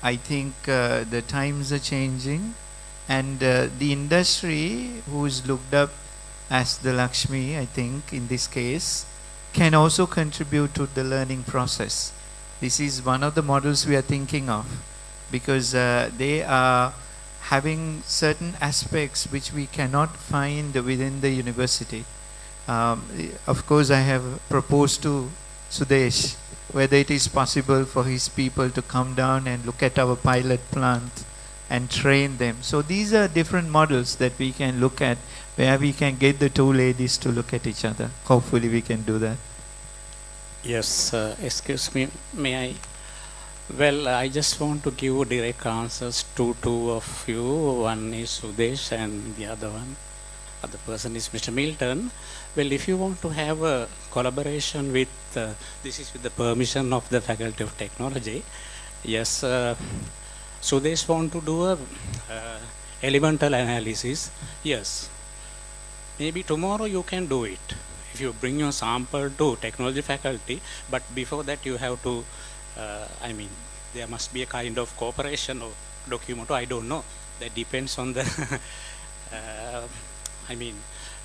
I think the times are changing, and the industry, who is looked up as the Lakshmi, I think, in this case, can also contribute to the learning process. This is one of the models we are thinking of, because they are having certain aspects which we cannot find within the university. Of course, I have proposed to Sudesh whether it is possible for his people to come down and look at our pilot plant and train them. So these are different models that we can look at, where we can get the two ladies to look at each other. Hopefully we can do that. Yes, excuse me, may I? Well, I just want to give direct answers to two of you. One is Sudesh and the other person is Mr. Milton. Well, if you want to have a collaboration with, this is with the permission of the Faculty of Technology. Yes, Sudesh want to do a elemental analysis. Yes, maybe tomorrow you can do it. If you bring your sample to technology faculty, but before that you have to, there must be a kind of cooperation or document, I don't know. That depends on the,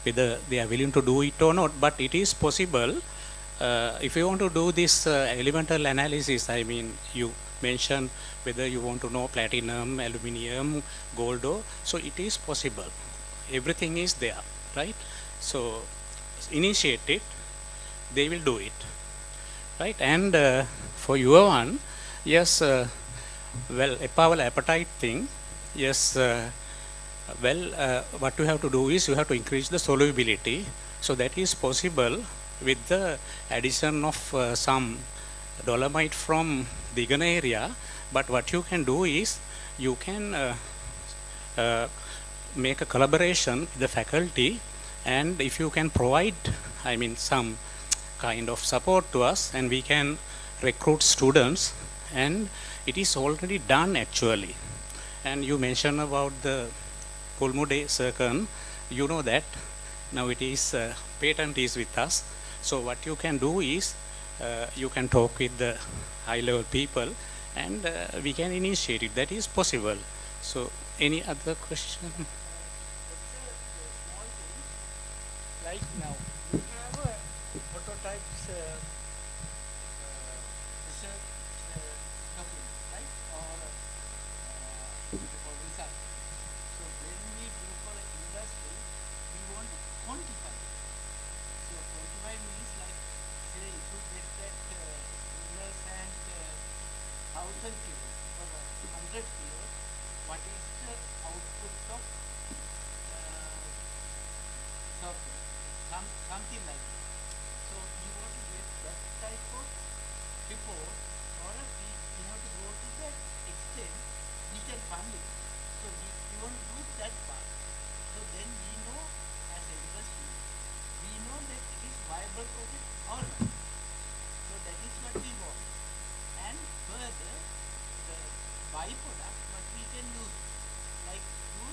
whether they are willing to do it or not, but it is possible. If you want to do this elemental analysis, you mentioned whether you want to know platinum, aluminium, gold, so it is possible. Everything is there, right? So initiate it, they will do it, right? And for your one, yes, well, a power appetite thing, yes, what you have to do is you have to increase the solubility. So that is possible with the addition of some dolomite from the Ghana area. But what you can do is you can make a collaboration with the faculty, and if you can provide, some kind of support to us, and we can recruit students, and it is already done actually. And you mentioned about the Pulmude circle, you know that now it is patent is with us. So what you can do is you can talk with the high level people and we can initiate it. That is possible. So any other question? Like now, we have prototypes research document, right? Or result. So when we do for the industry, we want to quantify it. So quantify means like, say, if you get that minerals and 1,000 kilos or 100 kilos, what is the output of software? Something like that. So we want to get that type of report, or we have to go to that extent, we can fund it. So we want to do that part. So then we know as an industry, we know that it is viable project or not. So that is what we want. And further, the byproduct, what we can use, like do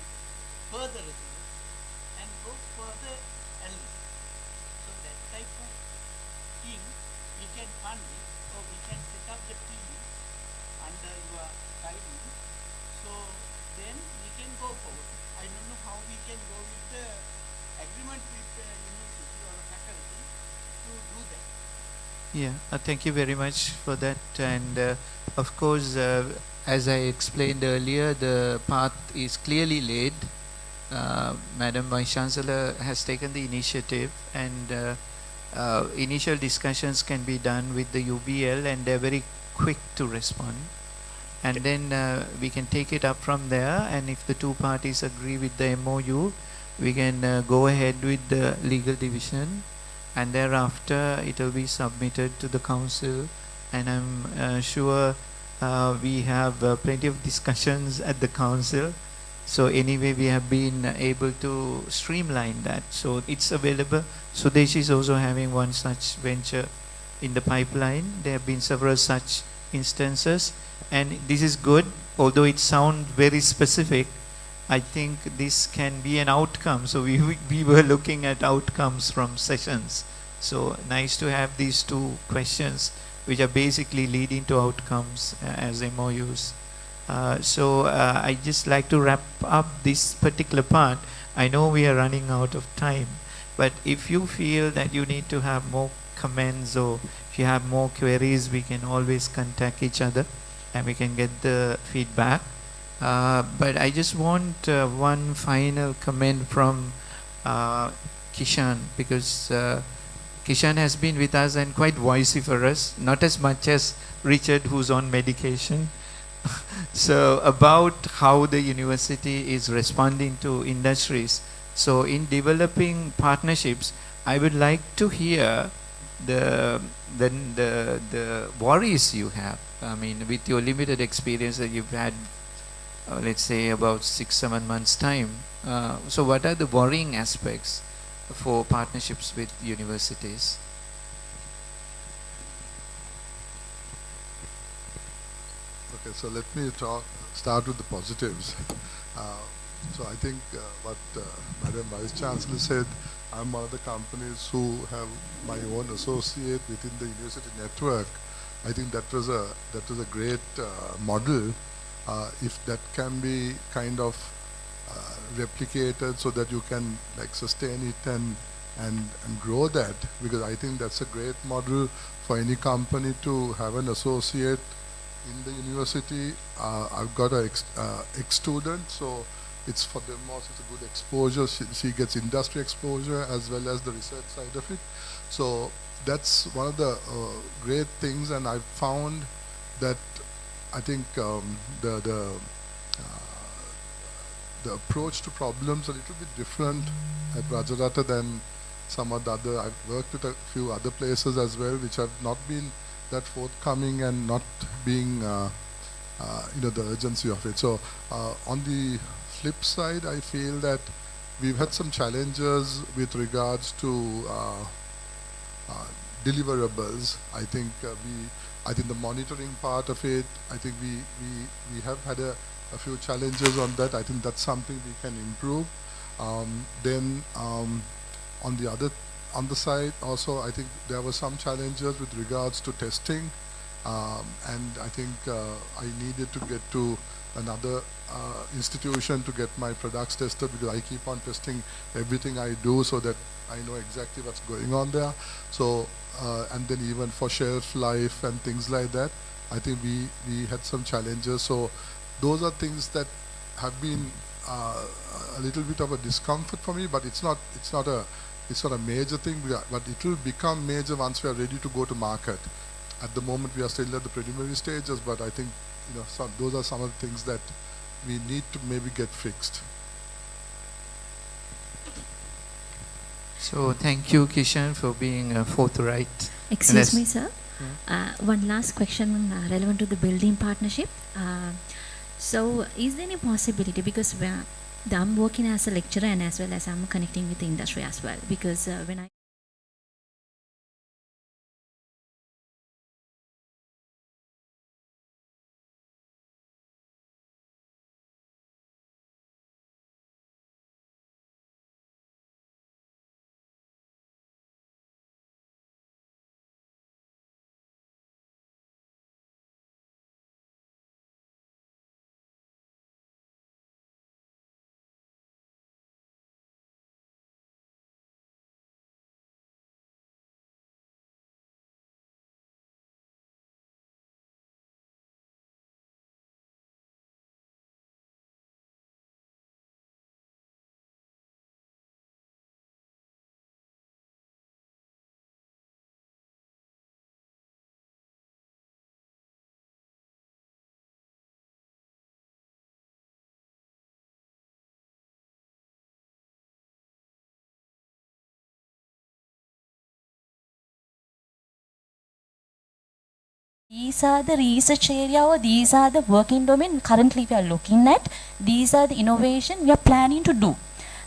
further research and go further analysis. So that type of thing, we can fund it, or we can set up the team under your guidance. So then we can go forward. I don't know how we can go with the agreement with the university or faculty to do that. Yeah, thank you very much for that. And of course, as I explained earlier, the path is clearly laid. Madam Vice Chancellor has taken the initiative, and initial discussions can be done with the UBL, and they're very quick to respond. And then we can take it up from there, and if the two parties agree with the MOU, we can go ahead with the legal division, and thereafter it will be submitted to the council. And I'm sure we have plenty of discussions at the council. So anyway, we have been able to streamline that. So it's available. Sudesh is also having one such venture in the pipeline. There have been several such instances. And this is good, although it sounds very specific. I think this can be an outcome. So we were looking at outcomes from sessions. So nice to have these two questions, which are basically leading to outcomes as MOUs. I just like to wrap up this particular part. I know we are running out of time, but if you feel that you need to have more comments, or if you have more queries, we can always contact each other and we can get the feedback. But I just want one final comment from Kishan, because Kishan has been with us and quite vociferous, not as much as Richard, who's on medication. So about how the university is responding to industries. So in developing partnerships, I would like to hear the worries you have. I mean, with your limited experience that you've had, let's say about 6-7 months time. So what are the worrying aspects for partnerships with universities? Okay, so let me start with the positives. So I think what Madam Vice Chancellor said, I'm one of the companies who have my own associate within the university network. I think that was a great model. If that can be kind of replicated so that you can like sustain it and grow that, because I think that's a great model for any company to have an associate in the university. I've got a ex-student, so it's for them also it's a good exposure. She gets industry exposure as well as the research side of it. So that's one of the great things, and I've found that I think the approach to problems a little bit different at Rajarata than some of the other. I've worked with a few other places as well, which have not been that forthcoming and not being, the urgency of it. So on the flip side, I feel that we've had some challenges with regards to deliverables. I think I think the monitoring part of it, I think we have had a few challenges on that. I think that's something we can improve. Then on the side also, I think there were some challenges with regards to testing, and I think I needed to get to another institution to get my products tested, because I keep on testing everything I do so that I know exactly what's going on there. So and then even for shelf life and things like that, I think we had some challenges. So those are things that have been a little bit of a discomfort for me, but it's not a major thing. But it will become major once we are ready to go to market. At the moment, we are still at the preliminary stages, but I think those are some of the things that we need to maybe get fixed. So thank you, Kishan, for being forthright. Excuse me, sir. One last question relevant to the building partnership. So is there any possibility, because I'm working as a lecturer and as well as I'm connecting with the industry as well, because when I these are the research area, or these are the working domain currently we are looking at. These are the innovation we are planning to do.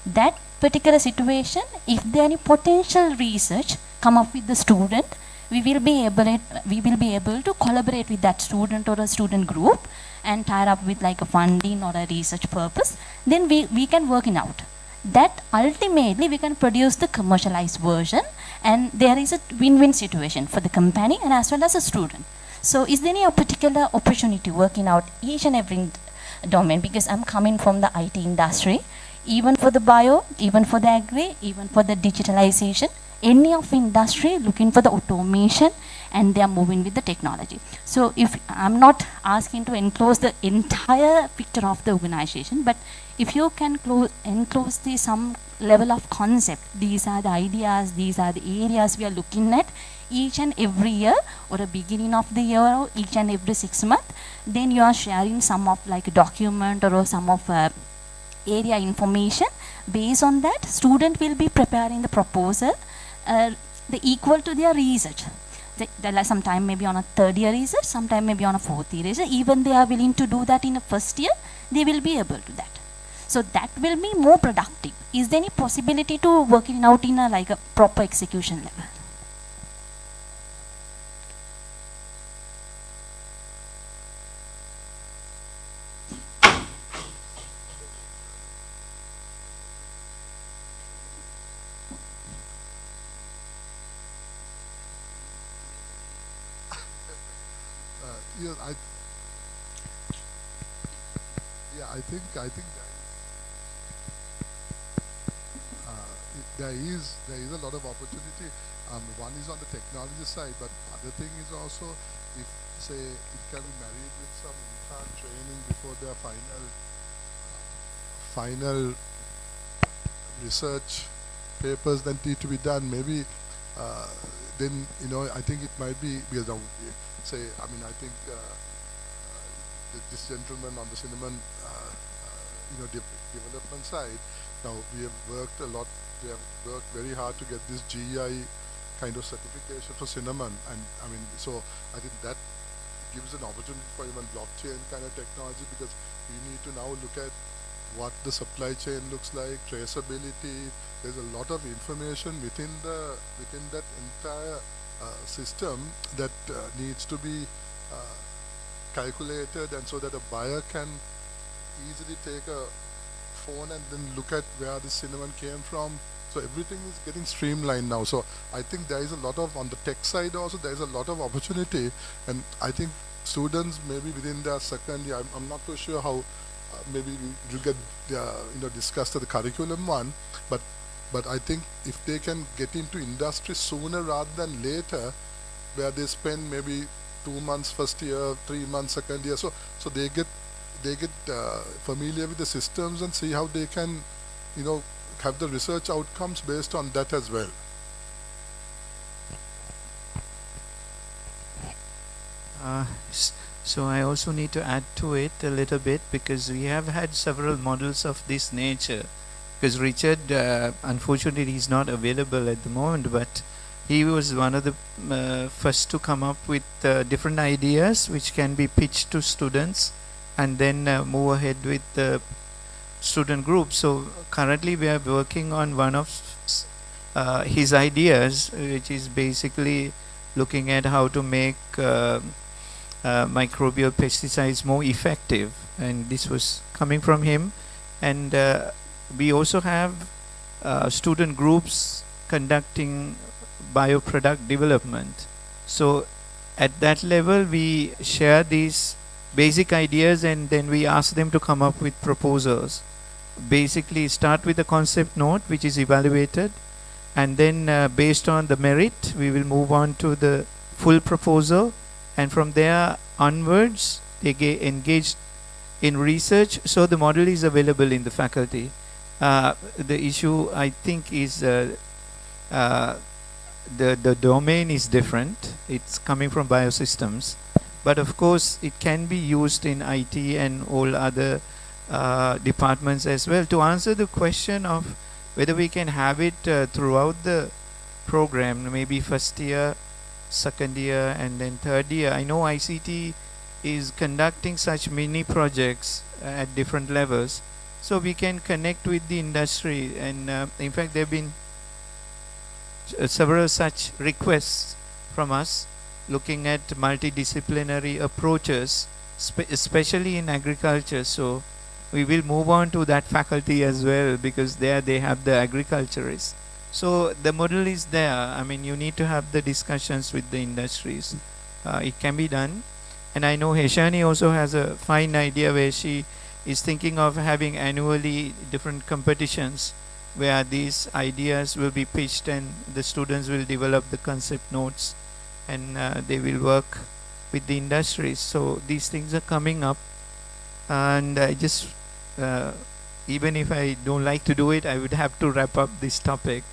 That particular situation, if there any potential research come up with the student, we will be able to collaborate with that student or a student group and tie up with like a funding or a research purpose. Then we can work it out. That ultimately we can produce the commercialized version, and there is a win-win situation for the company and as well as a student. So is there any particular opportunity working out each and every domain? Because I'm coming from the IT industry, even for the bio, even for the agri, even for the digitalization, any of industry looking for the automation, and they are moving with the technology. So if I'm not asking to enclose the entire picture of the organization, but if you can enclose the some level of concept, these are the ideas, these are the areas we are looking at each and every year, or a beginning of the year, or each and every 6 months, then you are sharing some of like a document or some of area information. Based on that, student will be preparing the proposal the equal to their research. Sometime maybe on a 3rd year research, sometime maybe on a 4th year research. Even they are willing to do that in a 1st year, they will be able to that. So that will be more productive. Is there any possibility to work it out in a proper execution level? I think there is a lot of opportunity. One is on the technology side, but other thing is also, if say it can be married with some intern training before their final research papers that need to be done. Maybe then I think it might be, because I think this gentleman on the cinnamon development side, now we have worked a lot. We have worked very hard to get this GI kind of certification for cinnamon, and so I think that gives an opportunity for even blockchain kind of technology, because we need to now look at what the supply chain looks like, traceability. There's a lot of information within that entire system that needs to be calculated, and so that a buyer can easily take a phone and then look at where the cinnamon came from. So everything is getting streamlined now. So I think there is a lot of, on the tech side also, there is a lot of opportunity, and I think students maybe within their second year, I'm not too sure how, maybe we'll get discussed at the curriculum one, but I think if they can get into industry sooner rather than later, where they spend maybe 2 months first year, 3 months second year, so they get familiar with the systems and see how they can have the research outcomes based on that as well. So I also need to add to it a little bit, because we have had several models of this nature. Because Richard, unfortunately, is not available at the moment, but he was one of the first to come up with different ideas which can be pitched to students and then move ahead with the student group. So currently we are working on one of his ideas, which is basically looking at how to make microbial pesticides more effective, and this was coming from him. And we also have student groups conducting bioproduct development. So at that level we share these basic ideas, and then we ask them to come up with proposals. Basically start with a concept note which is evaluated, and then based on the merit we will move on to the full proposal, and from there onwards they get engaged in research. So the model is available in the faculty. The issue I think is the domain is different. It's coming from biosystems, but of course it can be used in IT and all other departments as well. To answer the question of whether we can have it throughout the program, maybe first year, second year, and then third year. I know ICT is conducting such mini projects at different levels, so we can connect with the industry, and in fact there have been several such requests from us looking at multidisciplinary approaches, especially in agriculture. So we will move on to that faculty as well, because there they have the agriculturists. So the model is there. I mean, you need to have the discussions with the industries. It can be done. And I know Heshani also has a fine idea where she is thinking of having annually different competitions where these ideas will be pitched, and the students will develop the concept notes, and they will work with the industries. So these things are coming up, and I just even if I don't like to do it, I would have to wrap up this topic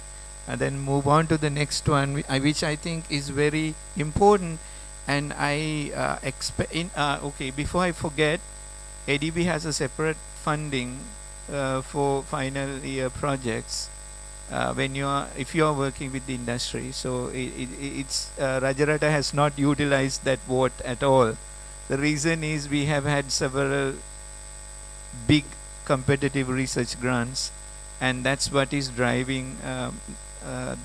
and then move on to the next one, which I think is very important. And I expect okay, before I forget, ADB has a separate funding for final year projects if you are working with the industry. So it's Rajarata has not utilized that vote at all. The reason is we have had several big competitive research grants, and that's what is driving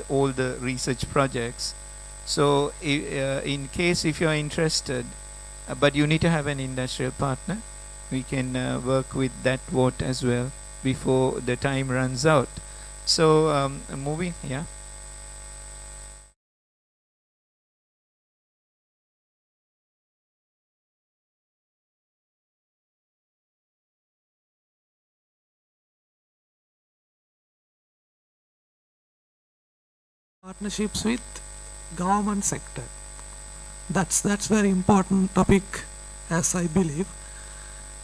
all the research projects. So in case if you are interested, but you need to have an industrial partner, we can work with that vote as well before the time runs out. So moving, yeah. Partnerships with government sector. That's very important topic, as I believe,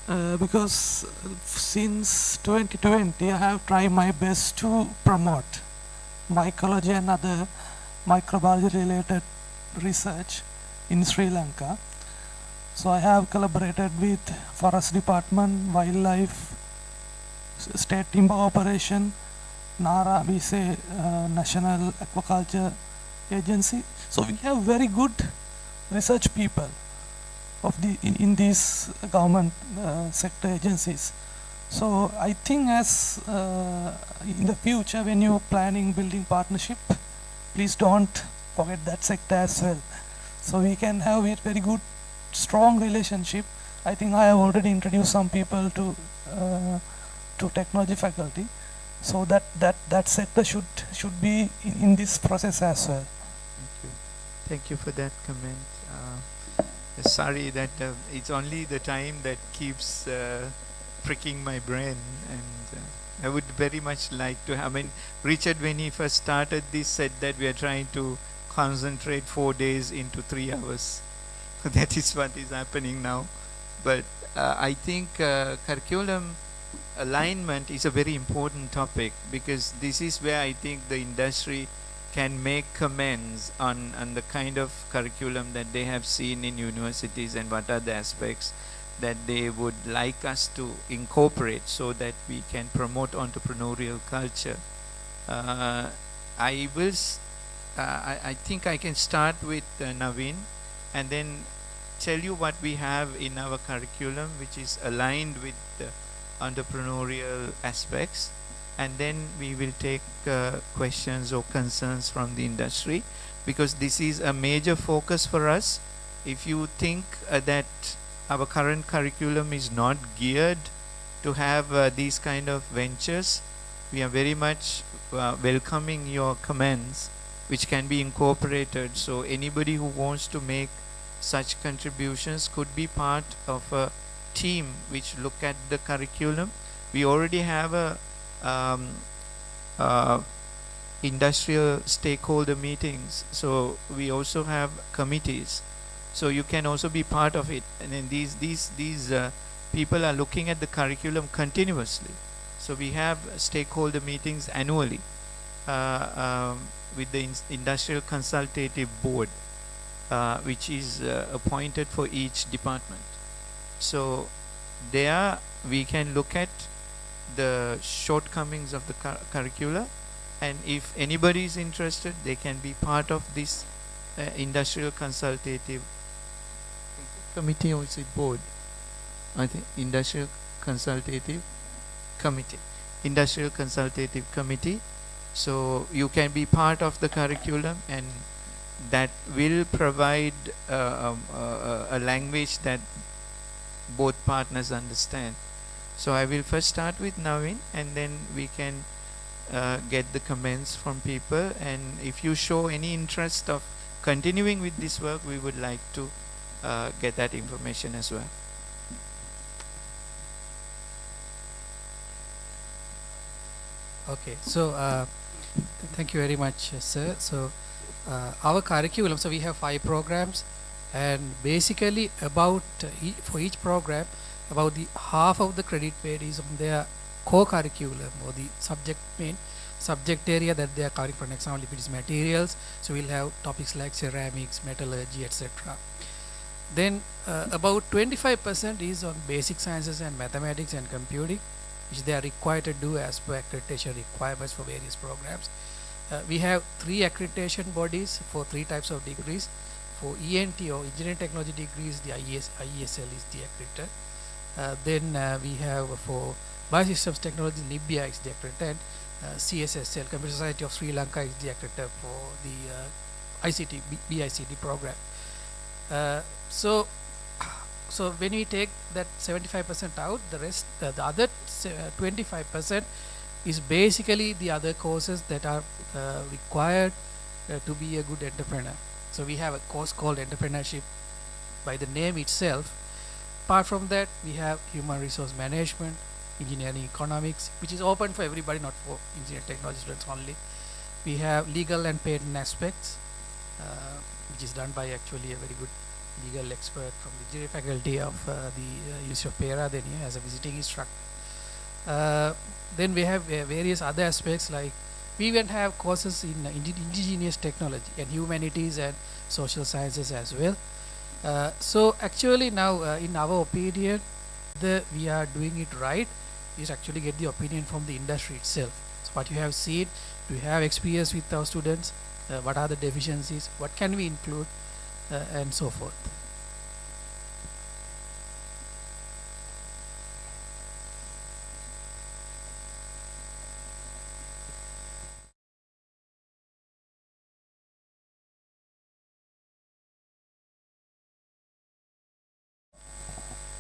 because since 2020 I have tried my best to promote mycology and other microbiology related research in Sri Lanka. So I have collaborated with Forest Department, Wildlife, State Timber Operation, NARA, we say National Aquaculture Agency. So we have very good research people of in these government sector agencies. So I think as in the future when you're planning building partnership, please don't forget that sector as well. So we can have a very good, strong relationship. I think I have already introduced some people to technology faculty, so that sector should be in this process as well. Thank you for that comment. Sorry that it's only the time that keeps pricking my brain, and I would very much like to have, I mean, Richard, when he first started this, said that we are trying to concentrate 4 days into 3 hours. That is what is happening now. But I think curriculum alignment is a very important topic, because this is where I think the industry can make comments on the kind of curriculum that they have seen in universities, and what are the aspects that they would like us to incorporate so that we can promote entrepreneurial culture. I think I can start with Naveen, and then tell you what we have in our curriculum which is aligned with the entrepreneurial aspects, and then we will take questions or concerns from the industry, because this is a major focus for us. If you think that our current curriculum is not geared to have these kind of ventures, we are very much welcoming your comments which can be incorporated. So anybody who wants to make such contributions could be part of a team which look at the curriculum. We already have a industrial stakeholder meetings, so we also have committees, so you can also be part of it. And then these people are looking at the curriculum continuously, so we have stakeholder meetings annually with the industrial consultative board, which is appointed for each department. So there we can look at the shortcomings of the curricula, and if anybody is interested, they can be part of this industrial consultative committee, or is it board? I think industrial consultative committee. So you can be part of the curriculum, and that will provide a language that both partners understand. So I will first start with Naveen, and then we can get the comments from people, and if you show any interest of continuing with this work, we would like to get that information as well. Okay, so thank you very much, sir. So our curriculum, so we have 5 programs, and basically about for each program, about the half of the credit paid is on their core curriculum, or the main subject area that they are covering. For example, if it is materials, so we'll have topics like ceramics, metallurgy, etc. Then about 25% is on basic sciences and mathematics and computing, which they are required to do as per accreditation requirements for various programs. We have 3 accreditation bodies for 3 types of degrees. For ENT or engineering technology degrees, the IESL is the accreditor. Then we have for biosystems technology, NIBIA is the accreditor, and CSSL, Computer Society of Sri Lanka, is the accreditor for the ICT, BICT program. So when we take that 75% out, the rest, the other 25% is basically the other courses that are required to be a good entrepreneur. So we have a course called entrepreneurship by the name itself. Apart from that, we have human resource management, engineering economics, which is open for everybody, not for engineering technology students only. We have legal and patent aspects, which is done by actually a very good legal expert from the engineering faculty of the University of Perak, then as a visiting instructor. Then we have various other aspects, like we even have courses in indigenous technology and humanities and social sciences as well. So actually now in our opinion, we are doing it right is actually get the opinion from the industry itself. So what you have seen, do you have experience with our students, what are the deficiencies, what can we include, and so forth.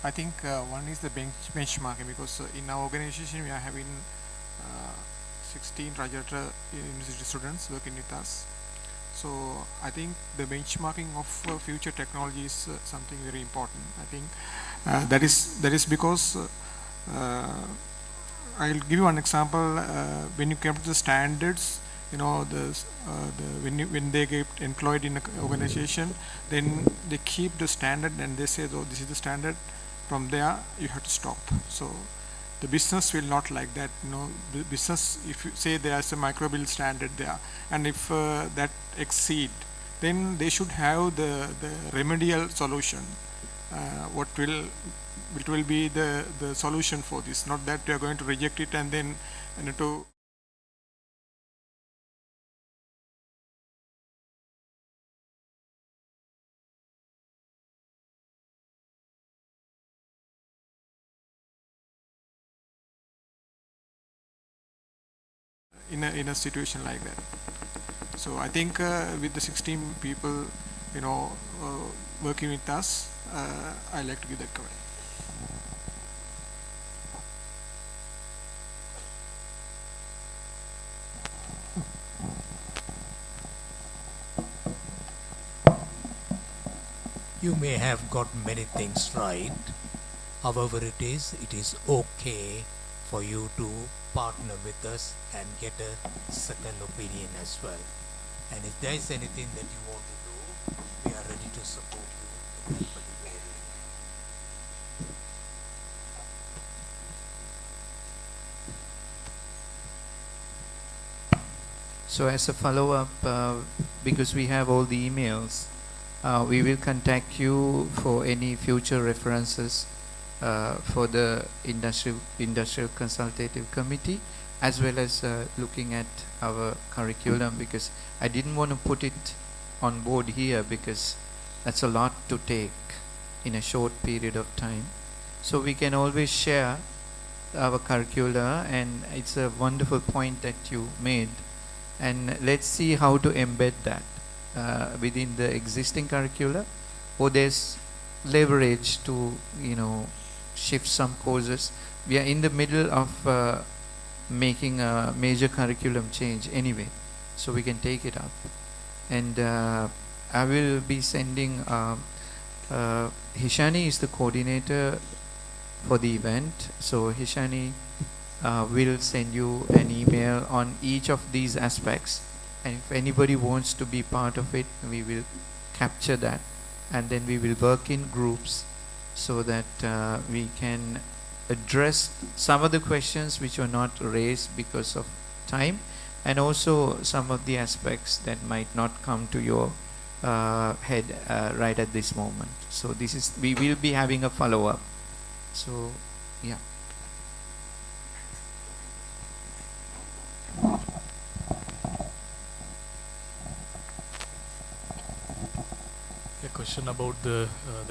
I think one is the benchmarking, because in our organization we are having 16 Rajarata university students working with us. So I think the benchmarking of future technology is something very important. I think that is because I'll give you one example. When you come to the standards, you know, when they get employed in an organization, then they keep the standard and they say, oh, this is the standard. From there, you have to stop. So the business will not like that. You know, the business, if you say there's a microbial standard there, and if that exceed, then they should have the remedial solution. What will be the solution for this? Not that we are going to reject it and then to in a situation like that. So I think with the 16 people, you know, working with us, I like to give that comment. You may have got many things right. However it is okay for you to partner with us and get a second opinion as well. And if there is anything that you want to do, we are ready to support you in that particular area. So as a follow-up, because we have all the emails, we will contact you for any future references for the industrial consultative committee, as well as looking at our curriculum, because I didn't want to put it on board here because that's a lot to take in a short period of time. So we can always share our curricula, and it's a wonderful point that you made, and let's see how to embed that within the existing curricula, or there's leverage to, you know, shift some courses. We are in the middle of making a major curriculum change anyway, so we can take it up. And I will be sending Hishani is the coordinator for the event, so Hishani will send you an email on each of these aspects, and if anybody wants to be part of it, we will capture that, and then we will work in groups so that we can address some of the questions which were not raised because of time, and also some of the aspects that might not come to your head right at this moment. So this is, we will be having a follow-up. So yeah. A question about the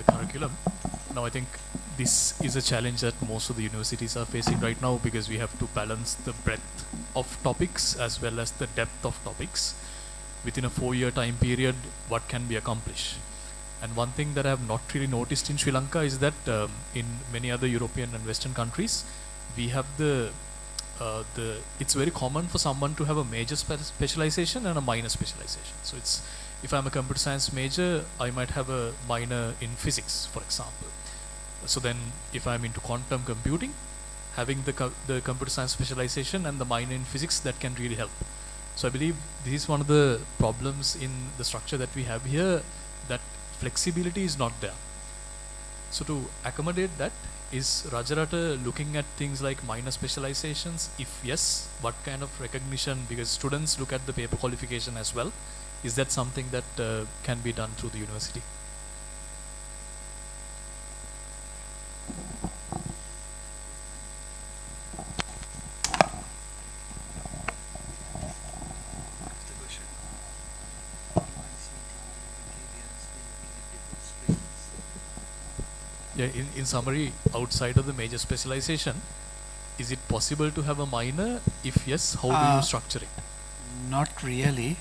curriculum. Now I think this is a challenge that most of the universities are facing right now, because we have to balance the breadth of topics as well as the depth of topics. Within a 4-year time period, what can be accomplished? And one thing that I have not really noticed in Sri Lanka is that in many other European and Western countries, we have it's very common for someone to have a major specialization and a minor specialization. So it's, if I'm a computer science major, I might have a minor in physics, for example. So then if I'm into quantum computing, having the computer science specialization and the minor in physics, that can really help. So I believe this is one of the problems in the structure that we have here, that flexibility is not there. So to accommodate that, is Rajarata looking at things like minor specializations? If yes, what kind of recognition? Because students look at the paper qualification as well. Is that something that can be done through the university? Yeah, in summary, outside of the major specialization, is it possible to have a minor? If yes, how do you structure it? Not really.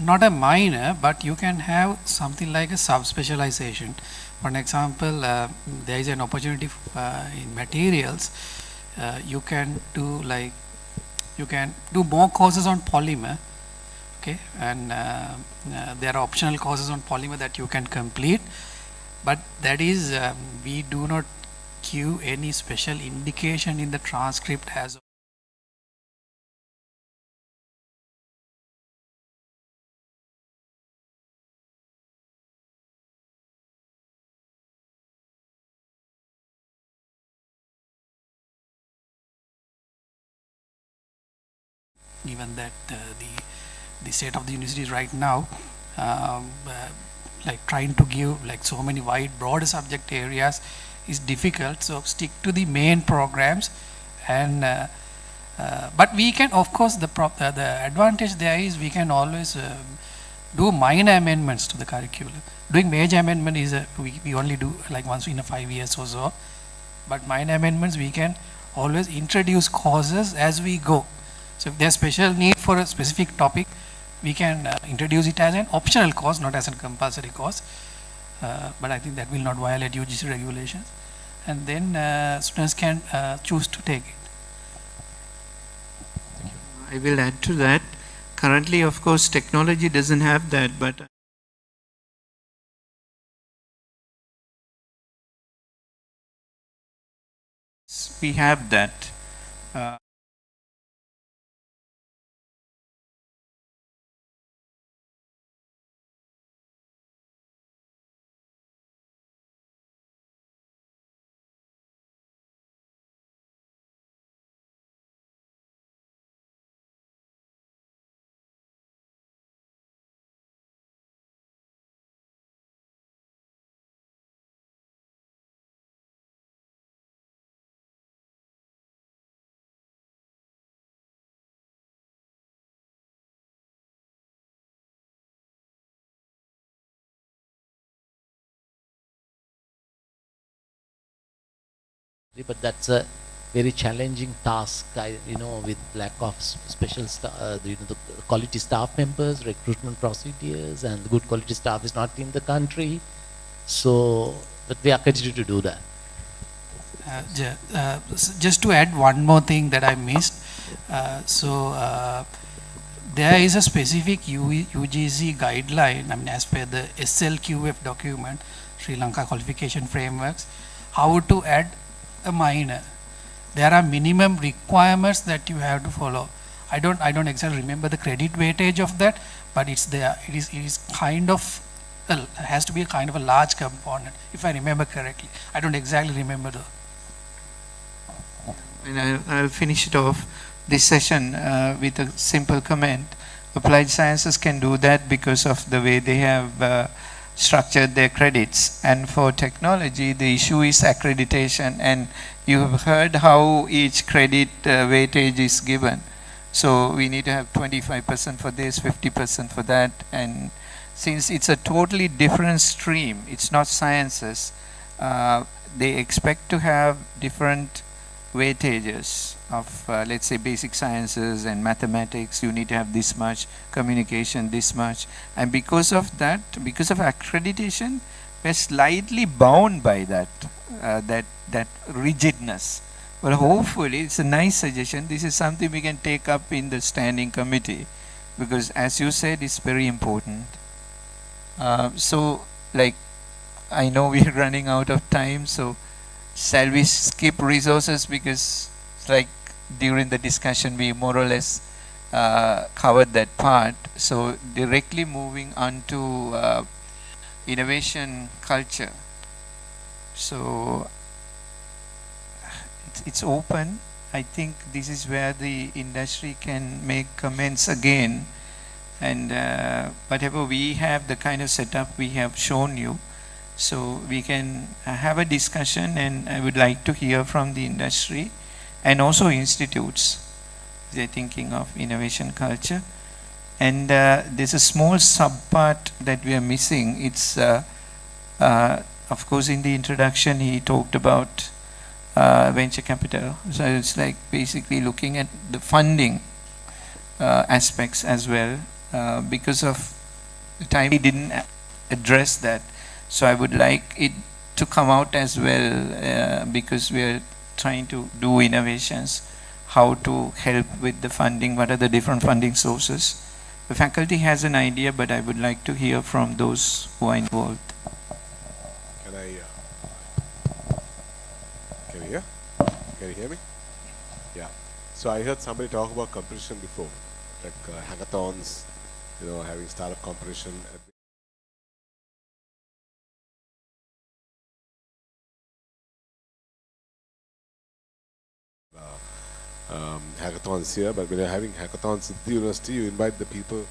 not a minor, but you can have something like a subspecialization. For an example, there is an opportunity in materials. You can do more courses on polymer, okay, and there are optional courses on polymer that you can complete, but that is we do not give any special indication in the transcript as given that the state of the university right now, like trying to give like so many wide broad subject areas is difficult, so stick to the main programs. And but we can, of course, the advantage there is we can always do minor amendments to the curriculum. Doing major amendment is we only do like once in a 5 years or so, but minor amendments we can always introduce courses as we go. So if there's special need for a specific topic, we can introduce it as an optional course, not as a compulsory course. But I think that will not violate UGC regulations. And then students can choose to take it. I will add to that. Currently, of course, technology doesn't have that, but we have that. But that's a very challenging task, with lack of the quality staff members, recruitment procedures, and the good quality staff is not in the country. So, but we are committed to do that. Just to add one more thing that I missed. There is a specific UGC guideline, as per the SLQF document, Sri Lanka Qualification Frameworks, how to add a minor. There are minimum requirements that you have to follow. I don't exactly remember the credit weightage of that, but it's there. It is kind of has to be a kind of a large component, if I remember correctly. I don't exactly remember though. And I'll finish it off this session with a simple comment. Applied sciences can do that because of the way they have structured their credits, and for technology the issue is accreditation, and you have heard how each credit weightage is given. So we need to have 25% for this, 50% for that, and since it's a totally different stream, it's not sciences, they expect to have different weightages of let's say basic sciences and mathematics. You need to have this much, communication this much, and because of that, because of accreditation, we're slightly bound by that that rigidness. But hopefully it's a nice suggestion. This is something we can take up in the standing committee, because as you said, it's very important. So like, I know we're running out of time, so shall we skip resources, because like during the discussion we more or less covered that part. So directly moving on to innovation culture. So it's open. I think this is where the industry can make comments again, and whatever we have, the kind of setup we have shown you, so we can have a discussion, and I would like to hear from the industry and also institutes. They're thinking of innovation culture. And there's a small subpart that we are missing. It's, of course, in the introduction he talked about venture capital. So it's like basically looking at the funding aspects as well. because of the time we didn't address that. So I would like it to come out as well, because we are trying to do innovations, how to help with the funding, what are the different funding sources. The faculty has an idea, but I would like to hear from those who are involved. Can you hear me? Yeah. So I heard somebody talk about competition before, like hackathons, you know, having startup competition. Hackathons here, but when you're having hackathons at the university, you invite the people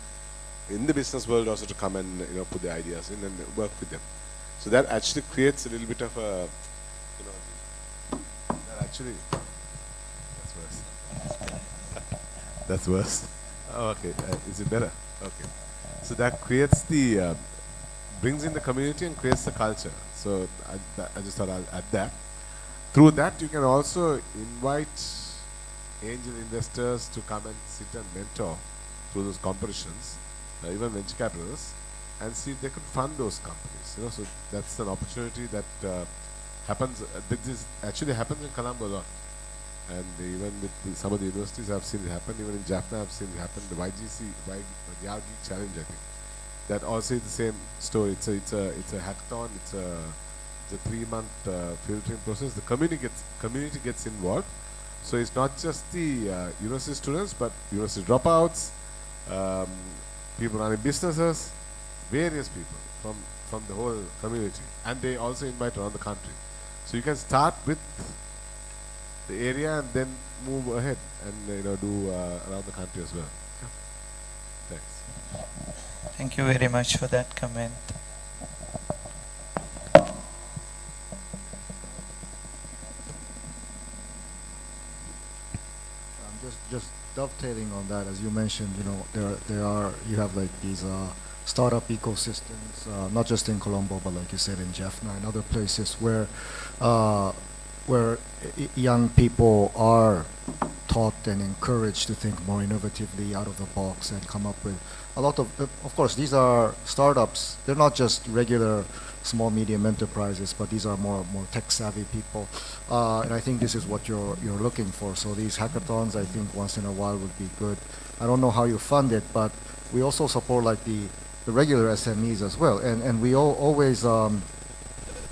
in the business world also to come and, you know, put their ideas in and work with them. So that actually creates a little bit of a, you know, that actually, that's worse. That's worse. Oh, okay, is it better? Okay. So that creates the, brings in the community and creates the culture. So I just thought I'll add that. Through that, you can also invite angel investors to come and sit and mentor through those competitions, even venture capitalists, and see if they could fund those companies. You know, so that's an opportunity that happens. This actually happens in Colombo a lot, and even with some of the universities, I've seen it happen. Even in Jaffna, I've seen it happen. The the Yagi Challenge, I think, that also is the same story. It's a hackathon. It's a 3-month filtering process. The community gets involved. So it's not just the university students, but university dropouts, people running businesses, various people from the whole community, and they also invite around the country. So you can start with the area and then move ahead and, you know, do around the country as well. Yeah. Thanks. Thank you very much for that comment. Just dovetailing on that, as you mentioned, you know, you have like these startup ecosystems, not just in Colombo, but like you said, in Jaffna and other places where young people are taught and encouraged to think more innovatively out of the box and come up with a lot of course, these are startups. They're not just regular small medium enterprises, but these are more tech savvy people, and I think this is what you're looking for. So these hackathons, I think, once in a while would be good. I don't know how you fund it, but we also support like the regular SMEs as well, and we always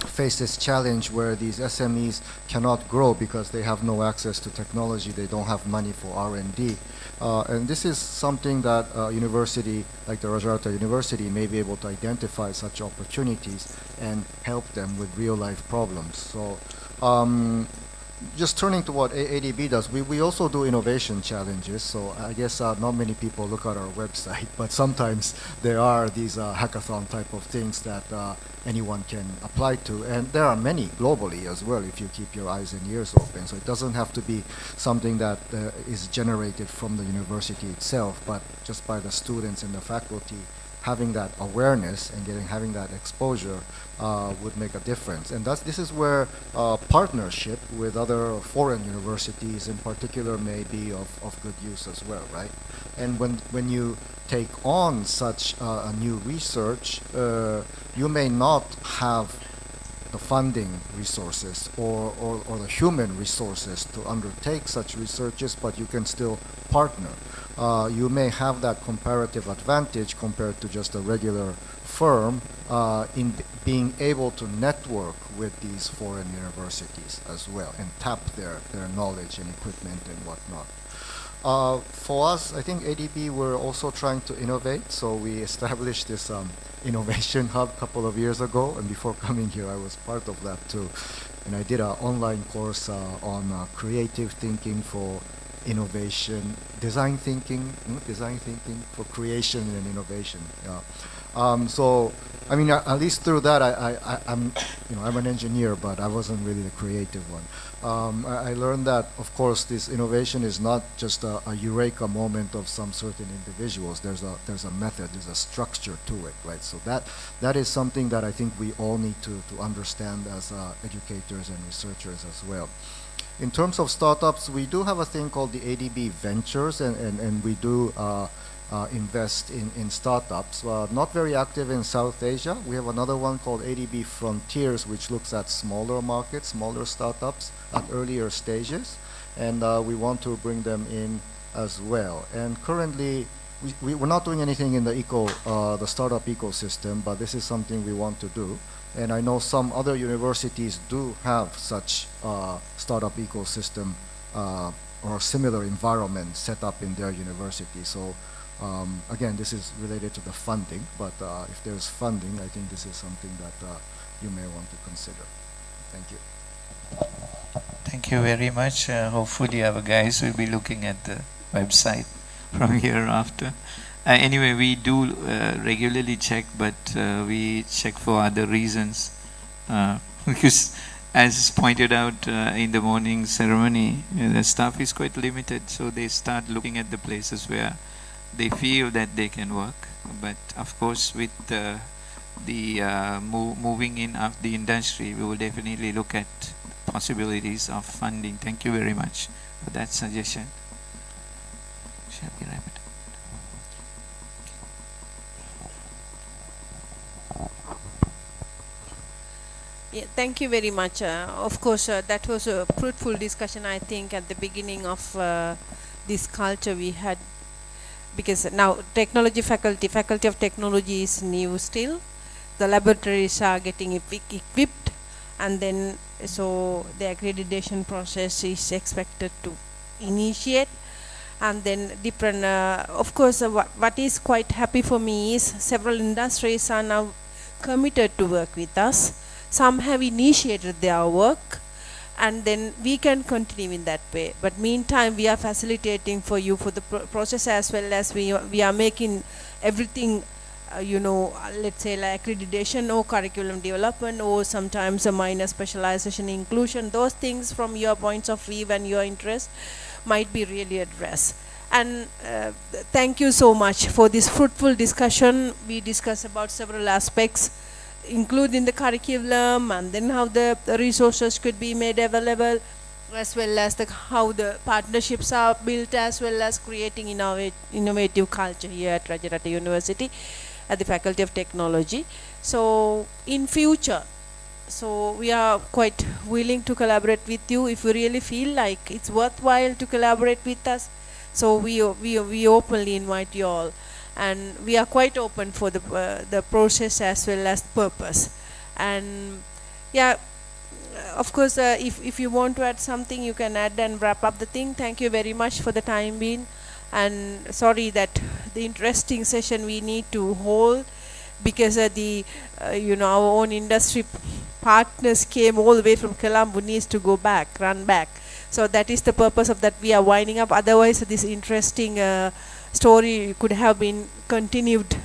face this challenge where these SMEs cannot grow because they have no access to technology, they don't have money for R&D. And this is something that university, like the Rajarata University, may be able to identify such opportunities and help them with real-life problems. So just turning to what ADB does, we also do innovation challenges. So I guess not many people look at our website, but sometimes there are these hackathon type of things that anyone can apply to. And there are many globally as well if you keep your eyes and ears open. So it doesn't have to be something that is generated from the university itself, but just by the students and the faculty having that awareness and having that exposure would make a difference. And this is where partnership with other foreign universities in particular may be of good use as well, right? And when you take on such a new research, you may not have the funding resources or the human resources to undertake such researches, but you can still partner. You may have that comparative advantage compared to just a regular firm in being able to network with these foreign universities as well and tap their knowledge and equipment and whatnot. For us, I think ADB, we're also trying to innovate, so we established this innovation hub a couple of years ago, and before coming here I was part of that too. And I did an online course on creative thinking for innovation, design thinking for creation and innovation. Yeah. So, I mean, at least through that, I'm an engineer, but I wasn't really the creative one. I learned that, of course, this innovation is not just a eureka moment of some certain individuals. There's a method, there's a structure to it, right? So that is something that I think we all need to understand as educators and researchers as well. In terms of startups, we do have a thing called the ADB Ventures, and we do invest in startups. Not very active in South Asia. We have another one called ADB Frontiers, which looks at smaller markets, smaller startups at earlier stages, and we want to bring them in as well. And currently, we're not doing anything in the startup ecosystem, but this is something we want to do. And I know some other universities do have such startup ecosystem or similar environment set up in their university. So again, this is related to the funding, but if there's funding, I think this is something that you may want to consider. Thank you. Thank you very much. Hopefully our guys will be looking at the website from here after. Anyway, we do regularly check, but we check for other reasons. Because as pointed out in the morning ceremony, the staff is quite limited, so they start looking at the places where they feel that they can work. But of course, with the moving in of the industry, we will definitely look at possibilities of funding. Thank you very much for that suggestion. Shall we wrap it up? Yeah, thank you very much. Of course, that was a fruitful discussion, I think, at the beginning of this culture we had, because now faculty of technology is new still. The laboratories are getting equipped, and then so the accreditation process is expected to initiate, and then different, of course, what is quite happy for me is several industries are now committed to work with us. Some have initiated their work, and then we can continue in that way. But meantime, we are facilitating for you for the process, as well as we are making everything, let's say like accreditation or curriculum development, or sometimes a minor specialization inclusion. Those things from your points of view and your interest might be really addressed. And thank you so much for this fruitful discussion. We discussed about several aspects, including the curriculum, and then how the resources could be made available, as well as how the partnerships are built, as well as creating innovative culture here at Rajarata University at the Faculty of Technology. So in future, so we are quite willing to collaborate with you if you really feel like it's worthwhile to collaborate with us. So we openly invite you all. And we are quite open for the process as well as purpose. And yeah, of course, if you want to add something, you can add and wrap up the thing. Thank you very much for the time being, and sorry that the interesting session we need to hold, because our own industry partners came all the way from Colombo, needs to run back. So that is the purpose of that we are winding up. Otherwise, this interesting story could have been continued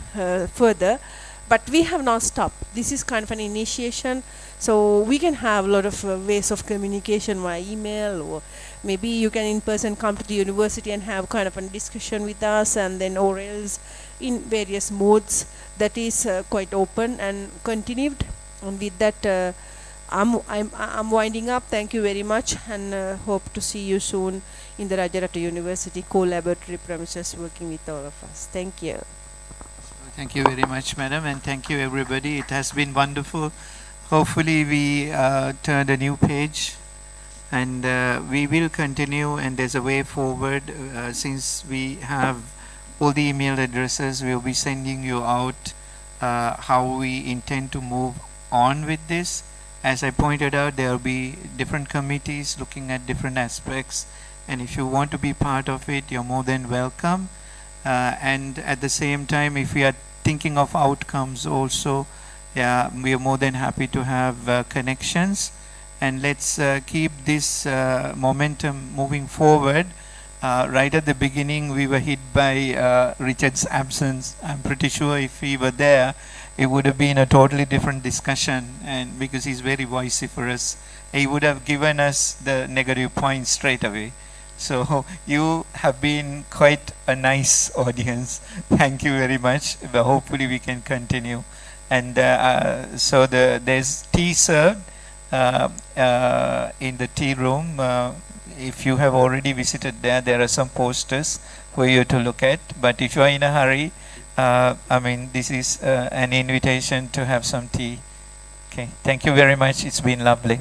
further, but we have not stopped. This is kind of an initiation, so we can have a lot of ways of communication via email, or maybe you can in person come to the university and have kind of a discussion with us, and then or else in various modes. That is quite open and continued. And with that, I'm winding up. Thank you very much, and hope to see you soon in the Rajarata University co-laboratory premises working with all of us. Thank you. Thank you very much, madam, and thank you everybody. It has been wonderful. Hopefully we turned a new page, and we will continue, and there's a way forward. Since we have all the email addresses, we'll be sending you out how we intend to move on with this. As I pointed out, there will be different committees looking at different aspects, and if you want to be part of it, you're more than welcome. And at the same time, if we are thinking of outcomes also, yeah, we are more than happy to have connections, and let's keep this momentum moving forward. Right at the beginning, we were hit by Richard's absence. I'm pretty sure if he were there, it would have been a totally different discussion, and because he's very vociferous, he would have given us the negative points straight away. So you have been quite a nice audience. Thank you very much. But hopefully we can continue. And so there's tea served in the tea room. if you have already visited there, there are some posters for you to look at. But if you are in a hurry, I mean, this is an invitation to have some tea. Okay, thank you very much. It's been lovely.